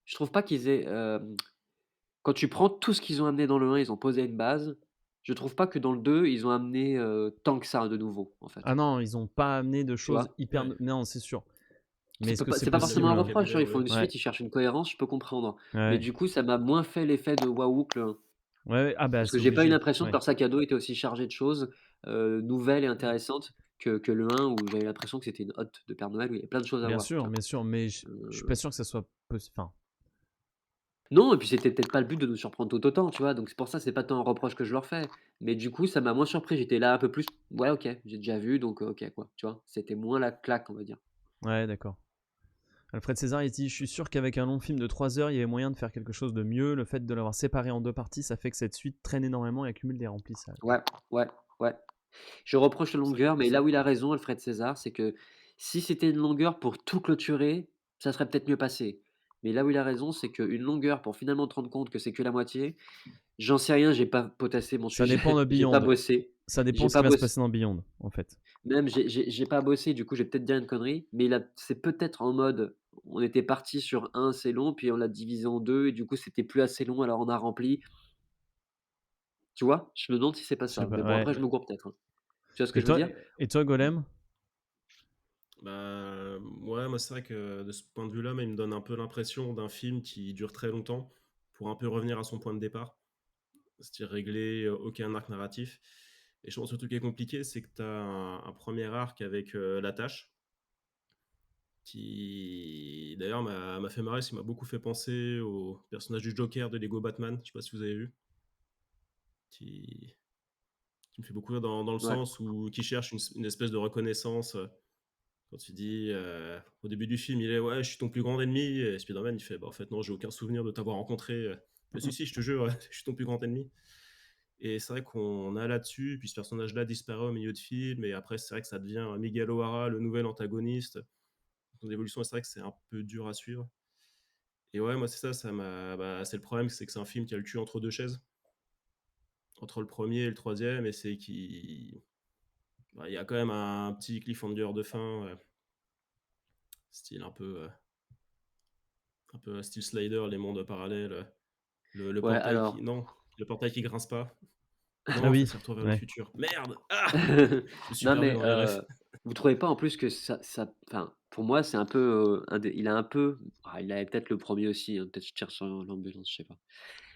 je trouve pas qu'ils aient, quand tu prends tout ce qu'ils ont amené dans le 1, ils ont posé une base. Je trouve pas que dans le 2, ils ont amené, tant que ça de nouveau, en Ah fait. non, ils ont pas amené de Tu choses vois? hyper. Ouais. Non, c'est sûr. Mais est-ce que c'est C'est pas Même le forcément un possible? reproche, hein, ils vocabulaire, font ouais. une Ouais, suite, ils cherchent une cohérence, je peux comprendre. Mais ouais, du coup, ça m'a moins fait l'effet de waouh que le 1. ouais, ouais. Ah bah, Parce que c'est j'ai pas eu obligé. l'impression que Ouais. leur sac à dos était aussi chargé de choses, nouvelles et Ouais. intéressantes que le 1 où j'avais l'impression que c'était une hotte de Père Noël où il y avait plein de choses à voir, tu vois? Bien sûr, mais je suis pas Heu, sûr que ça soit enfin, non et puis c'était peut-être pas le but de nous surprendre tout autant, tu vois? Donc c'est pour ça, c'est pas tant un reproche que je leur fais. Mais du coup, ça m'a moins surpris, j'étais là un peu plus: «Ouais, OK, j'ai déjà vu donc OK quoi», tu vois? C'était moins la claque, on va dire. ouais, d'accord. Alfred César, il dit: «Je suis sûr qu'avec un long film de 3 heures, il y avait moyen de faire quelque chose de mieux. Le fait de l'avoir séparé en 2 parties, ça fait que cette suite traîne énormément et accumule des remplissages». Ouais, ouais, ouais. Je reproche la C'est longueur, mais c'est là où il a raison, Alfred César, c'est que si c'était une longueur pour tout clôturer, ça serait peut-être mieux passé. Mais là où il a raison, c'est qu'une longueur pour finalement te rendre compte que c'est que la moitié, j'en sais rien, j'ai pas potassé mon Ça dépend de sujet, j'ai pas Beyond. bossé, Ça dépend j'ai ce qui pas va se bossé passer dans Beyond, en fait. même j'ai pas bossé, du coup, je vais peut-être dire une connerie, mais c'est peut-être en mode, on était parti sur un c'est long, puis on l'a divisé en 2 et du coup, c'était plus assez long, alors on a rempli. Tu vois? Je me demande si c'est pas Je sais ça, pas, mais bon ouais. après je ouais. me gourre peut-être, hein. Tu vois ce que Et je veux toi dire? Golem? Bah, ouais, moi, c'est vrai que de ce point de vue-là, moi, il me donne un peu l'impression d'un film qui dure très longtemps pour un peu revenir à son point de départ, c'est-à-dire régler aucun arc narratif. Et je pense que le truc qui est compliqué, c'est que tu as un premier arc avec la tâche, qui d'ailleurs m'a fait marrer, parce qu'il m'a beaucoup fait penser au personnage du Joker de Lego Batman, je sais pas si vous avez vu, qui, qui me fait beaucoup rire dans le Ouais. sens où qui cherche une espèce de reconnaissance. Quand tu dis, au début du film, il est: «Ouais, je suis ton plus grand ennemi» et Spider-Man, il fait: «Bah, en fait, non, j'ai aucun souvenir de t'avoir rencontré». «Mais si, si, je te jure, je suis ton plus grand ennemi» et c'est vrai qu'on a là-dessus, puis ce personnage-là disparaît au milieu de film et après, c'est vrai que ça devient Miguel O'Hara, le nouvel antagoniste. Son évolution, c'est vrai que c'est un peu dur à suivre et ouais, moi, c'est ça, ça m'a bah, c'est le problème, c'est que c'est un film qui a le cul entre 2 chaises, entre le premier et le troisième et c'est qui bah, il y a quand même un petit cliffhanger de fin, style un peu style Slider, les mondes parallèles, le Ouais, portail qui alors non, le portail qui grince pas. Ah Non, en fait, oui, c'est Retour vers le ouais. futur. Merde! Ah! Je me suis non, perdu mais dans les refs. vous trouvez pas en plus que ça enfin, pour moi, c'est un peu, il a un peu il avait peut-être le premier aussi, hein, peut-être je tire sur l'ambulance, je sais pas.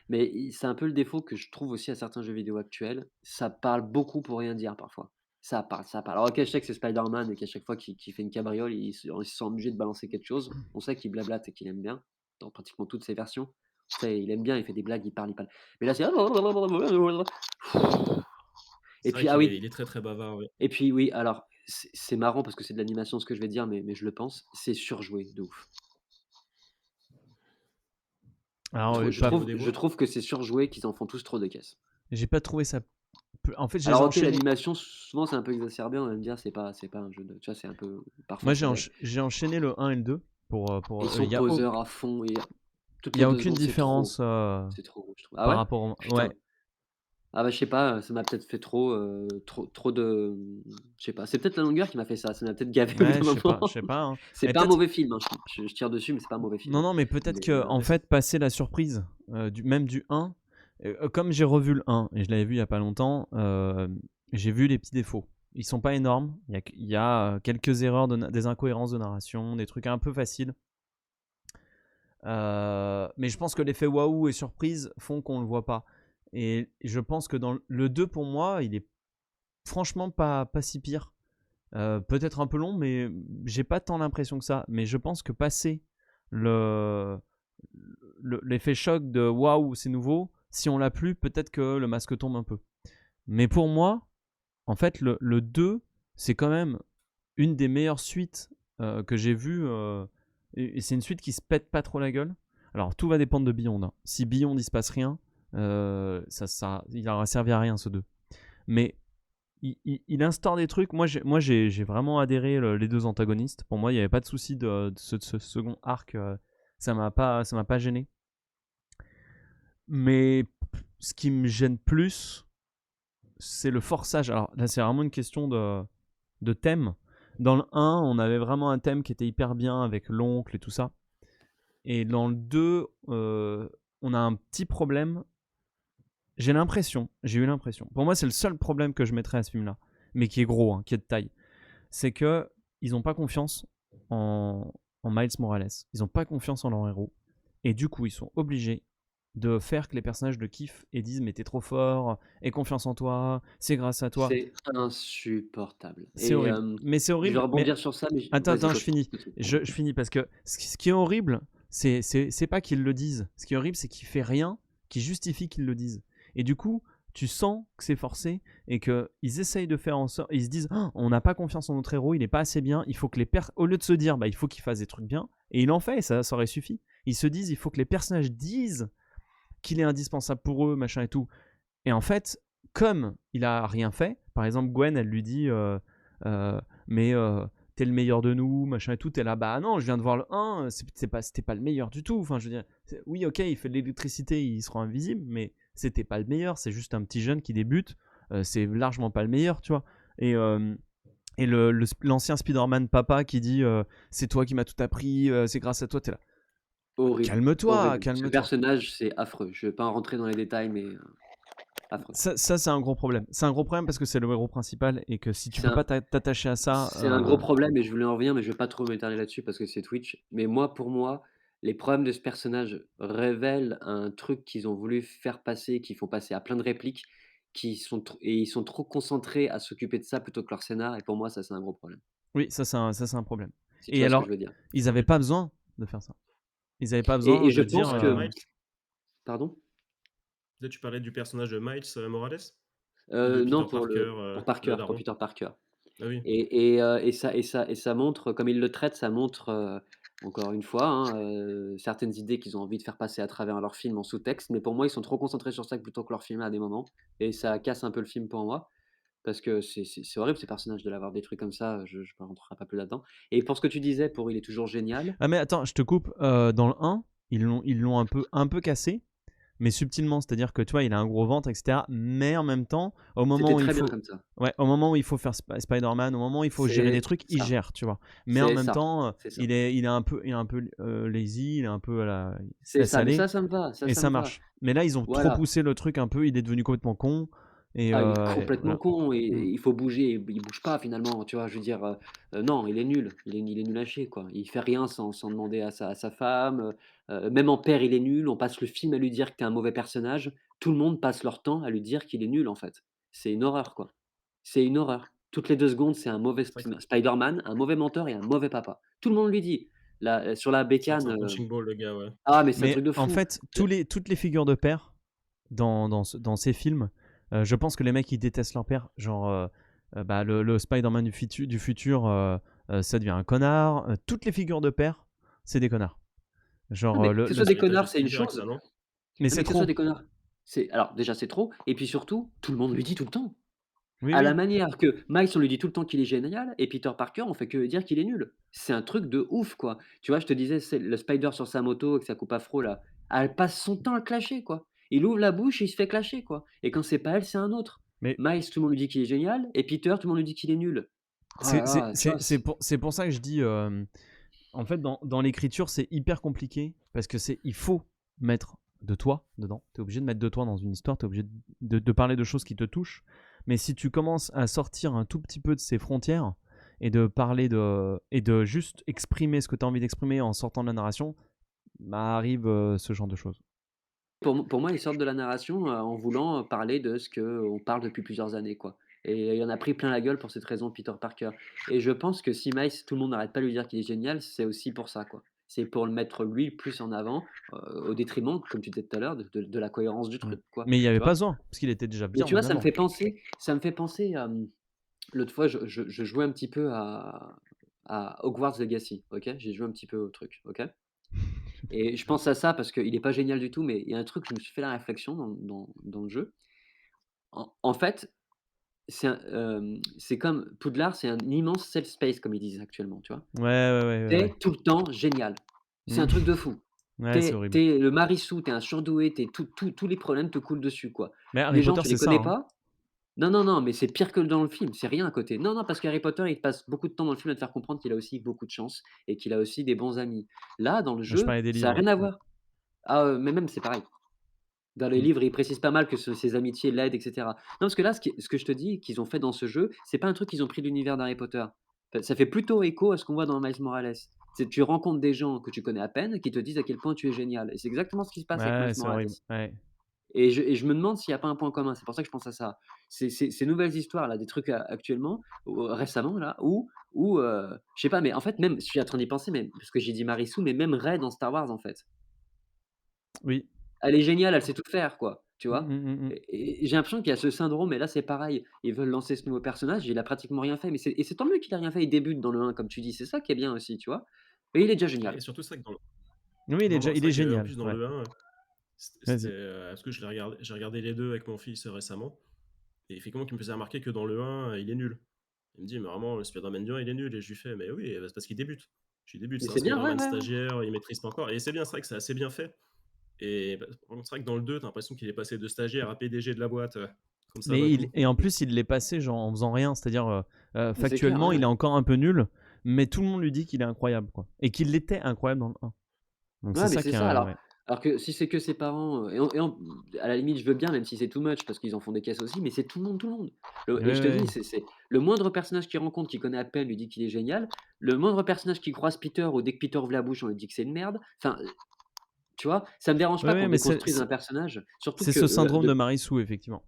Mais c'est un peu le défaut que je trouve aussi à certains jeux vidéo actuels, ça parle beaucoup pour rien dire parfois. Ça parle. Alors OK, je sais que c'est Spider-Man et qu'à chaque fois qu'il fait une cabriole, il se sent obligé de balancer quelque chose. On sait qu'il blablate et qu'il aime bien, dans pratiquement toutes ses versions. Tu sais, il aime bien, il fait des blagues, il parle. Mais là, c'est et C'est vrai puis, ah qu'il oui, est très, très bavard, oui. et puis oui, alors c'est marrant parce que c'est de l'animation ce que je vais dire, mais je le pense, c'est surjoué de ouf. Alors, pas Au niveau des Je voix? trouve que c'est surjoué, qu'ils en font tous trop de caisses. j'ai pas trouvé ça en fait, je les ai Alors OK, enchaînés. l'animation souvent c'est un peu exacerbé, on va me dire c'est pas un jeu de tu vois, c'est un peu parfois Moi, ça l'est. j'ai enchaîné le 1 et le 2 Ils il sont y a poseurs à fond et toutes y les a 2 aucune secondes, différence, c'est trop je trouve. Ah par ouais? rapport au ouais. Putain, Ah bah, je sais pas, ça m'a peut-être fait trop de, je sais pas, c'est peut-être la longueur qui m'a fait ça m'a peut-être gavé au bout Ouais, d'un moment. je sais pas, hein. C'est Et pas un peut-être mauvais film, hein, je tire dessus, mais c'est pas un mauvais film, non, hein. non, mais peut-être Mais que en Mais c'est fait, passer la surprise, même du 1, comme j'ai revu le 1 et je l'avais vu il y a pas longtemps, j'ai vu les petits défauts. Ils sont pas énormes, quelques erreurs des incohérences de narration, des trucs un peu faciles. Mais je pense que l'effet waouh et surprise font qu'on le voit pas. Et je pense que dans le 2, pour moi, il est franchement pas si pire. Peut-être un peu long, mais j'ai pas tant l'impression que ça. Mais je pense que passer le l'effet choc de waouh, c'est nouveau, si on l'a plus, peut-être que le masque tombe un peu. Mais pour moi, en fait, le 2, c'est quand même une des meilleures suites que j'ai vues. Et c'est une suite qui se pète pas trop la gueule. Alors, tout va dépendre de Beyond, hein. Si Beyond, il se passe rien, il aura servi à rien, ce 2. Mais il instaure des trucs. Moi, j'ai vraiment adhéré les deux antagonistes. Pour moi, il n'y avait pas de souci de ce second arc. Ça m'a pas gêné. Mais ce qui me gêne plus, c'est le forçage. Alors là, c'est vraiment une question de thème. Dans le 1, on avait vraiment un thème qui était hyper bien avec l'oncle et tout ça. Et dans le 2, on a un petit problème. J'ai eu l'impression. Pour moi, c'est le seul problème que je mettrais à ce film-là. Mais qui est gros, hein, qui est de taille. C'est que ils n'ont pas confiance en Miles Morales. Ils n'ont pas confiance en leur héros. Et du coup, ils sont obligés de faire que les personnages le kiffent et disent mais t'es trop fort, aie confiance en toi, c'est grâce à toi. C'est insupportable C'est et horrible. Mais c'est je vais horrible. Mais rebondir sur ça, mais attends, vas-y, attends, je continue, finis. continue, pardon. Je finis parce que ce qui est horrible, c'est pas qu'ils le disent. Ce qui est horrible, c'est qu'il fait rien qui justifie qu'ils le disent. Et du coup, tu sens que c'est forcé et qu'ils essayent de faire en sorte. Ils se disent oh, on n'a pas confiance en notre héros, il n'est pas assez bien. Il faut que au lieu de se dire bah, il faut qu'il fasse des trucs bien, et il en fait, et ça aurait suffi. Ils se disent il faut que les personnages disent qu'il est indispensable pour eux, machin et tout. Et en fait, comme il a rien fait, par exemple, Gwen, elle lui dit mais t'es le meilleur de nous, machin et tout. T'es là, bah non, je viens de voir le 1, c'était pas le meilleur du tout. Enfin, je veux dire, oui, ok, il fait de l'électricité, il sera invisible, mais c'était pas le meilleur. C'est juste un petit jeune qui débute. C'est largement pas le meilleur, tu vois. Et l'ancien Spider-Man papa qui dit c'est toi qui m'as tout appris, c'est grâce à toi, t'es là. Horrible, Calme-toi, horrible. Ce calme-toi. personnage, c'est affreux. Je vais pas en rentrer dans les détails, mais affreux. Ça, c'est un gros problème. C'est un gros problème parce que c'est le héros principal et que si tu C'est peux un pas t'attacher à ça, c'est un gros problème et je voulais en revenir, mais je vais pas trop m'éterniser là-dessus parce que c'est Twitch. Mais moi, pour moi, les problèmes de ce personnage révèlent un truc qu'ils ont voulu faire passer, qu'ils font passer à plein de répliques, ils sont trop concentrés à s'occuper de ça plutôt que leur scénar et pour moi, ça, c'est un gros problème, oui, ça c'est un problème. si tu Et vois ce que alors, je veux dire? ils ouais. avaient pas besoin de faire ça. Ils avaient pas Et besoin je de Tu dire pense parlais de que Miles? pardon? Là, tu parlais du personnage de Miles Morales? Ou de Non, Peter Parker, pour le Parker, pour daron? Peter Parker. Ah oui. Et ça montre, comme il le traite, ça montre, encore une fois, hein, certaines idées qu'ils ont envie de faire passer à travers leur film en sous-texte, mais pour moi, ils sont trop concentrés sur ça plutôt que leur film à des moments et ça casse un peu le film pour moi parce que c'est horrible ces personnages de l'avoir détruit comme ça, je ne rentrerai pas plus là-dedans et pour ce que tu disais, pour Il est toujours génial, ah mais attends, je te coupe. Dans le 1, ils l'ont un peu cassé, mais subtilement. C'est-à-dire que tu vois, il a un gros ventre, etc. Mais en même temps, au moment c'était où il très bien faut, comme ça. ouais, au moment où il faut faire Spider-Man, au moment où il faut gérer des C'est trucs, il ça, gère, tu vois. Mais en c'est même ça, temps, c'est ça. il est un peu lazy, il est un peu il se C'est laisse ça, mais aller ça me va, ça, et ça ça me va. marche. Mais là, ils ont trop Voilà. poussé le truc un peu. Il est devenu complètement con Ah, il est et complètement voilà. con et Mm. il faut bouger, il bouge pas finalement, tu vois? Je veux dire, non, il est nul, il est nul à chier, quoi. Il fait rien sans demander à sa femme, même en père, il est nul. On passe le film à lui dire que tu es un mauvais personnage. Tout le monde passe leur temps à lui dire qu'il est nul, en fait. C'est une horreur, quoi. C'est une horreur. Toutes les 2 secondes, c'est un mauvais C'est vrai que Spider-Man, un mauvais mentor et un mauvais papa. Tout le monde lui dit. Là, sur la c'est vrai que bécane, c'est un punching ball, le gars, ouais. ah mais c'est un Mais truc de en fou. fait, toutes les figures de père dans ces films, je pense que les mecs ils détestent leur père. Genre, bah, le Spider-Man du futur, ça devient un connard. Toutes les figures de père, c'est des connards. Non, Genre, mais que ce soit C'est des l'héritage de connards, c'est une Spielberg, chose. ça, non? mais Non, c'est mais que ce soit trop. des connards, c'est alors déjà c'est trop et puis surtout, tout le monde lui dit tout le temps. Oui, À la oui. manière que Miles, on lui dit tout le temps qu'il est génial et Peter Parker, on fait que dire qu'il est nul. C'est un truc de ouf, quoi. Tu vois, je te disais, c'est le Spider sur sa moto avec sa coupe afro là, elle passe son temps à le clasher, quoi Il ouvre la bouche et il se fait clasher, quoi. Et quand c'est pas elle, c'est un autre. Mais Miles, tout le monde lui dit qu'il est génial, et Peter, tout le monde lui dit qu'il est nul. Oh là là, tu vois? c'est pour ça que je dis, en fait, dans l'écriture, c'est hyper compliqué parce que il faut mettre de toi dedans. Tu es obligé de mettre de toi dans une histoire, tu es obligé de parler de choses qui te touchent. Mais si tu commences à sortir un tout petit peu de ces frontières et de parler et de juste exprimer ce que tu as envie d'exprimer en sortant de la narration, bah arrive ce genre de choses. Pour moi, ils sortent de la narration, en voulant parler de ce qu'on parle depuis plusieurs années, quoi. Et il en a pris plein la gueule pour cette raison, Peter Parker. Et je pense que si Miles, tout le monde n'arrête pas de lui dire qu'il est génial, c'est aussi pour ça, quoi. C'est pour le mettre lui plus en avant, au détriment, comme tu disais tout à l'heure, de la cohérence du Mm. truc, quoi. Mais il n'y avait Tu pas vois? besoin, parce qu'il était déjà Mais bien tu vois, bien avant. ça me fait penser, l'autre fois, je jouais un petit peu à Hogwarts Legacy, OK? J'ai joué un petit peu au truc, OK? Et je pense à ça parce qu'il est pas génial du tout, mais il y a un truc, je me suis fait la réflexion dans le jeu. En fait, c'est comme Poudlard, c'est un immense safe space comme ils disent actuellement, tu vois? Ouais, ouais, ouais, Tu ouais, ouais. tout le temps génial. C'est un Mm. truc de fou. Ouais, c'est Tu horrible. es le Marissou, tu es un surdoué, tu es tous les problèmes te coulent dessus, quoi. Mais Harry Les gens, Potter, tu les c'est ça, connais hein. pas. Non, non, non, mais c'est pire que dans le film, c'est rien à côté. Non, non, parce qu'Harry Potter, il passe beaucoup de temps dans le film à te faire comprendre qu'il a aussi beaucoup de chance et qu'il a aussi des bons amis. Là, dans le Je jeu, parlais des ça a livres. rien à Ouais. voir. Ah, mais même c'est pareil. Dans les Mm. livres, ils précisent pas mal que ses amitiés l'aident, et cetera. Non, parce que là, ce que je te dis qu'ils ont fait dans ce jeu, c'est pas un truc qu'ils ont pris de l'univers d'Harry Potter. Ça fait plutôt écho à ce qu'on voit dans Miles Morales. C'est tu rencontres des gens que tu connais à peine, qui te disent à quel point tu es génial et c'est exactement ce qui se passe avec Miles Ouais, c'est Morales. horrible. Ouais. Et je me demande s'il y a pas un point commun, c'est pour ça que je pense à ça. Ces nouvelles histoires là, des trucs a actuellement, ou récemment là, je sais pas, mais en fait même je suis en train d'y penser, mais parce que j'ai dit Marissou, mais même Rey dans Star Wars en fait. Oui. Elle est géniale, elle sait tout faire, quoi, tu Mm, vois? mm, mm, mm. Et j'ai l'impression qu'il y a ce syndrome et là, c'est pareil. Ils veulent lancer ce nouveau personnage, il a pratiquement rien fait, mais c'est tant mieux qu'il a rien fait, il débute dans le 1 comme tu dis, c'est ça qui est bien aussi, tu vois? Et il est déjà Et génial. surtout, c'est vrai que dans le Oui, non, non, il c'est est vrai qu'en génial. plus dans Ouais. le 1, c'était, Vas-y. parce que j'ai regardé les 2 avec mon fils, récemment et effectivement qui me faisait remarquer que dans le 1, il est nul. Il me dit: «Mais vraiment, le Spider-Man du 1, il est nul» et je lui fais: «Mais oui, c'est parce qu'il débute. Il débute, Mais c'est un c'est bien, ouais, Spider-Man ouais, ouais. stagiaire, il maîtrise pas encore» et c'est bien, c'est vrai que c'est assez bien fait et bah, par contre, c'est vrai que dans le 2, tu as l'impression qu'il est passé de stagiaire à PDG de la boîte, comme ça d'un coup. Et en plus, il l'est passé genre en faisant rien. C'est-à-dire, Mais c'est clair, factuellement, ouais, il est ouais. encore un peu nul, mais tout le monde lui dit qu'il est incroyable, quoi. Et qu'il était incroyable dans le 1. Donc c'est Ouais, mais ça c'est qui est. ça, alors Ouais. alors que si c'est que ses parents, à la limite, je veux bien, même si c'est too much parce qu'ils en font des caisses aussi, mais c'est tout le monde, tout le monde. Ouais, Et je te dis, ouais. c'est le moindre personnage qu'il rencontre, qu'il connaît à peine, lui dit qu'il est génial. Le moindre personnage qui croise Peter ou dès que Peter ouvre la bouche, on lui dit que c'est une merde. Enfin, tu vois? Ça me dérange Ouais, pas ouais, qu'on mais déconstruise un personnage, surtout c'est que, ce syndrome de Marissou, effectivement.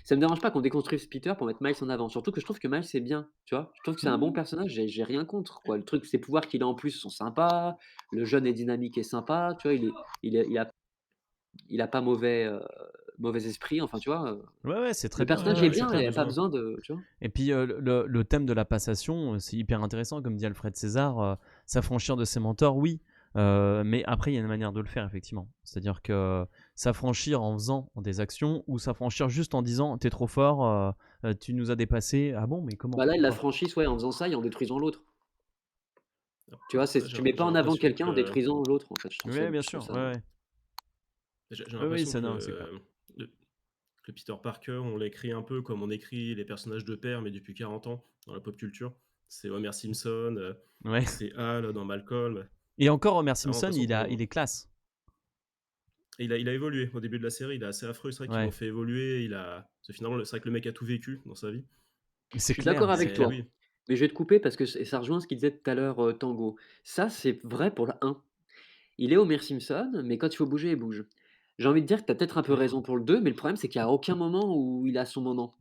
ça me dérange pas qu'on déconstruise Peter pour mettre Miles en avant, surtout que je trouve que Miles, c'est bien, tu vois? Je trouve que c'est un bon Mmh. personnage, j'ai rien contre, quoi. Le truc, ses pouvoirs qu'il a en plus sont sympas, le jeune est dynamique et sympa, tu vois? Il a pas mauvais esprit, enfin, tu vois? Ouais, ouais, c'est Le très bien. personnage Ouais, est ouais, C'est c'est bien, il clair, y clair. a mais pas justement besoin de tu vois? Et puis le thème de la passation, c'est hyper intéressant, comme dit Alfred César, s'affranchir de ses mentors, oui, mais après il y a une manière de le faire effectivement. C'est-à-dire que s'affranchir en faisant des actions ou s'affranchir juste en disant t'es trop fort, tu nous as dépassé. Ah bon, mais comment? Bah, là, ils la Pourquoi? franchissent, ouais, en faisant ça et en détruisant l'autre. Tu vois? après Tu mets pas j'ai en avant l'impression quelqu'un en que détruisant l'autre, en fait, Ouais, bien je trouve sûr, ça ouais, ouais. j'ai Oui, oui, l'impression ça non, c'est clair. le que Peter Parker, on l'écrit un peu comme on écrit les personnages de père, mais depuis 40 ans dans la pop culture. C'est Homer Simpson, Ouais. c'est Hal dans Malcolm. Et encore, Homer T'as vraiment Simpson, l'impression qu'on il est classe. il a évolué au début de la série, il est assez affreux, c'est vrai qu'ils l'ont Ouais, fait évoluer, parce que finalement, c'est vrai que le mec a tout vécu dans sa vie. je c'est suis clair, d'accord avec Mais toi, oui, mais je vais te couper parce que ça rejoint ce qu'il disait tout à l'heure, Tango. Ça, c'est vrai pour le 1. Il est Homer Simpson, mais quand il faut bouger, il bouge. J'ai envie de dire que tu as peut-être un peu ouais, raison pour le 2, mais le problème, c'est qu'il y a aucun moment où il a son moment.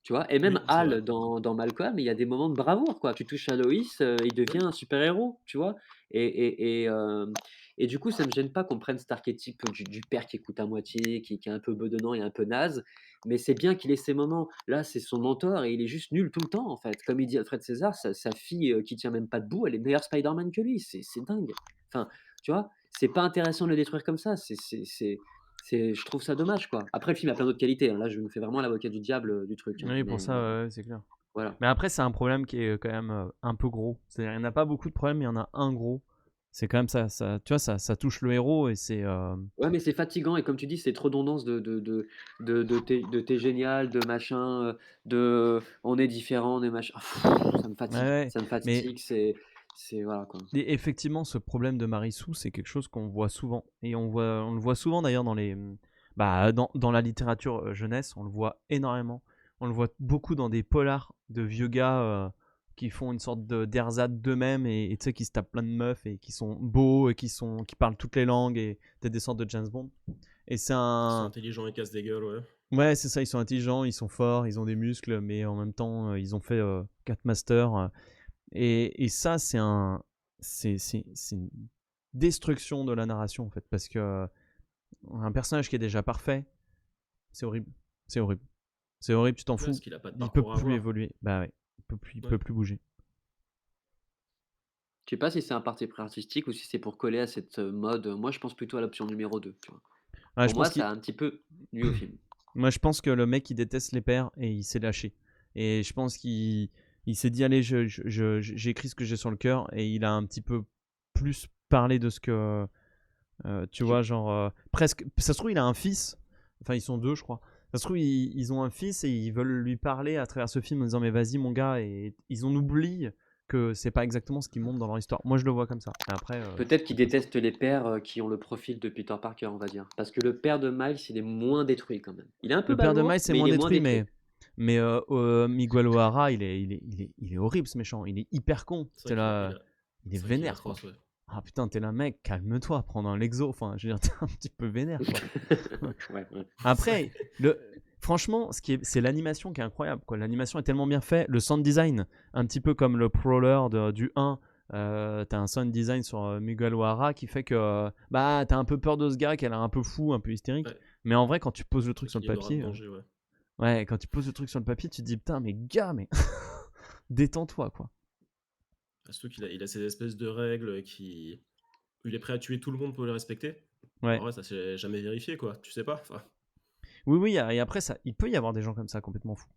Tu vois? Et même oui, c'est vrai. Hal dans Malcolm, il y a des moments de bravoure, quoi. Tu touches à Lois, il devient Oui, un super-héros, tu vois? Et du coup, ça me gêne pas qu'on prenne cet archétype du père qui écoute à moitié, qui est un peu bedonnant et un peu naze, mais c'est bien qu'il ait ces moments. Là, c'est son mentor et il est juste nul tout le temps, en fait. Comme il dit Alfred César, sa fille, qui tient même pas debout, elle est meilleure Spider-Man que lui. C'est dingue. Enfin, tu vois? C'est pas intéressant de le détruire comme ça. Je trouve ça dommage, quoi. Après, le film a plein d'autres qualités, hein. Là, je me fais vraiment l'avocat du diable, du truc, hein, oui, pour ça, ouais, ouais, c'est clair. voilà. Mais après, c'est un problème qui est quand même un peu gros. C'est-à-dire, il n'y en a pas beaucoup de problèmes, mais il y en a un gros. c'est quand même tu vois, ça touche le héros et c'est. Ouais, mais c'est fatigant et comme tu dis, c'est trop redondance de t'es génial, de machin, on est différent, on est machin. Ouais, ouais. Ça me Mais fatigue, c'est voilà quoi. et effectivement, ce problème de Marissou, c'est quelque chose qu'on voit souvent. Et on le voit souvent d'ailleurs dans la littérature jeunesse, on le voit énormément. On le voit beaucoup dans des polars de vieux gars qui font une sorte d'ersatz d'eux-mêmes et tu sais, qui se tapent plein de meufs et qui sont beaux et qui parlent toutes les langues et des sortes de James Bond. Et c'est Ils sont un. intelligents et cassent des gueules, ouais. Ouais, c'est ça, ils sont intelligents, ils sont forts, ils ont des muscles, mais en même temps, ils ont fait 4 masters. Et ça, c'est une destruction de la narration, en fait, parce que un personnage qui est déjà parfait, c'est horrible. C'est horrible. C'est horrible, tu t'en Ouais, fous. parce qu'il a pas de Il peut parcours à plus avoir. évoluer. Bah ouais, il Ouais. peut plus bouger. Je sais pas si c'est un parti pris artistique ou si c'est pour coller à cette, mode, moi je pense plutôt à l'option numéro 2. Tu vois? Ouais, Pour je moi, pense ça a un petit peu nuit au film. Moi, je pense que le mec, il déteste les pères et il s'est lâché. Et je pense qu'il s'est dit, allez, j'écris ce que j'ai sur le cœur et il a un petit peu plus parlé de ce que, tu Tu vois, genre, presque. Ça se trouve, il a un fils. Enfin, ils sont deux, je crois. Ça se trouve, ils ont un fils et ils veulent lui parler à travers ce film en disant, mais vas-y, mon gars. Et ils en oublient que c'est pas exactement ce qu'ils montrent dans leur histoire. Moi, je le vois comme ça. Et après, Peut-être qu'il déteste les pères, qui ont le profil de Peter Parker, on va dire. Parce que le père de Miles, il est moins détruit quand même. Il est un peu le père de Miles, balourd, c'est mais il moins est moins détruit, détruit. mais Miguel O'Hara, il est horrible, ce méchant. Il est hyper con. C'est T'es vrai qu'il là, a... il est C'est vrai qu'il est vénère, quoi. atroce, ouais. Ah putain, t'es là, mec, calme-toi, prends un Lexo. Enfin, je veux dire, t'es un petit peu vénère, quoi. Ouais, ouais. Après, franchement, c'est l'animation qui est incroyable, quoi. L'animation est tellement bien faite. Le sound design, un petit peu comme le prowler du 1, t'as un sound design sur Miguel O'Hara qui fait que bah, t'as un peu peur de ce gars qui a l'air un peu fou, un peu hystérique. Ouais, Mais en vrai, quand tu poses le truc c'est sur le qu'il y a une aura de papier, danger, ouais. ouais, quand tu poses le truc sur le papier, tu te dis putain, mais gars, mais détends-toi, quoi. Surtout qu'il a ces espèces de règles qui... Il est prêt à tuer tout le monde pour les respecter. En Ouais. vrai, ça s'est jamais vérifié, quoi. Tu sais pas. Enfin, Oui, oui, et après, il peut y avoir des gens comme ça complètement fous.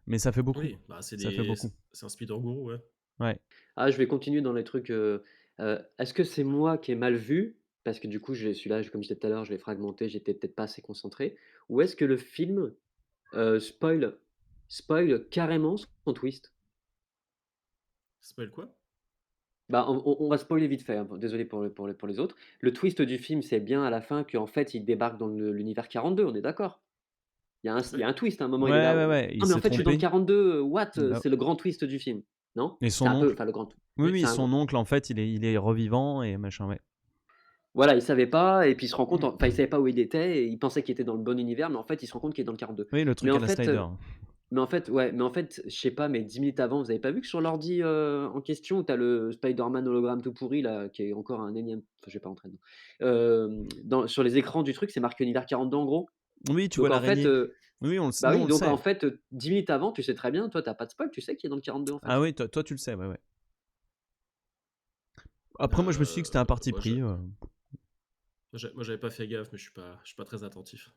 Mais ça fait beaucoup. oui, bah, Ça fait beaucoup. c'est un speeder gourou, ouais. Ouais. Ah, je vais continuer dans les trucs, est-ce que c'est moi qui ai mal vu? Parce que du coup, celui-là, comme je disais tout à l'heure, je l'ai fragmenté, j'étais peut-être pas assez concentré. Ou est-ce que le film, spoil carrément son twist? Spoil quoi? Bah, on va spoiler vite fait, hein, désolé pour les autres. Le twist du film, c'est bien à la fin qu'en fait, il débarque dans l'univers 42, on est d'accord? Il y Ouais. a un twist à un moment, il est Ouais, là: ouais, ouais, il «Ah mais en s'est fait, je suis dans le trompé. 42, what?» Bah, C'est le grand twist du film, non? et C'est son un peu oncle. enfin le grand Oui, Oui. oui, c'est un son oncle, en fait, il est revivant et machin, ouais. voilà, il savait pas et puis il se rend compte enfin, il savait pas où il était et il pensait qu'il était dans le bon univers, mais en fait, il se rend compte qu'il est dans le 42. Oui, le Mais truc à en la fait, Snyder. je sais pas, mais 10 minutes avant, vous avez pas vu que sur l'ordi, en question, où tu as le Spider-Man hologramme tout pourri là, qui est encore un énième enfin, je vais pas rentrer dedans. Sur les écrans du truc, c'est marqué univers 42 en gros. Oui, tu vois Donc en fait, l'araignée. Oui, bah nous, on oui, le donc en sait. fait, 10 minutes avant, tu sais très bien, toi, tu as pas de spoil, tu sais qu'il est dans le 42 en Ah fait. oui, toi, tu le sais, ouais, ouais. Après, moi, je me suis dit que c'était un parti Moi, pris. moi, j'avais pas fait gaffe, mais je suis pas très attentif.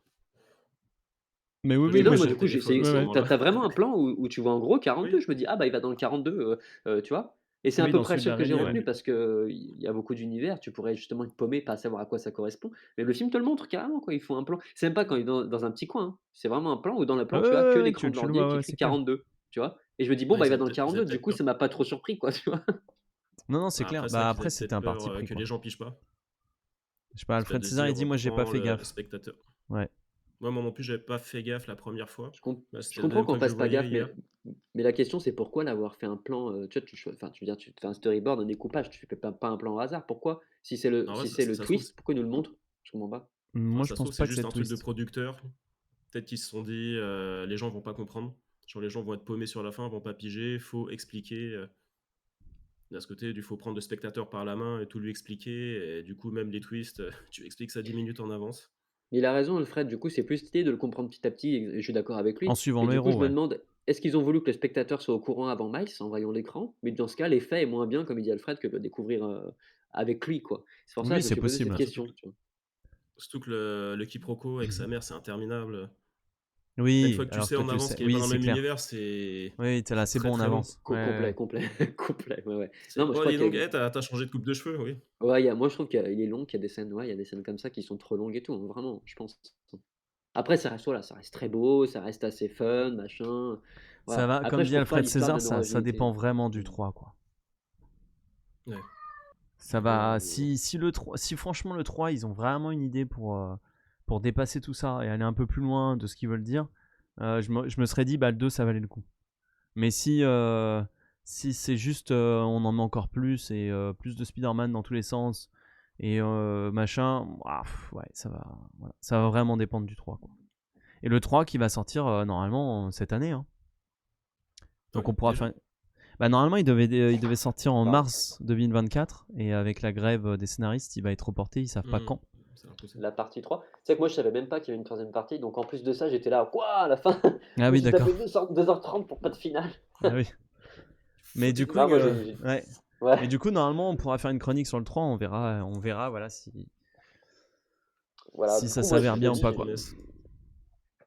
Mais oui, Après, oui, Mais j'avais moi, non, moi lâché du le coup, téléphone à ouais, ce ouais. tu moment-là. as vraiment un plan où tu vois en gros 42, Oui, je me dis: «Ah bah, il va dans le 42», tu vois? Et c'est à Oui, peu dans près le celui de seul que j'ai l'araignée, ouais. retenu parce qu'il y a beaucoup d'univers, tu pourrais justement être paumé, pas savoir à quoi ça correspond. Mais le film te le montre carrément quoi, ils font un plan. C'est même pas quand il est dans un petit coin, hein. C'est vraiment un plan où dans le Ouais, plan ouais, tu as ouais, que ouais, l'écran de tu le l'ordi vois, qui ouais, écrit c'est clair. 42, tu vois? Et je me dis: «Bon ouais, bah, il va dans le ils avaient 42», du peut-être coup, peur. ça m'a pas trop surpris quoi, tu vois? Non, non, c'est Bah, clair. après, c'est vrai Bah, qu'ils après, avaient c'était peut-être un peur parti pris, que les quoi. gens pigent pas. Je sais pas, C'est peut-être Alfred de se César, il dire, dit, on moi, j'ai pas prend fait le gaffe. spectateur. Ouais. Moi non plus, j'avais pas fait gaffe la première fois. Je com Bah, je c'était la comprends deuxième qu'on fois que je le fasse pas voyais gaffe, hier. mais la question c'est pourquoi n'avoir fait un plan, tu vois, enfin, tu veux dire, tu te fais un storyboard, un découpage, tu fais pas un plan au hasard. Pourquoi? Si c'est le En vrai, si c'est le ça se trouve, twist, pourquoi ils nous le montrent? Je comprends pas. Moi, je ça se pense trouve, c'est pas que c'est juste le un truc de twist. producteur. Peut-être qu'ils se sont dit, les gens vont pas comprendre. Genre, les gens vont être paumés sur la fin, vont pas piger. Faut expliquer. D'un ce côté, il faut prendre le spectateur par la main et tout lui expliquer. Et du coup, même les twists, tu expliques ça 10 minutes en avance. Mais il a raison Alfred, du coup, c'est plus l'idée de le comprendre petit à petit et je suis d'accord avec En lui. suivant Mais le du coup, héros, je me ouais. demande, est-ce qu'ils ont voulu que le spectateur soit au courant avant Miles en voyant l'écran? Mais dans ce cas, l'effet est moins bien, comme il dit Alfred, que de le découvrir, avec lui, quoi. C'est pour ça que Oui, je me c'est suis posé cette possible. Surtout question, que, tu vois? surtout que le quiproquo avec sa mère, c'est interminable. Une Oui, fois que tu alors sais que toi en tu le avance sais. qu'il est pas Oui, dans le c'est même clair. univers, c'est Oui, t'es là, c'est très bon, on très long. avance. Ouais, ouais, ouais. Complet, complet, ouais, ouais. Non, C'est moi je oh crois dis qu'il y a donc, une t'as changé de coupe de cheveux, oui. ouais, moi je trouve qu'il est long, qu'il y a des scènes ouais, il y a des scènes comme ça qui sont trop longues et tout, hein, vraiment, je pense. Après ça reste voilà, ça reste très beau, ça reste assez fun, machin, Ça voilà. va, Après comme je dit trouve pas Alfred l'histoire de César, la ça dépend neurogénité. vraiment du Mmh. 3, quoi. Ouais. Ça Heu, va, si franchement le 3, ils ont vraiment une idée pour dépasser tout ça et aller un peu plus loin de ce qu'ils veulent dire, je me serais dit, bah le 2, ça valait le coup. Mais si c'est juste, on en met encore plus et plus de Spider-Man dans tous les sens et machin, ouais, voilà, ça va vraiment dépendre du 3, quoi. Et le 3 qui va sortir normalement cette année, hein. ah Donc oui, on pourra déjà? faire. Bah normalement il devait sortir en Pardon. mars 2024 et avec la grève des scénaristes, il va être reporté, ils savent pas Mmh. quand. C'est repoussé. La partie 3. Tu sais que moi je savais même pas qu'il y avait une troisième partie, donc en plus de ça, j'étais là: «Quoi? À la fin?» Ah Je me oui, suis d'accord. tapé 2h30 pour pas de finale. Ah oui. Mais du Foutez de coup, ma Non, moi gueule! ouais. Mais ouais, du coup, normalement, on pourra faire une chronique sur le 3, on verra, voilà, voilà, si du ça coup, moi s'avère je l'ai bien ou Si pas, j'ai quoi. une messe.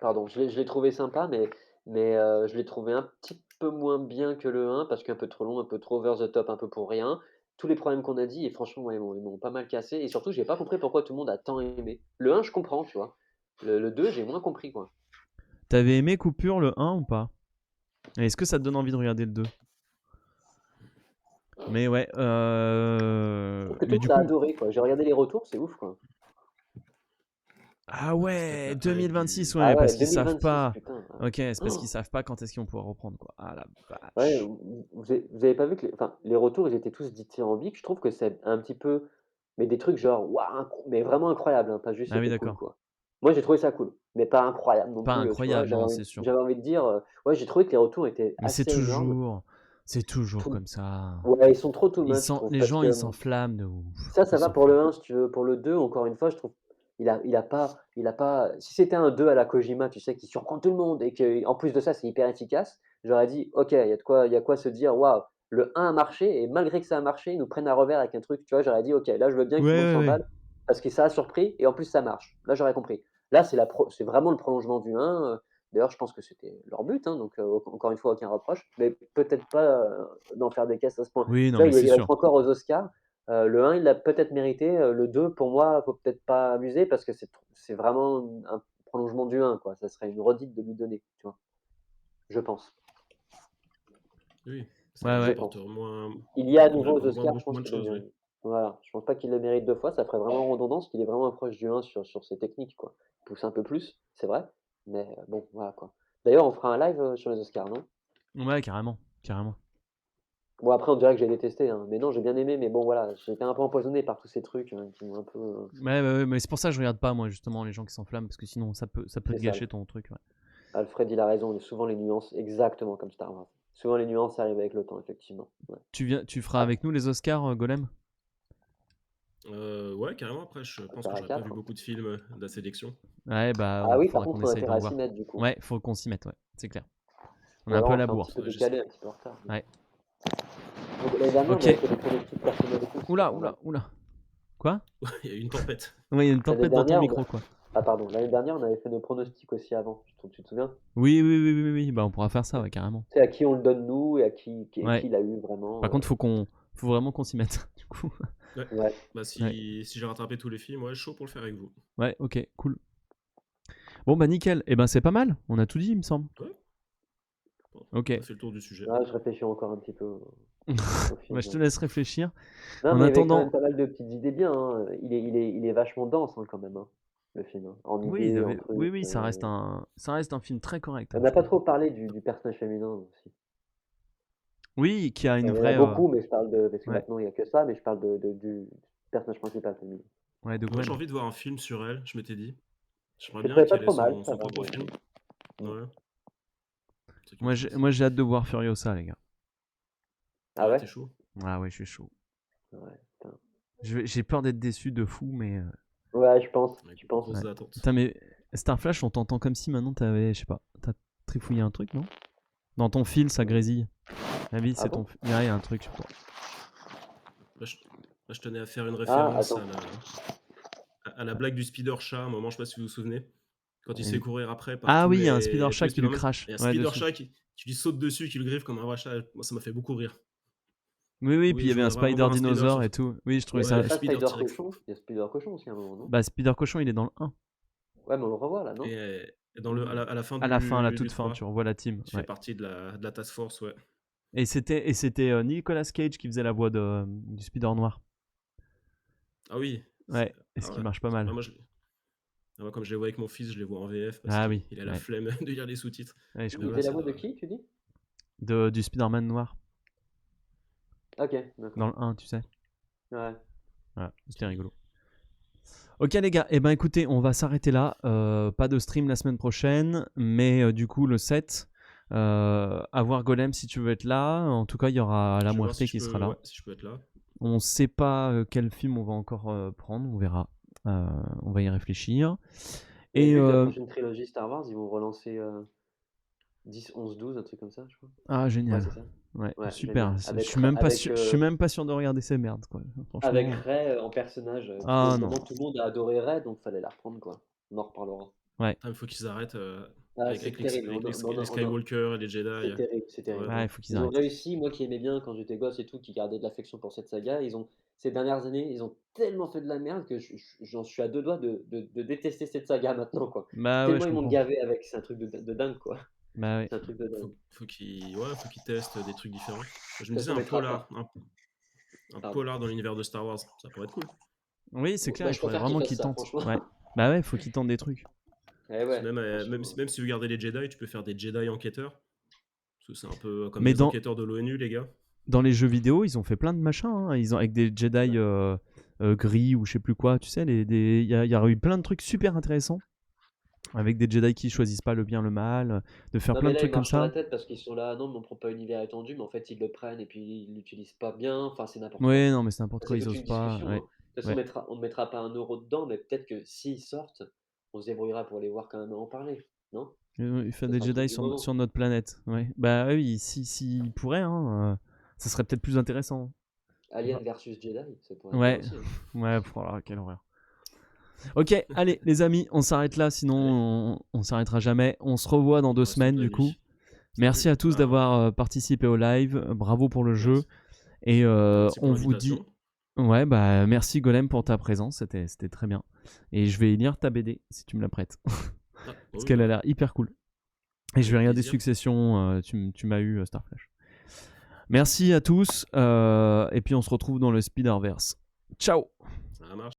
pardon, je l'ai trouvé sympa, mais je l'ai trouvé un petit peu moins bien que le 1 parce qu'un peu trop long, un peu trop over the top, un peu pour rien. Tous les problèmes qu'on a dit et franchement, ouais, ils m'ont pas mal cassé et surtout, j'ai pas compris pourquoi tout le monde a tant aimé. Le 1, je comprends, tu vois? Le 2, j'ai moins compris, quoi. T'avais aimé Coupure le 1 ou pas? Et est-ce que ça te donne envie de regarder le 2? Mais ouais, Je trouve que tout mais le du monde a coup. adoré, quoi. J'ai regardé les retours, c'est ouf, quoi. Ah Ah, c'est peut-être ouais, la hype 2026, du ouais, Ah mais ouais, parce qu'ils savent 2026, pas. putain. Ok, c'est parce qu'ils Oh. savent pas quand est-ce qu'ils vont pouvoir reprendre, quoi. Ah la Ouais, vache. vous avez pas vu que enfin, les retours, ils étaient tous dithyrambiques. Je trouve que c'est un petit peu mais des trucs genre, waouh, mais vraiment incroyable, hein, pas juste Ah oui, c'était cool, d'accord. quoi. Moi, j'ai trouvé ça cool, mais pas incroyable non Pas plus, tu vois? incroyable, non, c'est sûr. J'avais envie de dire, ouais, j'ai trouvé que les retours étaient Mais assez énormes. c'est toujours Tout comme ça. ouais, ils sont trop too much, je trouve, Les parce gens, que, ils s'enflamment de ouf. ça Ils va pour s'enflamment. le 1 si tu veux. Pour le 2 encore une fois, je trouve, il a pas si c'était un 2 à la Kojima, tu sais, qui surprend tout le monde et qu'en plus de ça, c'est hyper efficace, j'aurais dit: «OK, il y a de quoi se dire, waouh, le 1 a marché et malgré que ça a marché, ils nous prennent à revers avec un truc», tu vois? J'aurais dit: «OK, là, je veux bien Ouais, que tout le monde ouais, ouais. s'emballe parce que ça a surpris et en plus ça marche». Là, j'aurais compris. Là, c'est vraiment le prolongement du 1, d'ailleurs, je pense que c'était leur but, hein, donc encore une fois, aucun reproche, mais peut-être pas, d'en faire des caisses à ce point. Oui, Tu non, vois, mais c'est il va être sûr. encore aux Oscars. Le 1, il l'a peut-être mérité, le 2, pour moi, faut peut-être pas abuser parce que c'est vraiment un prolongement du 1, quoi. Ça serait une redite de lui donner, tu vois? Je pense, Oui, Ouais, je ça ouais. apporte pense. moins Il y est à il nouveau aux apporte Oscars, je beaucoup pense moins de qu'il le choses, oui. mérite. Voilà, je pense pas qu'il le mérite 2 fois, ça ferait vraiment redondant parce qu'il est vraiment proche du 1 sur ses techniques, quoi. Il pousse un peu plus, c'est vrai, mais bon, voilà, quoi. D'ailleurs, on fera un live, sur les Oscars, non? Ouais, carrément. Carrément. Bon, après, on dirait que j'ai détesté, hein, mais non, j'ai bien aimé, mais bon, voilà, j'ai été un peu empoisonné par tous ces trucs, qui m'ont un peu, Ouais, ouais, ouais, mais c'est pour ça que je regarde pas, moi, justement, les gens qui s'enflamment, parce que sinon, ça peut c'est te ça. gâcher ton truc, ouais. Alfred, il a raison, souvent les nuances, exactement comme Star Wars. Souvent les nuances arrivent avec le temps, effectivement. Ouais. Tu feras Ah, avec nous les Oscars, Golem? Ouais, carrément, après je on peut pense faire que à j'aurais pas vu 4. beaucoup de films, de la sélection. Ouais, bah, Ah oui, par faudra qu'on contre, on a essaye intérêt d'en à s'y voir. mettre du coup. Ouais, faut qu'on s'y mette, ouais, c'est clair. On est Ou un alors peu à on la sera un bourre. petit peu Ouais, décalé, j'essaie. un petit peu en retard. Ouais. Donc l'année dernière, on Ok. avait fait des pronostics personnels et tout, c'était Oula, pas mal. oula, oula. Quoi? Il y a eu une tempête. Ouais, il y a une L'année tempête dans ton dernière, micro, quoi. ah pardon, l'année dernière, on avait fait nos pronostics aussi avant. Tu te souviens? Oui, oui, oui, oui, oui, bah on pourra faire ça, Ouais. ouais, carrément. Tu sais à qui on le donne nous et à Ouais. qui l'a eu vraiment. Par contre, faut vraiment qu'on s'y mette, du coup. Ouais. Ouais. Bah, Ouais. si j'ai rattrapé tous les films, ouais, chaud pour le faire avec vous. Ouais, ok, cool. Bon, bah nickel. Eh ben, c'est pas mal. On a tout dit, il me semble. Ouais, bon, Ok. on a fait le tour du sujet. Ouais, je réfléchis encore un petit peu au Bah, film. je te laisse réfléchir. Non, En mais il y avait quand même attendant, pas mal de petites idées bien, hein. Il est vachement dense, hein, quand même, hein, le film, hein, en oui, idées, en trucs. oui, ça reste un film très correct, On hein, n'a je pas trouve. trop parlé du personnage féminin aussi. Oui, qui a Enfin, une il y en a vraie, beaucoup, mais je parle parce que ouais, maintenant il y a que ça, mais je parle du personnage principal féminin. ouais, de Moi, j'ai Gwen. envie de voir un film sur elle, je m'étais dit. J'aimerais Je le bien trouvais pas qu'elle ait trop mal, ça son va. propre film. Mm. Ouais, c'est ça qui me chasse. Moi, j'ai hâte de voir Furiosa, les gars. Ah Ah ouais, ouais? t'es chaud? Ah ouais, je suis chaud. Ouais, putain. J'ai peur d'être déçu de fou, mais Ouais, je pense, Avec je pense. ouais. grosses attentes. Putain, mais Starflash, on t'entend comme si maintenant t'avais, je sais pas, t'as trifouillé un truc, non? Dans ton fil, ça grésille. La vie, Ah c'est ton. bon? Il y a un truc sur toi. Là, je tenais à faire une Ah, référence attends. à la blague du speeder chat, à un moment, je sais pas si vous vous souvenez. Quand il se fait courir après par Ah tous oui, il y a un les Speeder tous les Shack qui lui Spider-Man. crache Et un ouais, Speeder dessus. Shack, tu lui sautes dessus, qui le griffe comme un vrai chat. Moi, ça m'a fait beaucoup rire. Oui, oui, puis il Oui, y je avait un voudrais vraiment Spider voir un spin-off Dinosaure sur et ça. tout. Oui, je trouvais Mais ça. il y a Ouais, pas Spider Spider T-Rex. Cochon? Il y a Spider Cochon aussi à un moment, non? Bah, Spider Cochon, il est dans le 1. Ouais, mais on le revoit là, non? Et dans le, à la fin À la fin, à la du toute fin, 3, tu revois la team. il fait Ouais. partie de la Task Force, ouais. Et c'était Nicolas Cage qui faisait la voix du Spider Noir. Ah oui. Ouais, et Ah ce qui ouais. marche pas Ah, mal. moi, comme je les vois avec mon fils, je les vois en VF parce Ah qu'il oui, il a la ouais. flemme de lire les sous-titres. Ouais, je Mais Il ouais, faisait comprends. la ça voix de doit. qui, tu dis? Du Spider-Man noir, Ok, dans d'accord. le 1, tu sais. Ouais. Voilà, c'était Qui- rigolo. Ok les gars, eh ben écoutez, on va s'arrêter là. Pas de stream la semaine prochaine, mais du coup le 7, à voir Golem si tu veux être là. En tout cas, il y aura La Je vais voir Muerte si je qui sera peux, là. ouais, si je peux être là. On sait pas quel film on va encore prendre, on verra. On va y réfléchir. Et Et vu que la prochaine trilogie Star Wars, ils vont relancer 10, 11, 12, un truc comme ça, je crois. ah Ouais, génial. c'est ça. Ouais, Ouais, super. génial. Je suis même pas sûr, je suis même pas sûr de regarder ces merdes quoi. Avec Franchement. Rey en personnage, parce Ah non. qu'évidemment tout le monde a adoré Rey, donc fallait la reprendre quoi. On en reparlera. Ouais. Il faut qu'ils arrêtent Ah, avec, c'est avec, les, terrible. avec les Skywalker et les Jedi. C'est terrible, c'est Ouais. terrible. Ouais, il faut qu'ils Ils ont arrêtent. réussi, moi qui aimais bien quand j'étais gosse et tout, qui gardais de l'affection pour cette saga, ces dernières années, ils ont tellement fait de la merde que j'en suis à deux doigts de détester cette saga maintenant, quoi. Bah ouais, Tellement je ils m'ont comprends. gavé avec, c'est un truc de dingue, quoi. Bah ouais. C'est un truc de dingue. Faut qu'ils testent des trucs différents. Je me Peut-être disais on un mettra polar, un pardon. polar dans l'univers de Star Wars, ça pourrait être cool. Oui, c'est clair, Bah, il je faudrait préfère qu'ils vraiment fassent qu'ils ça, tentent. franchement. Ouais. Bah ouais, il faut qu'ils tentent des trucs. Eh Parce que ouais, même franchement. si vous gardez les Jedi, tu peux faire des Jedi enquêteurs. Parce que c'est un peu comme Mais les enquêteurs de l'ONU, les gars. dans les jeux vidéo, ils ont fait plein de machins. Hein. Ils ont avec des Jedi gris ou je sais plus quoi. Tu sais, il y a eu plein de trucs super intéressants avec des Jedi qui choisissent pas le bien le mal, de faire Non, plein mais de là, ils trucs comme marchent sur la ça. tête parce qu'ils sont là, non, mais on prend pas univers étendu, mais en fait, ils le prennent et puis ils l'utilisent pas bien. Enfin, c'est n'importe quoi. Ouais, non, mais c'est n'importe Ça, quoi, c'est ils toute osent une pas. discussion, Ouais, hein. De toute façon, ouais. on mettra pas un euro dedans, mais peut-être que s'ils sortent, on se débrouillera pour les voir quand même et en parler. Non? Faire Ça des sera le truc Jedi du moment. sur notre planète. Ouais. Bah oui, si ils pourraient, hein, ça serait peut-être plus intéressant. Alien versus Jedi, ça pourrait être bien Ouais, aussi, hein. ouais, voilà, quelle horreur. Ok, allez les amis, on s'arrête là, sinon Allez, on s'arrêtera jamais. On se revoit dans pour 2 le restant semaines de la du coup. nuit. Merci Salut, à tous carrément. d'avoir participé au live, bravo pour le jeu. Merci. Et Merci pour on vous dit... l'invitation. Ouais, bah merci Golem pour ta présence, c'était très bien. Et je vais lire ta BD si tu me la prêtes. Ah, Parce oui, qu'elle a bah, l'air hyper cool. Et je vais avec regarder plaisir. Succession, tu m'as eu Starflash. Merci à tous, et puis on se retrouve dans le Spider-Verse. Ciao! Ça marche.